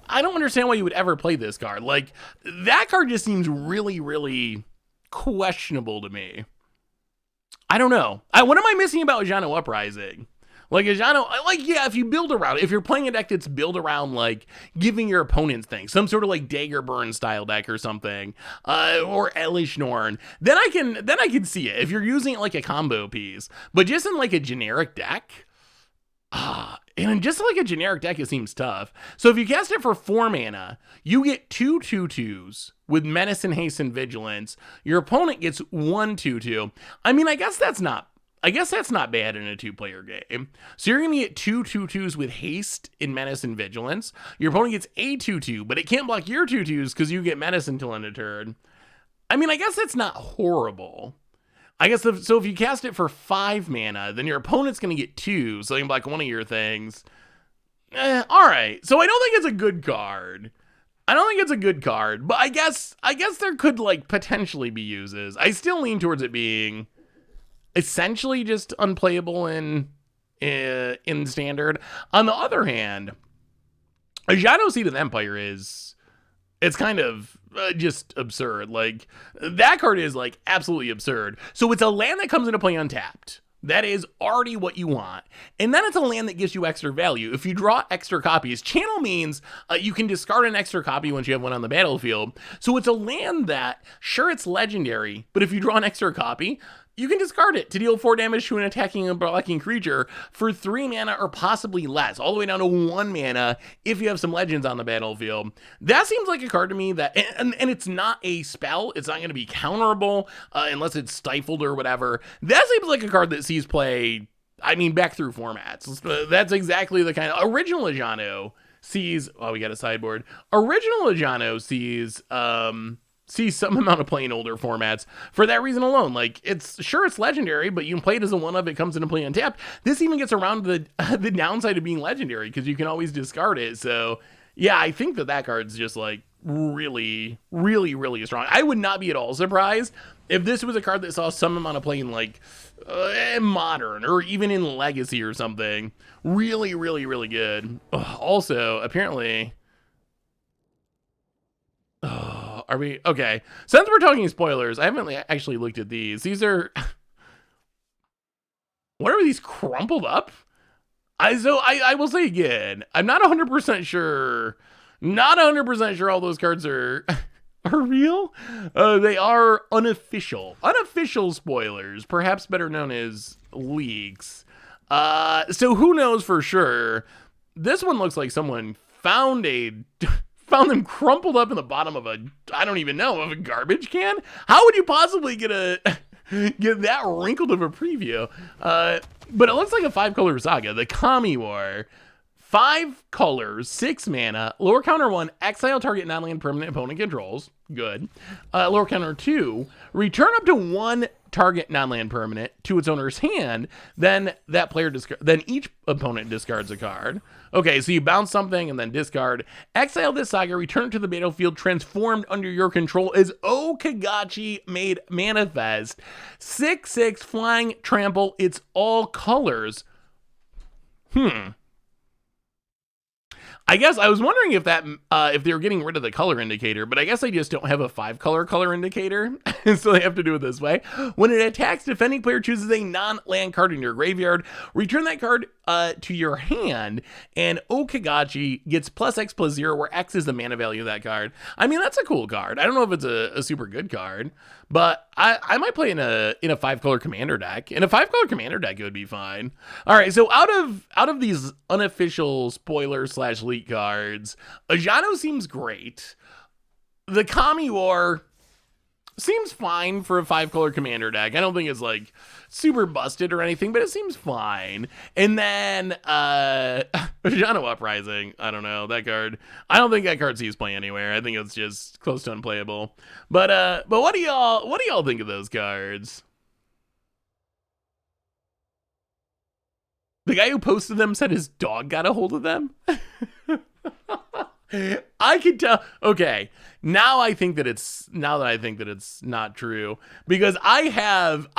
I don't understand why you would ever play this card. Like, that card just seems really, really questionable to me. I don't know. What am I missing about Ajano Uprising? Like, Ajano, yeah, if you build around it, if you're playing a deck that's built around, like, giving your opponents things, some sort of, like, Dagger Burn style deck or something, or Elish Norn, then I can see it, if you're using it like a combo piece. But just in, like, a generic deck, And just like a generic deck, it seems tough. So if you cast it for 4 mana, you get 2 2/2s with Menace and Haste and Vigilance. Your opponent gets 1 2/2. I mean, I guess that's not bad in a 2-player game. So you're going to get 2 2/2s with Haste in Menace and Vigilance. Your opponent gets a 2/2, but it can't block your 2/2s because you get Menace until end of turn. I mean, I guess that's not horrible. I guess so if you cast it for 5 mana, then your opponent's going to get 2, so they can block one of your things. All right. So I don't think it's a good card. But I guess there could like potentially be uses. I still lean towards it being essentially just unplayable in standard. On the other hand, a Shadow Seed of the Empire it's kind of just absurd. Like, that card is like absolutely absurd. So it's a land that comes into play untapped. That is already what you want. And then it's a land that gives you extra value. If you draw extra copies, channel means you can discard an extra copy once you have one on the battlefield. So it's a land that, sure, it's legendary, but if you draw an extra copy, you can discard it to deal 4 damage to an attacking and blocking creature for 3 mana or possibly less, all the way down to 1 mana if you have some legends on the battlefield. That seems like a card to me that, and it's not a spell, it's not going to be counterable unless it's stifled or whatever. That seems like a card that sees play, I mean, back through formats. That's exactly the kind of, Original Ajano sees, oh, we got a sideboard. Original Ajano sees some amount of play in older formats for that reason alone. Like, it's legendary, but you can play it as a one of, it comes into play untapped. This even gets around the downside of being legendary because you can always discard it. So yeah, I think that card's just like really, really, really strong. I would not be at all surprised if this was a card that saw some amount of play in like Modern or even in Legacy or something. Really, really, really good. Also, apparently, are we okay? Since we're talking spoilers, I haven't actually looked at these. These are, what are these, crumpled up? I will say again, I'm not 100% sure. Not 100% sure all those cards are real. They are unofficial spoilers, perhaps better known as leaks. So who knows for sure? This one looks like someone found them crumpled up in the bottom of a garbage can. How would you possibly get that wrinkled of a preview? But it looks like a 5-color saga, the Kami War. 5 colors, 6 mana, lower counter 1, exile target non-land permanent opponent controls. Good. Lower counter 2, return up to 1 target non-land permanent to its owner's hand. Then then each opponent discards a card. Okay, so you bounce something and then discard. Exile this saga, return it to the battlefield transformed under your control as Okagachi made manifest. 6/6 flying trample. It's all colors. I guess I was wondering if they were getting rid of the color indicator, but I guess they just don't have a 5-color color indicator, so they have to do it this way. When it attacks, defending player chooses a non-land card in your graveyard, return that card to your hand, and Okagachi gets +X/+0, where X is the mana value of that card. I mean, that's a cool card. I don't know if it's a super good card, but I might play in a 5-color commander deck. In a 5-color commander deck, it would be fine. All right, so out of these unofficial spoiler/leak cards, Ajano seems great. The Kami War seems fine for a 5-color commander deck. I don't think it's like super busted or anything, but it seems fine. And then Ajano Uprising, I don't know, that card, I don't think that card sees play anywhere. I think it's just close to unplayable. But what do y'all think of those cards? The guy who posted them said his dog got a hold of them. I could tell. Okay, now I think that it's not true, because I have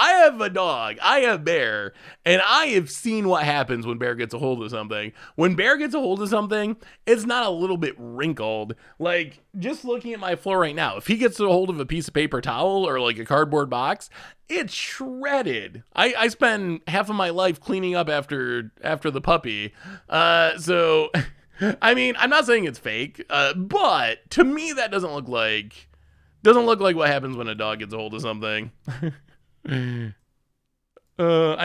a dog, I have Bear, and I have seen what happens when Bear gets a hold of something. When Bear gets a hold of something, it's not a little bit wrinkled. Like, just looking at my floor right now, if he gets a hold of a piece of paper towel or like a cardboard box, it's shredded. I spend half of my life cleaning up after the puppy. So I mean, I'm not saying it's fake, but to me that doesn't look like what happens when a dog gets a hold of something. I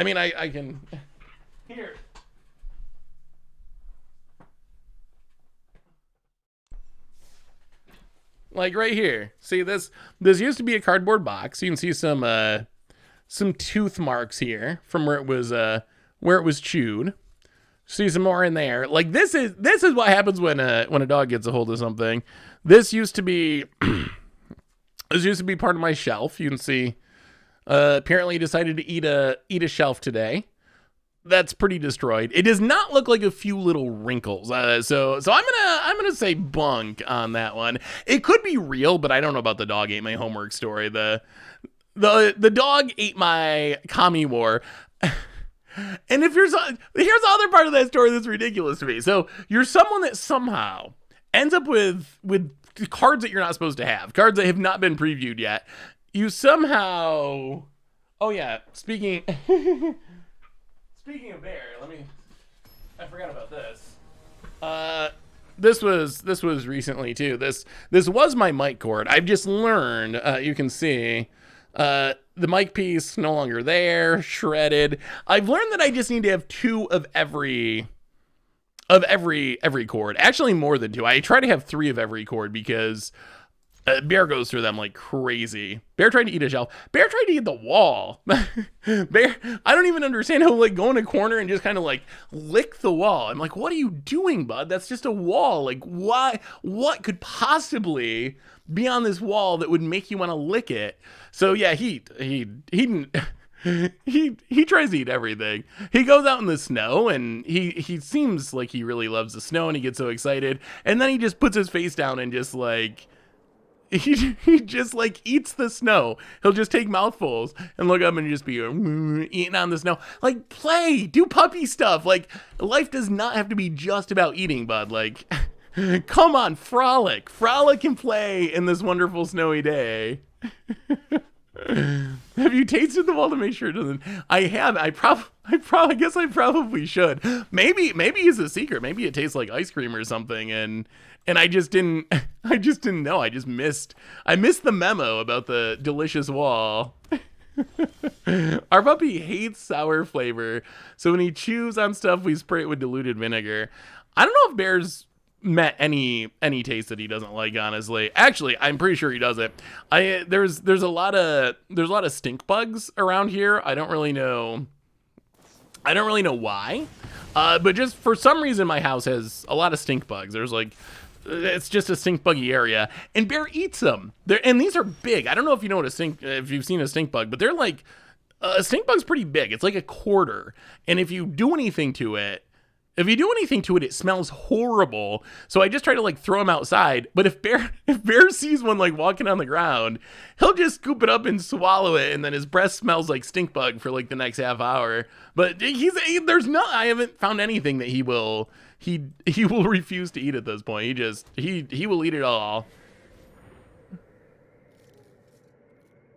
mean, I can here. Like right here. See this used to be a cardboard box. You can see some tooth marks here from where it was chewed. See some more in there. Like this is what happens when a dog gets a hold of something. This used to be part of my shelf. You can see apparently he decided to eat a shelf today. That's pretty destroyed. It does not look like a few little wrinkles. So I'm gonna say bunk on that one. It could be real, but I don't know about the dog ate my homework story. The dog ate my Kami War. And if here's the other part of that story that's ridiculous to me. So you're someone that somehow ends up with cards that you're not supposed to have, cards that have not been previewed yet. You somehow, oh yeah, speaking of bear, I forgot about this. This was recently too. This was my mic cord. I've just learned, you can see, the mic piece no longer there, shredded. I've learned that I just need to have 2 of every cord. Actually more than 2. I try to have 3 of every cord because Bear goes through them like crazy. Bear tried to eat a shelf. Bear tried to eat the wall. Bear, I don't even understand how like go in a corner and just kind of like lick the wall. I'm like, what are you doing, bud? That's just a wall. Like, why? What could possibly be on this wall that would make you want to lick it? So yeah, he tries to eat everything. He goes out in the snow and he seems like he really loves the snow and he gets so excited. And then he just puts his face down and just like, he just like eats the snow. He'll just take mouthfuls and look up and just be eating on the snow. Like, play, do puppy stuff. Like, life does not have to be just about eating, bud. Like, come on, frolic and play in this wonderful snowy day. Have you tasted the wall to make sure it doesn't? I have. I guess I probably should. Maybe it's a secret. Maybe it tastes like ice cream or something, and I just didn't know. I missed the memo about the delicious wall. Our puppy hates sour flavor, so when he chews on stuff, we spray it with diluted vinegar. I don't know if Bear's met any taste that he doesn't like, honestly. Actually, I'm pretty sure he doesn't. There's a lot of stink bugs around here. I don't really know why. But just for some reason my house has a lot of stink bugs. There's like, it's just a stink buggy area, and Bear eats them. And these are big. I don't know if you know if you've seen a stink bug, but they're like, a stink bug's pretty big. It's like a quarter. And if you do anything to it, it smells horrible. So I just try to like throw him outside. But if Bear sees one like walking on the ground, he'll just scoop it up and swallow it, and then his breath smells like stink bug for like the next half hour. But I haven't found anything that he will refuse to eat at this point. He will eat it all.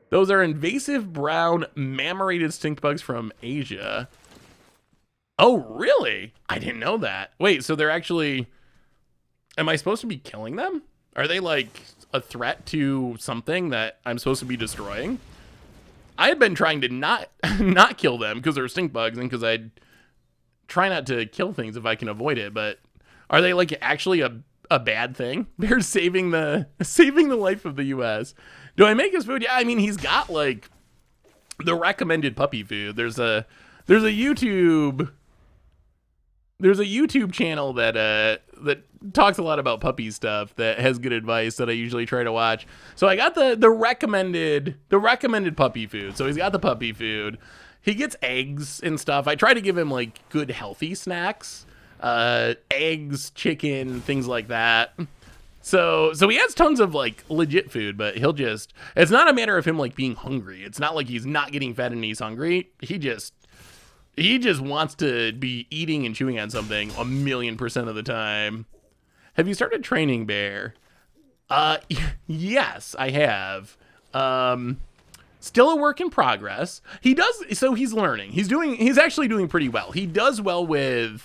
Those are invasive brown mammated stink bugs from Asia. Oh, really? I didn't know that. Wait, so they're actually... Am I supposed to be killing them? Are they like a threat to something that I'm supposed to be destroying? I had been trying to not kill them because they're stink bugs and because I try not to kill things if I can avoid it, but are they like actually a bad thing? They're saving the life of the US. Do I make his food? Yeah, I mean, he's got like the recommended puppy food. There's a YouTube channel that talks a lot about puppy stuff that has good advice that I usually try to watch. So I got the recommended puppy food. So he's got the puppy food. He gets eggs and stuff. I try to give him like good healthy snacks, eggs, chicken, things like that. So he has tons of like legit food, but it's not a matter of him like being hungry. It's not like he's not getting fed and he's hungry. He just wants to be eating and chewing on something 1,000,000% of the time. Have you started training Bear? Yes, I have. Still a work in progress. He's learning. He's actually doing pretty well. He does well with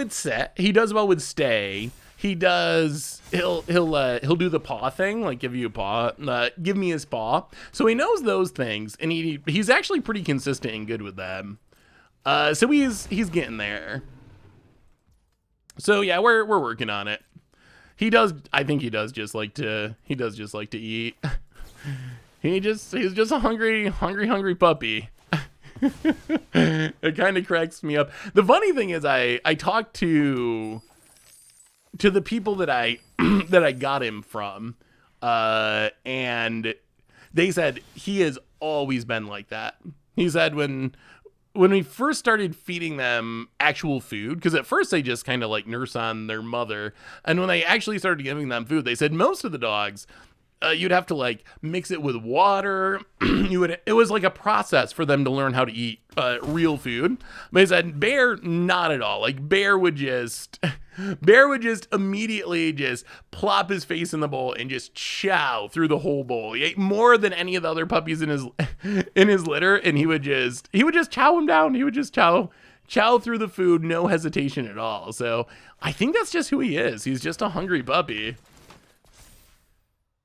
set. He does well with stay. He'll do the paw thing, like give you a paw, give me his paw. So he knows those things, and he's actually pretty consistent and good with them. So he's getting there. So yeah, we're working on it. He does. I think he does just like to. He does just like to eat. He's just a hungry puppy. It kind of cracks me up. The funny thing is, I talked to the people that I that I got him from, and they said he has always been like that. He said when we first started feeding them actual food, because at first they just kind of like nurse on their mother, and when they actually started giving them food, they said most of the dogs, you'd have to like mix it with water. It was like a process for them to learn how to eat real food. But he said Bear, not at all. Like Bear would just immediately just plop his face in the bowl and just chow through the whole bowl. He ate more than any of the other puppies in his litter, and he would just chow him down. He would just chow through the food, no hesitation at all. So I think that's just who he is. He's just a hungry puppy.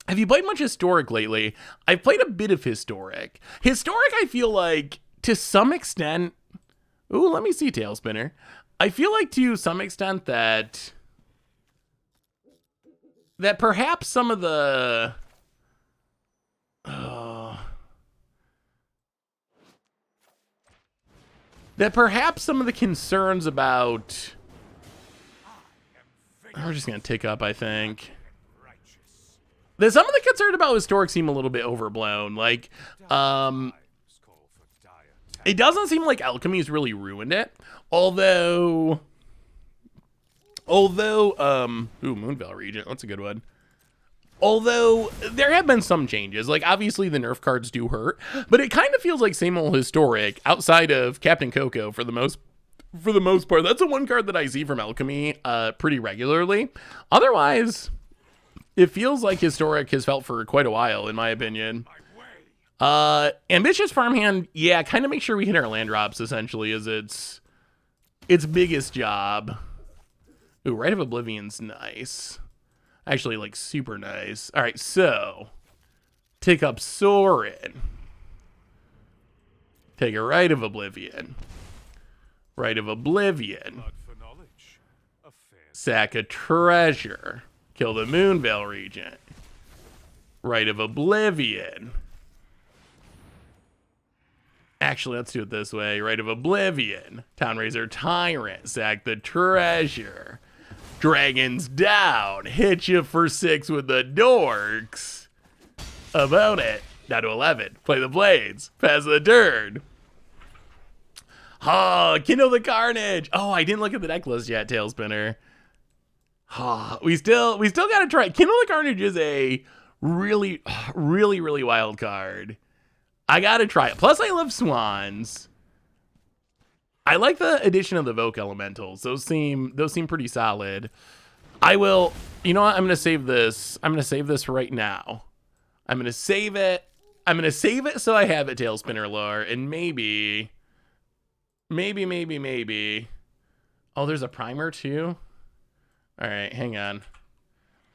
Have you played much Historic lately? I've played a bit of Historic. Historic, I feel like, to some extent... Ooh, let me see, Tailspinner. I feel like, to some extent, that perhaps some of the... that perhaps some of the concerns about... We're just going to tick up, I think. Some of the concerns about Historic seem a little bit overblown. Like, it doesn't seem like Alchemy's really ruined it. Although, Moonveil Regent, that's a good one. Although, there have been some changes. Like, obviously, the nerf cards do hurt. But it kind of feels like same old Historic, outside of Captain Coco, for the most part. That's the one card that I see from Alchemy pretty regularly. Otherwise... it feels like Historic has felt for quite a while, in my opinion. Ambitious Farmhand, yeah, kind of make sure we hit our land drops, essentially, is its biggest job. Ooh, Rite of Oblivion's nice. Actually, like, super nice. All right, so, take up Sorin. Take a Rite of Oblivion. Rite of Oblivion. Sack a treasure. Kill the Moonveil Regent. Rite of Oblivion. Actually, let's do it this way. Rite of Oblivion. Townraiser Tyrant. Sack the treasure. Dragons down. Hit you for 6 with the dorks. About it. Down to 11. Play the blades. Pass the turn. Oh, Kindle the Carnage. Oh, I didn't look at the deck list yet, Tailspinner. We still gotta try. Kindle the Carnage is a really wild card. I gotta try it. Plus, I love swans. I like the addition of the Voke Elementals. Those seem pretty solid. I will. You know what? I'm gonna save this. I'm gonna save this right now. I'm gonna save it. So I have it, Tailspinner lore, and maybe. Oh, there's a primer too. All right, hang on.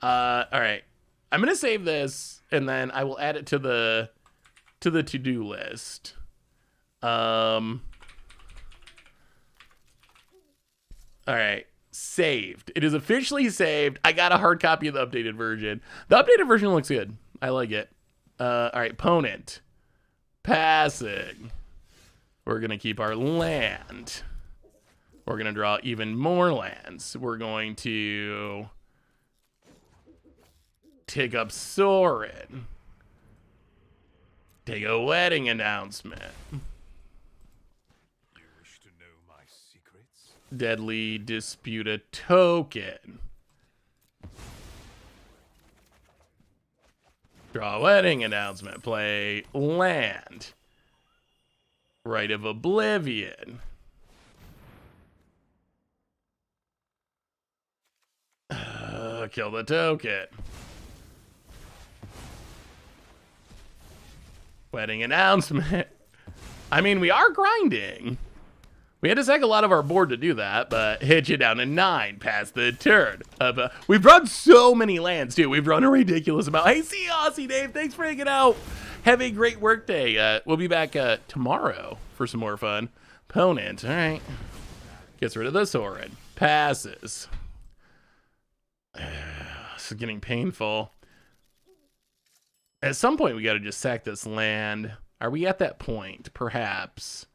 All right, I'm gonna save this, and then I will add it to the to-do list. All right, saved. It is officially saved. I got a hard copy of the updated version. The updated version looks good. I like it. All right, opponent. Passing. We're gonna keep our land. We're going to draw even more lands. We're going to take up Sorin. Take a wedding announcement. You wish to know my secrets? Deadly Dispute a token. Draw a wedding announcement. Play land. Rite of Oblivion. Kill the token. Wedding announcement. I mean, we are grinding. We had to sack a lot of our board to do that, but hit you down to 9 past the turn. We've run so many lands, too. We've run a ridiculous amount. Hey, see you, Aussie Dave. Thanks for hanging out. Have a great work day. We'll be back tomorrow for some more fun. Opponent. All right. Gets rid of the Sorin. Passes. this is getting painful. At some point, we got to just sack this land. Are we at that point? Perhaps.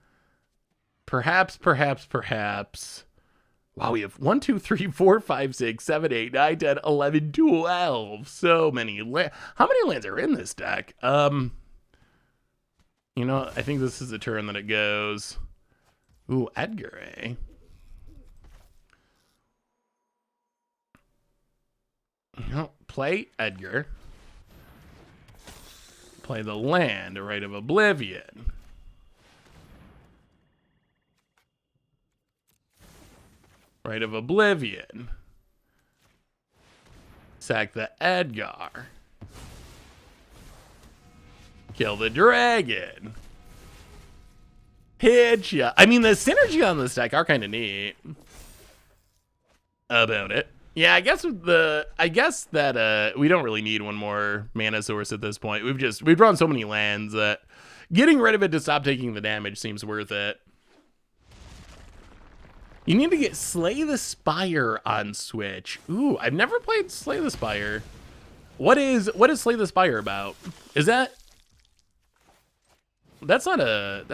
Perhaps. Wow, we have 1, 2, 3, 4, 5, 6, 7, 8, 9, 10, 11, 12. So many lands. How many lands are in this deck? You know, I think this is the turn that it goes. Ooh, Edgar, eh? No, play Edgar. Play the land, Rite of Oblivion. Rite of Oblivion. Sack the Edgar. Kill the dragon. Hit ya. I mean, the synergy on this deck are kind of neat. About it. Yeah, I guess that we don't really need one more mana source at this point. We've drawn so many lands that getting rid of it to stop taking the damage seems worth it. You need to get Slay the Spire on Switch. Ooh, I've never played Slay the Spire. What is Slay the Spire about? Is that's not a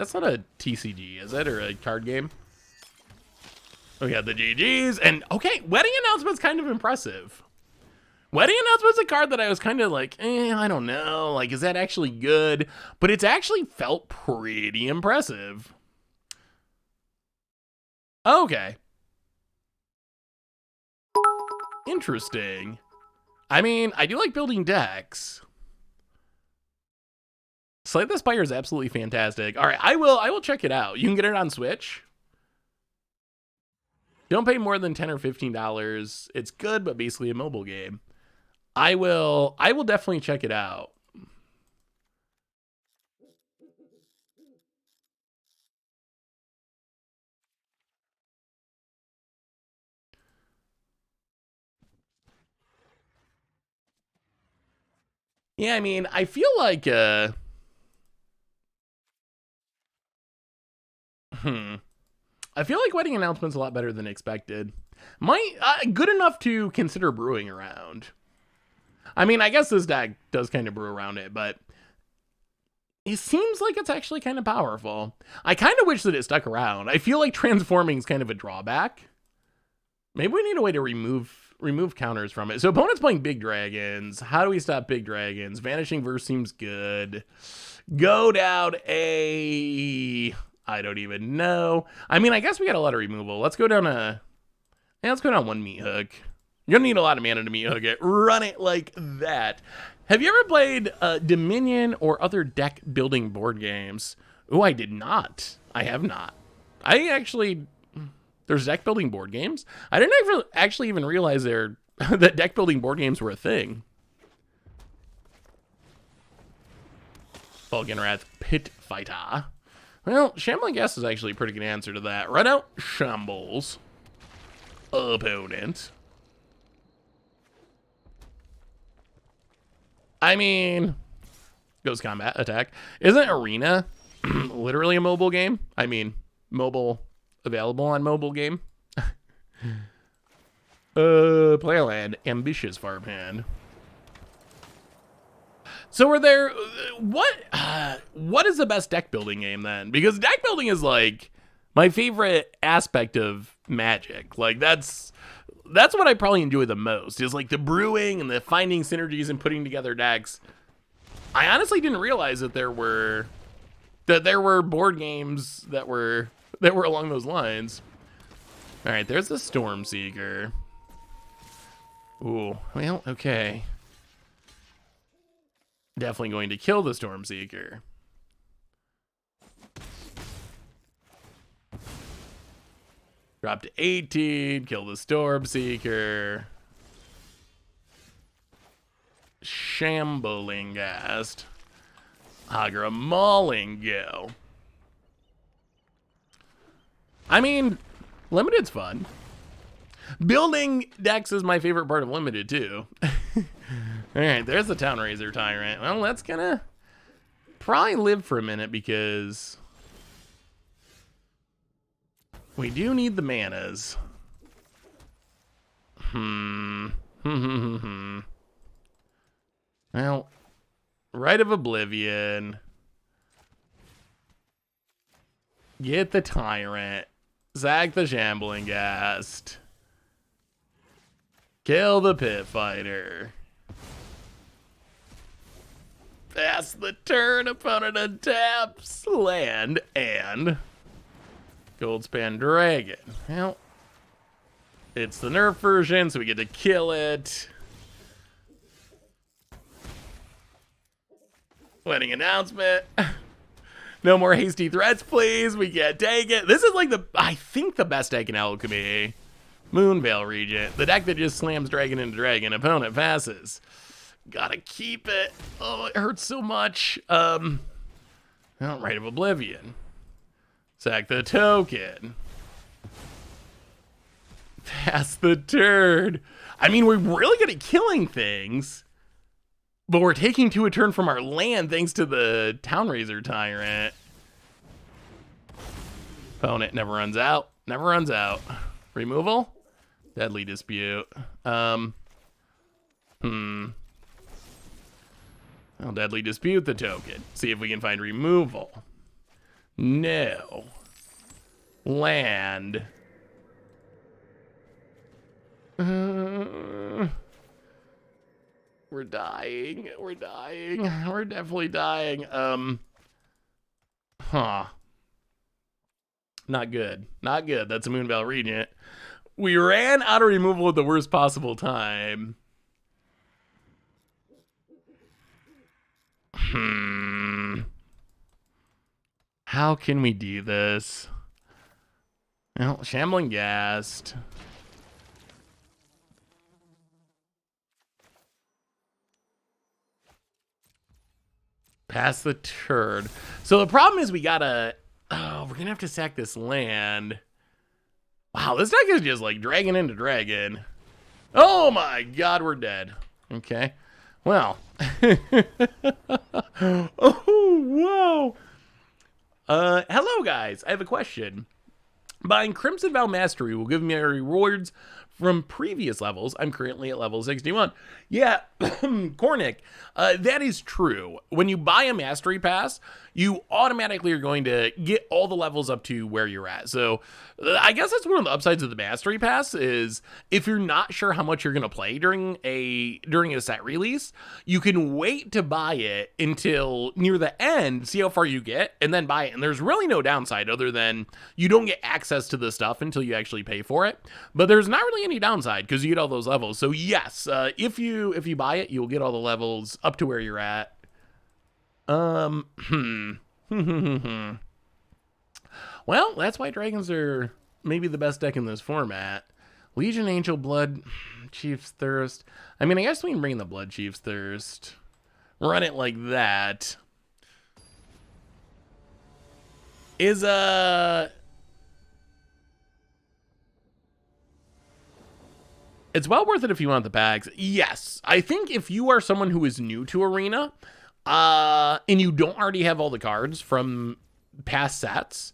TCG, is it, or a card game? We got the GGs, and okay, Wedding Announcement's kind of impressive. Wedding Announcement's a card that I was kind of like, I don't know, like, is that actually good? But it's actually felt pretty impressive. Okay. Interesting. I mean, I do like building decks. Slay the Spire is absolutely fantastic. All right, I will check it out. You can get it on Switch. Don't pay more than $10 or $15. It's good, but basically a mobile game. I will definitely check it out. Yeah, I mean, I feel like I feel like Wedding Announcement's a lot better than expected. Good enough to consider brewing around. I mean, I guess this deck does kind of brew around it, but it seems like it's actually kind of powerful. I kind of wish that it stuck around. I feel like transforming is kind of a drawback. Maybe we need a way to remove counters from it. So opponent's playing big dragons. How do we stop big dragons? Vanishing Verse seems good. Go down I don't even know. I mean, I guess we got a lot of removal. Let's go down one Meat Hook. You're gonna need a lot of mana to Meat Hook it. Run it like that. Have you ever played Dominion or other deck building board games? Oh, I did not. I have not. There's deck building board games? I didn't actually even realize that deck building board games were a thing. Vulcan Wrath Pit Fighter. Well, Shambling Guest is actually a pretty good answer to that. Run out Shambles. Opponent. I mean, Ghost Combat Attack. Isn't Arena literally a mobile game? I mean, available on mobile game. Play a land. Ambitious Farmhand. So are there, what is the best deck building game then? Because deck building is like my favorite aspect of Magic. Like that's what I probably enjoy the most, is like the brewing and the finding synergies and putting together decks. I honestly didn't realize that there were board games that were along those lines. All right, there's the Stormseeker. Ooh, well, okay. Definitely going to kill the Stormseeker. Drop to 18, kill the Stormseeker. Shambling Ghast. Hagra Mauling Go. I mean, Limited's fun. Building decks is my favorite part of Limited, too. Alright, there's the Town Razor Tyrant. Well, that's gonna probably live for a minute because we do need the manas. Well, Rite of Oblivion. Get the Tyrant. Sack the Shambling Ghast. Kill the Pit Fighter. Pass the turn, opponent untaps land and Goldspan Dragon. Well, it's the nerf version, so we get to kill it. Wedding announcement. No more hasty threats, please. We can't take it. This is like I think the best deck in Alchemy. Moonveil Regent. The deck that just slams dragon into dragon. Opponent passes. Gotta keep it. Oh, it hurts so much. Rite of Oblivion. Sack the token. Pass the turn. I mean, we're really good at killing things. But we're taking 2 a turn from our land thanks to the Townraiser Tyrant. Opponent never runs out. Never runs out. Removal? Deadly Dispute. I'll Deadly Dispute the token. See if we can find removal. No. Land. We're dying. We're dying. We're definitely dying. Not good. Not good. That's a Moonveil Regent. We ran out of removal at the worst possible time. How can we do this? Well, Shambling Ghast. Pass the turn. So the problem is we gotta... Oh, we're gonna have to sack this land. Wow, this deck is just like dragon into dragon. Oh my god, we're dead. Okay. Well. Oh, wow. Hello, guys. I have a question. Buying Crimson Vow Mastery will give me rewards from previous levels. I'm currently at level 61. Yeah, Cornick, that is true. When you buy a Mastery Pass, you automatically are going to get all the levels up to where you're at. So I guess that's one of the upsides of the Mastery Pass is if you're not sure how much you're going to play during a set release, you can wait to buy it until near the end, see how far you get, and then buy it. And there's really no downside other than you don't get access to the stuff until you actually pay for it. But there's not really any downside because you get all those levels. So yes, if you buy it, you'll get all the levels up to where you're at. Well, that's why dragons are maybe the best deck in this format. Legion, Angel, Blood, Chief's Thirst. I mean, I guess we can bring the Blood Chief's Thirst. Run it like that. It's well worth it if you want the packs. Yes, I think if you are someone who is new to Arena, and you don't already have all the cards from past sets,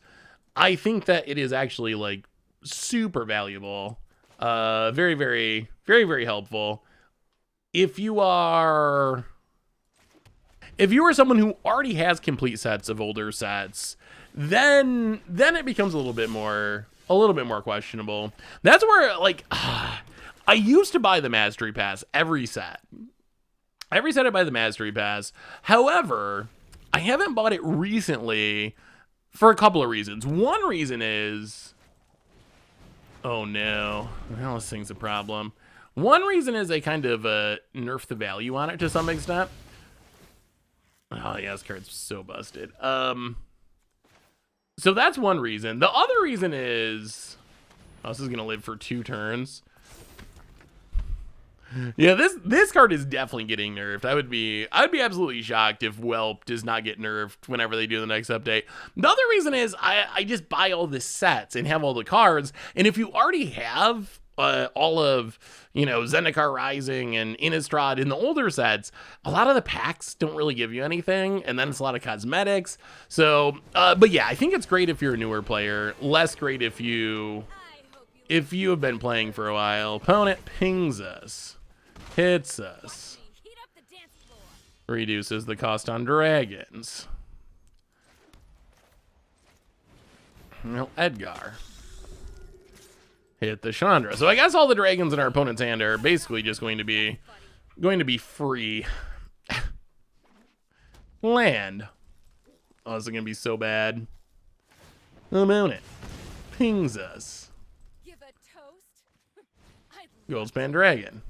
I think that it is actually like super valuable. Very, very, very, very helpful. If you are someone who already has complete sets of older sets, then it becomes a little bit more questionable. That's where like I used to buy the Mastery Pass every set. Every set I buy the Mastery Pass. However, I haven't bought it recently for a couple of reasons. One reason is, oh no, well, this thing's a problem. One reason is they kind of nerf the value on it to some extent. Oh yeah, this card's so busted. So that's one reason. The other reason is, oh, this is gonna live for 2 turns. Yeah, this card is definitely getting nerfed. I'd be absolutely shocked if Whelp does not get nerfed whenever they do the next update. The other reason is I just buy all the sets and have all the cards, and if you already have all of, Zendikar Rising and Innistrad in the older sets, a lot of the packs don't really give you anything, and then it's a lot of cosmetics. So, but yeah, I think it's great if you're a newer player. Less great if you have been playing for a while. Opponent pings us. Hits us. reduces the cost on dragons. Well, Edgar. Hit the Chandra. So I guess all the dragons in our opponent's hand are basically just going to be free. Land. Oh, this is going to be so bad. Opponent pings us. Give a toast? Goldspan Dragon.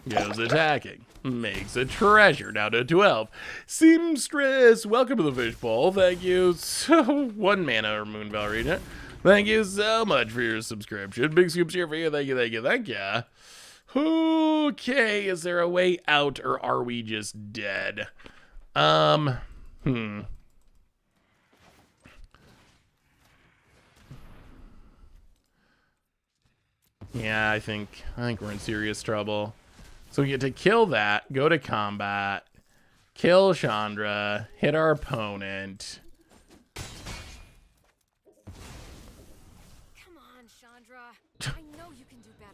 Goes attacking. Makes a treasure down to 12. Seamstress, welcome to the fishbowl. Thank you. So 1 mana or Moon Ballerina. Thank you so much for your subscription. Big scoops here for you. Thank you, thank you, thank you. Okay, is there a way out or are we just dead? Yeah, I think we're in serious trouble. So we get to kill that, go to combat, kill Chandra, hit our opponent. Come on, Chandra. I know you can do better.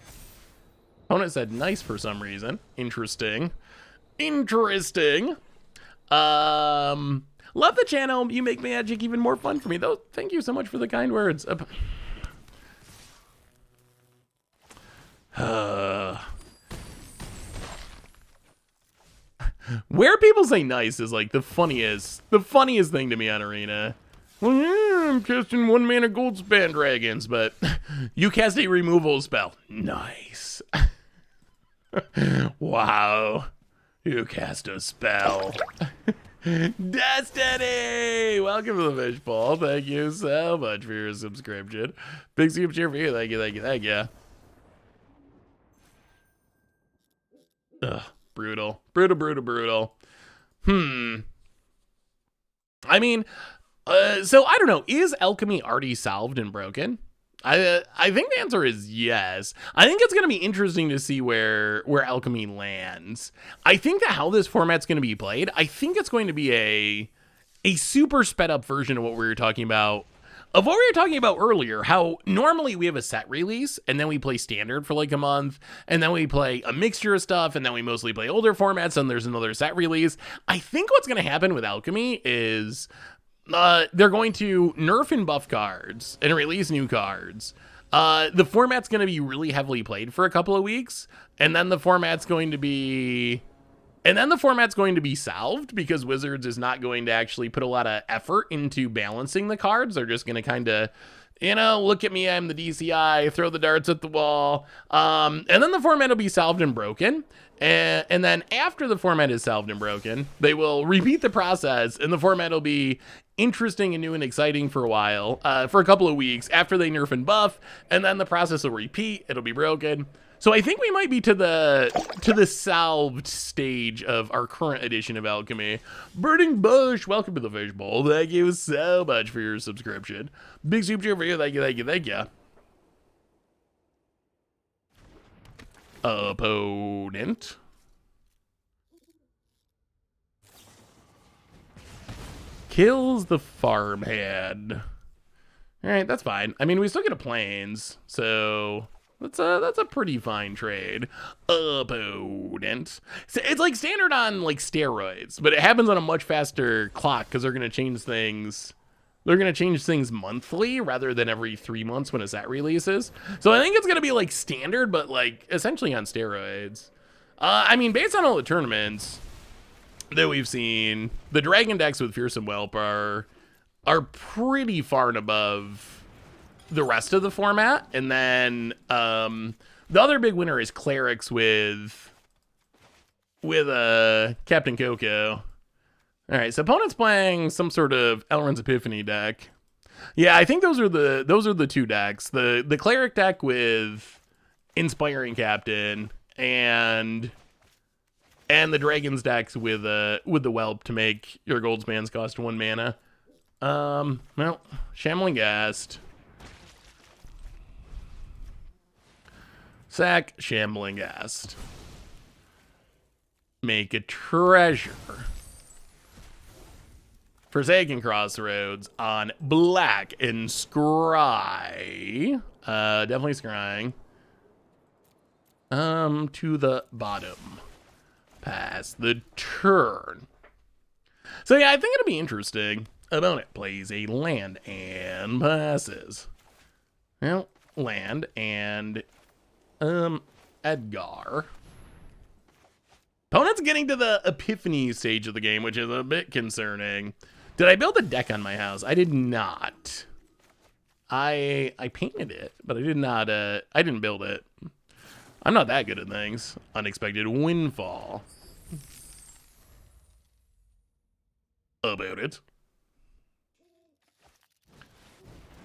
Opponent said nice for some reason. Interesting. Interesting. Love the channel. You make magic even more fun for me, though. Thank you so much for the kind words. Where people say nice is like the funniest thing to me on Arena. Well, yeah, I'm casting 1 mana Goldspan Dragons, but you cast a removal spell. Nice. Wow. You cast a spell. Destiny! Welcome to the fishbowl. Thank you so much for your subscription. Big super cheer for you. Thank you, thank you, thank you. Ugh, brutal. Brutal, brutal, brutal. I mean, so I don't know. Is Alchemy already solved and broken? I think the answer is yes. I think it's going to be interesting to see where Alchemy lands. I think that how this format's going to be played, I think it's going to be a super sped up version of what we were talking about. Of what we were talking about earlier, how normally we have a set release, and then we play standard for like a month, and then we play a mixture of stuff, and then we mostly play older formats, and there's another set release. I think what's going to happen with Alchemy is they're going to nerf and buff cards and release new cards. The format's going to be really heavily played for a couple of weeks, and then the format's going to be solved because Wizards is not going to actually put a lot of effort into balancing the cards. They're just going to kind of, look at me, I'm the DCI, throw the darts at the wall. And then the format will be solved and broken. And then after the format is solved and broken, they will repeat the process, and the format will be interesting and new and exciting for a while, for a couple of weeks after they nerf and buff, and then the process will repeat, it'll be broken. So I think we might be to the solved stage of our current edition of Alchemy. Burning Bush, welcome to the fishbowl. Thank you so much for your subscription. Big super cheer for you. Thank you, thank you, thank you. Opponent. Kills the farmhand. All right, that's fine. I mean, we still get a plains, so that's a pretty fine trade. Opponent. So it's like standard on like steroids, but it happens on a much faster clock because they're gonna change things. They're gonna change things monthly rather than every 3 months when a set releases. So I think it's gonna be like standard, but like essentially on steroids. I mean, based on all the tournaments that we've seen, the Dragon decks with Fearsome Whelp are pretty far and above the rest of the format. And then the other big winner is Clerics with Captain Coco. All right, so opponent's playing some sort of Elrond's Epiphany deck. Yeah, I think those are the two decks. The Cleric deck with Inspiring Captain and the Dragon's decks with the Whelp to make your Goldspans cost 1 mana. Well, Shambling Ghast. Sack Shambling Ghast. Make a treasure. Forsaken Crossroads on black and scry. Definitely scrying. To the bottom. pass the turn. So yeah, I think it'll be interesting. Opponent plays a land and passes. Well, land and Edgar. Opponent's getting to the epiphany stage of the game, which is a bit concerning. Did I build a deck on my house? I did not. I painted it, but I did not. I didn't build it. I'm not that good at things. Unexpected windfall. About it.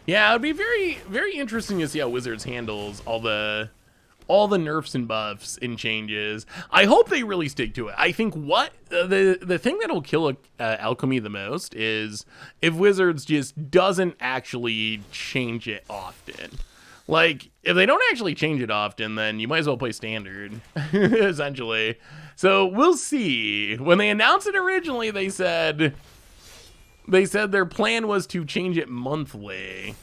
Yeah, it'd be very, very interesting to see how Wizards handles all the nerfs and buffs and changes. I hope they really stick to it. I think what the thing that'll kill Alchemy the most is if Wizards just doesn't actually change it often. Like, if they don't actually change it often, then you might as well play Standard, essentially. So we'll see. When they announced it originally, they said their plan was to change it monthly.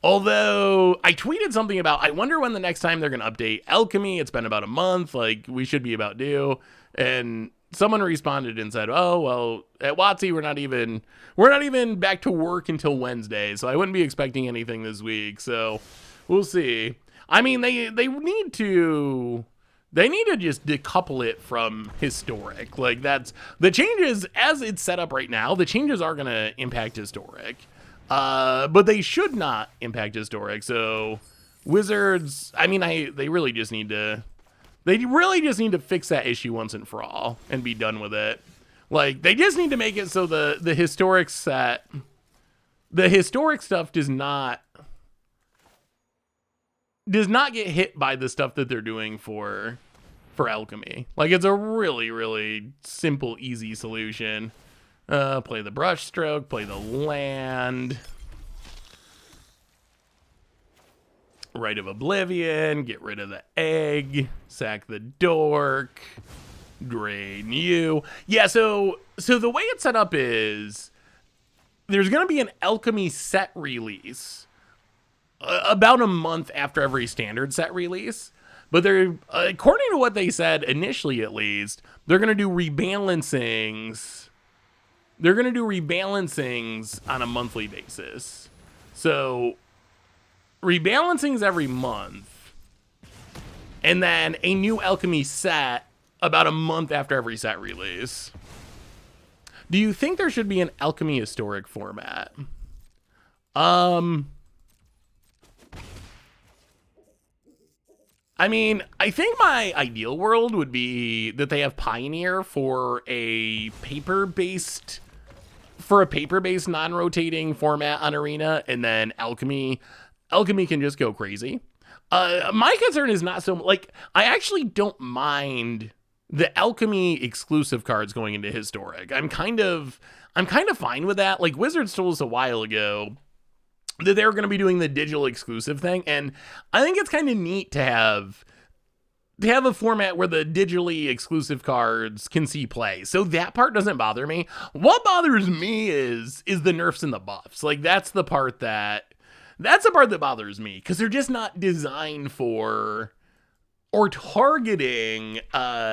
Although I tweeted something about, I wonder when the next time they're going to update Alchemy. It's been about a month. Like, we should be about due. And someone responded and said, oh, well, at WotC, we're not even back to work until Wednesday. So I wouldn't be expecting anything this week. So we'll see. I mean, they need to just decouple it from historic. Like, that's the changes as it's set up right now. The changes are going to impact historic. But they should not impact historic. So Wizards, I mean, they really just need to fix that issue once and for all and be done with it. Like, they just need to make it so the historic stuff does not get hit by the stuff that they're doing for Alchemy. Like, it's a really, really simple, easy solution. Play the brush stroke, play the land. Rite of Oblivion, get rid of the egg, sack the dork, drain you. Yeah, so the way it's set up is there's going to be an Alchemy set release about a month after every standard set release. But they're, according to what they said initially at least, they're going to do rebalancings. They're going to do rebalancings on a monthly basis. So, rebalancings every month. And then a new Alchemy set about a month after every set release. Do you think there should be an Alchemy historic format? I mean, I think my ideal world would be that they have Pioneer for a paper-based non-rotating format on Arena, and then Alchemy can just go crazy. My concern is not so like, I actually don't mind the Alchemy exclusive cards going into historic. I'm kind of fine with that. Like, Wizards told us a while ago that they were going to be doing the digital exclusive thing, and I think it's kind of neat to have a format where the digitally exclusive cards can see play. So that part doesn't bother me. What bothers me is the nerfs and the buffs. Like, that's the part that bothers me, because they're just not designed for or targeting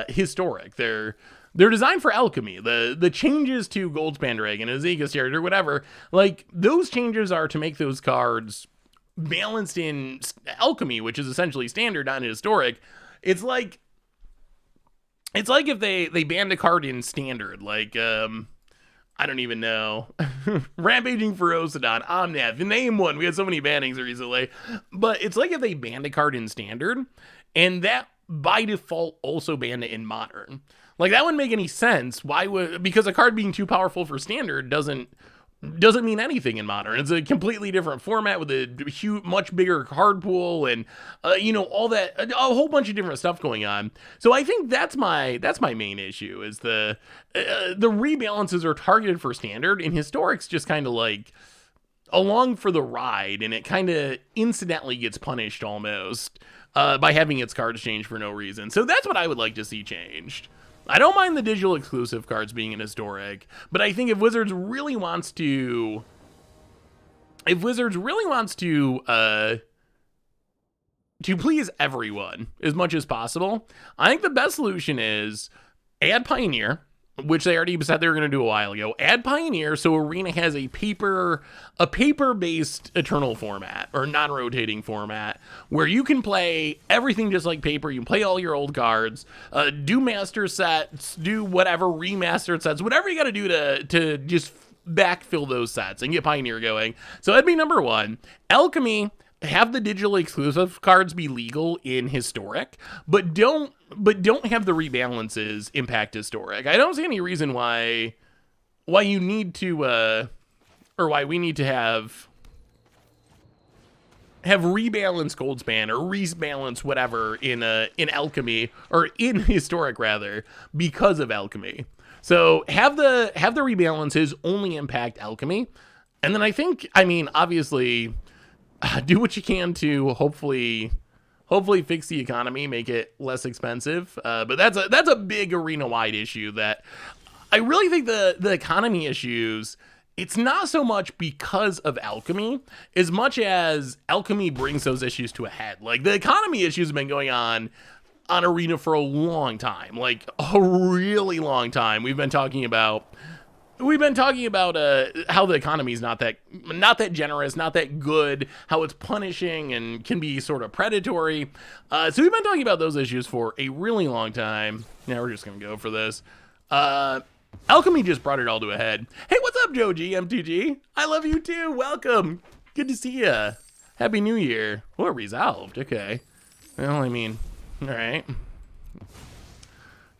historic. They're designed for Alchemy. The changes to Goldspan Dragon, Ezekiel's Chariot, or whatever, like, those changes are to make those cards balanced in Alchemy, which is essentially standard, not historic. It's like if they banned a card in standard, like, I don't even know. Rampaging Ferocidon, Omnath, name one. We had so many bannings recently. But it's like if they banned a card in standard, and that by default also banned it in modern. Like, that wouldn't make any sense. Because a card being too powerful for standard doesn't mean anything in modern. It's a completely different format with a much bigger card pool and all that, a whole bunch of different stuff going on. So I think that's my main issue, is the rebalances are targeted for standard, and historic's just kind of like along for the ride, and it kind of incidentally gets punished almost by having its cards changed for no reason. So that's what I would like to see changed. I don't mind the digital exclusive cards being in historic, but I think if Wizards really wants to please everyone as much as possible, I think the best solution is add Pioneer, which they already said they were going to do a while ago. Add Pioneer so Arena has a paper-based Eternal format, or non-rotating format, where you can play everything just like Paper. You can play all your old cards, do master sets, do whatever, remastered sets, whatever you got to do to just backfill those sets and get Pioneer going. So that'd be number one. Alchemy, have the digital exclusive cards be legal in Historic, but don't have the rebalances impact Historic. I don't see any reason why you need to or why we need to have rebalance Goldspan or rebalance whatever in Alchemy, or in Historic rather, because of Alchemy. So have the rebalances only impact Alchemy. And then I mean, obviously, do what you can to hopefully fix the economy, make it less expensive. But that's a big arena-wide issue that I really think the economy issues, it's not so much because of Alchemy as much as Alchemy brings those issues to a head. Like, the economy issues have been going on Arena for a long time, like a really long time. We've been talking about how the economy is not that generous, not that good, how it's punishing and can be sort of predatory. So we've been talking about those issues for a really long time. Now we're just gonna go for this. Alchemy just brought it all to a head. Hey, what's up, Joe G, MTG? I love you too. Welcome. Good to see ya. Happy New Year. Well, resolved. Okay. Well, I mean, all right.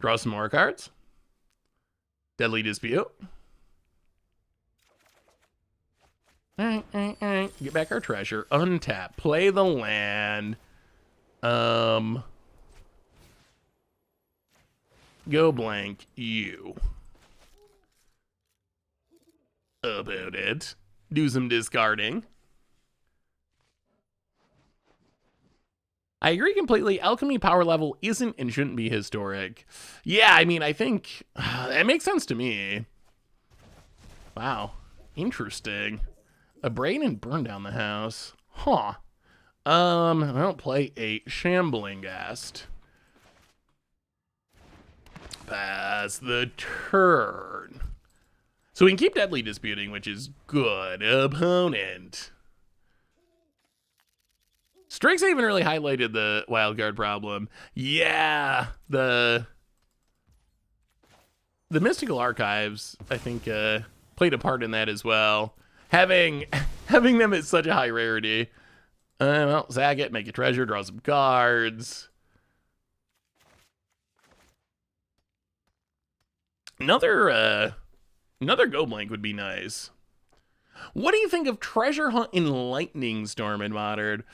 Draw some more cards. Deadly Dispute. All right. Get back our treasure. Untap. Play the land. Go blank you. About it. Do some discarding. I agree completely. Alchemy power level isn't and shouldn't be Historic. Yeah, I mean, I think that makes sense to me. Wow. Interesting. A brain and burn down the house. Huh. I don't play a Shambling Ghast. Pass the turn. So we can keep Deadly Disputing, which is good. Opponent. Strixhaven really highlighted the wildcard problem. Yeah, the Mystical Archives, I think, played a part in that as well. Having them at such a high rarity. Well, zag it, make a treasure, draw some cards. Another Go Blank would be nice. What do you think of Treasure Hunt in Lightning Storm in Modern?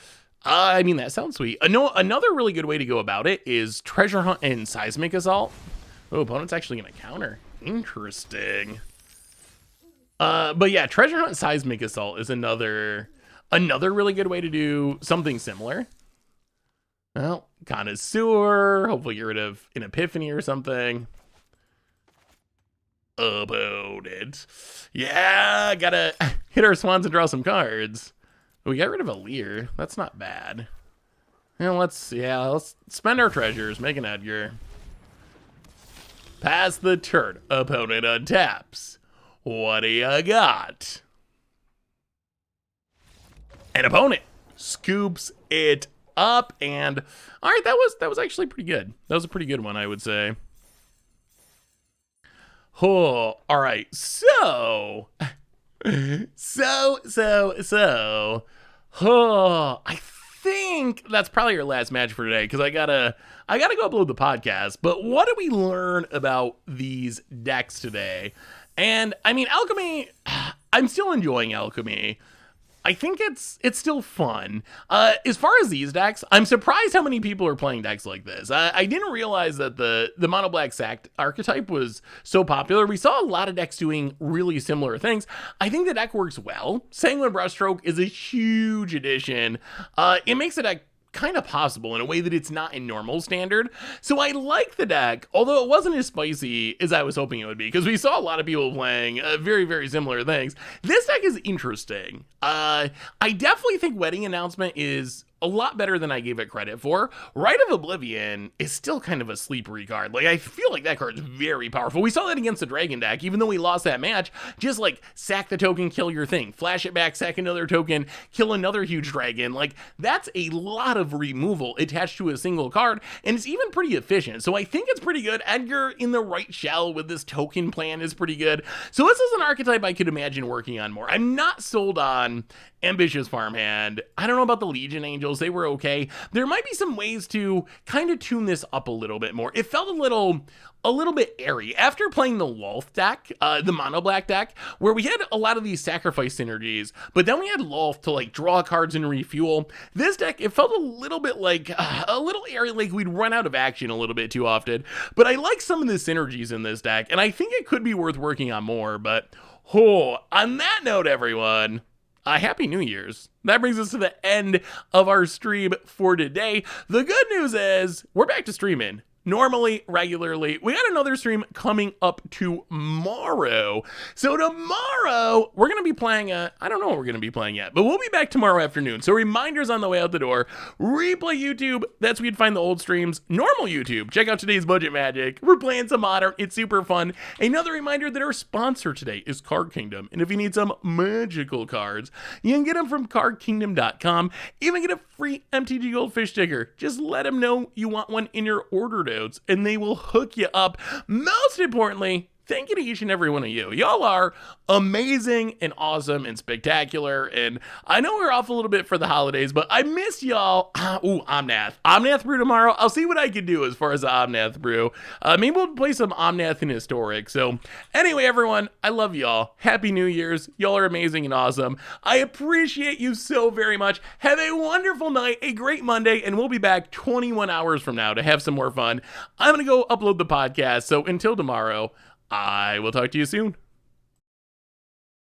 I mean, that sounds sweet. Another really good way to go about it is Treasure Hunt and Seismic Assault. Oh, opponent's actually going to counter. Interesting. But yeah, Treasure Hunt and Seismic Assault is another really good way to do something similar. Well, Connoisseur. Hopefully get rid of an Epiphany or something. Opponent. Yeah, gotta hit our swans and draw some cards. We got rid of a Leer. That's not bad. And let's spend our treasures, make an Edgar. Pass the turn. Opponent untaps. What do you got? An opponent scoops it up, and all right, that was actually pretty good. That was a pretty good one, I would say. Oh, all right. So, I think that's probably your last match for today, because I gotta go upload the podcast. But what did we learn about these decks today? And I mean, Alchemy, I'm still enjoying Alchemy. I think it's still fun. As far as these decks, I'm surprised how many people are playing decks like this. I didn't realize that the mono black sacked archetype was so popular. We saw a lot of decks doing really similar things. I think the deck works well. Sanguine Brushstroke is a huge addition. It makes the deck kind of possible in a way that it's not in normal standard. So I like the deck, although it wasn't as spicy as I was hoping it would be, because we saw a lot of people playing very, very similar things. This deck is interesting. I definitely think Wedding Announcement is a lot better than I gave it credit for. Rite of Oblivion is still kind of a sleepery card. Like, I feel like that card is very powerful. We saw that against the Dragon deck, even though we lost that match. Just like sack the token, kill your thing, flash it back, sack another token, kill another huge dragon. Like, that's a lot of removal attached to a single card, and it's even pretty efficient. So I think it's pretty good. Edgar in the right shell with this token plan is pretty good. So this is an archetype I could imagine working on more. I'm not sold on Ambitious Farmhand. I don't know about the Legion Angels. They were okay. There might be some ways to kind of tune this up a little bit more. It felt a little bit airy after playing the Lolth deck, the mono black deck, where we had a lot of these sacrifice synergies, but then we had Lolth to like draw cards and refuel. This deck, it felt a little bit like a little airy, like we'd run out of action a little bit too often. But I like some of the synergies in this deck, and I think it could be worth working on more. But on that note, everyone, Happy New Year's. That brings us to the end of our stream for today. The good news is we're back to streaming normally, regularly. We got another stream coming up tomorrow. So tomorrow, we're going to be playing I don't know what we're going to be playing yet, but we'll be back tomorrow afternoon. So reminders on the way out the door. Replay YouTube, that's where you'd find the old streams. Normal YouTube, check out today's Budget Magic. We're playing some Modern, it's super fun. Another reminder that our sponsor today is Card Kingdom. And if you need some magical cards, you can get them from cardkingdom.com. Even get a free MTG Goldfish sticker. Just let them know you want one in your order notes, and they will hook you up. Most importantly, thank you to each and every one of you. Y'all are amazing and awesome and spectacular. And I know we're off a little bit for the holidays, but I miss y'all. Omnath. Omnath brew tomorrow. I'll see what I can do as far as the Omnath brew. Maybe we'll play some Omnath in Historic. So anyway, everyone, I love y'all. Happy New Year's. Y'all are amazing and awesome. I appreciate you so very much. Have a wonderful night, a great Monday, and we'll be back 21 hours from now to have some more fun. I'm going to go upload the podcast. So until tomorrow, I will talk to you soon.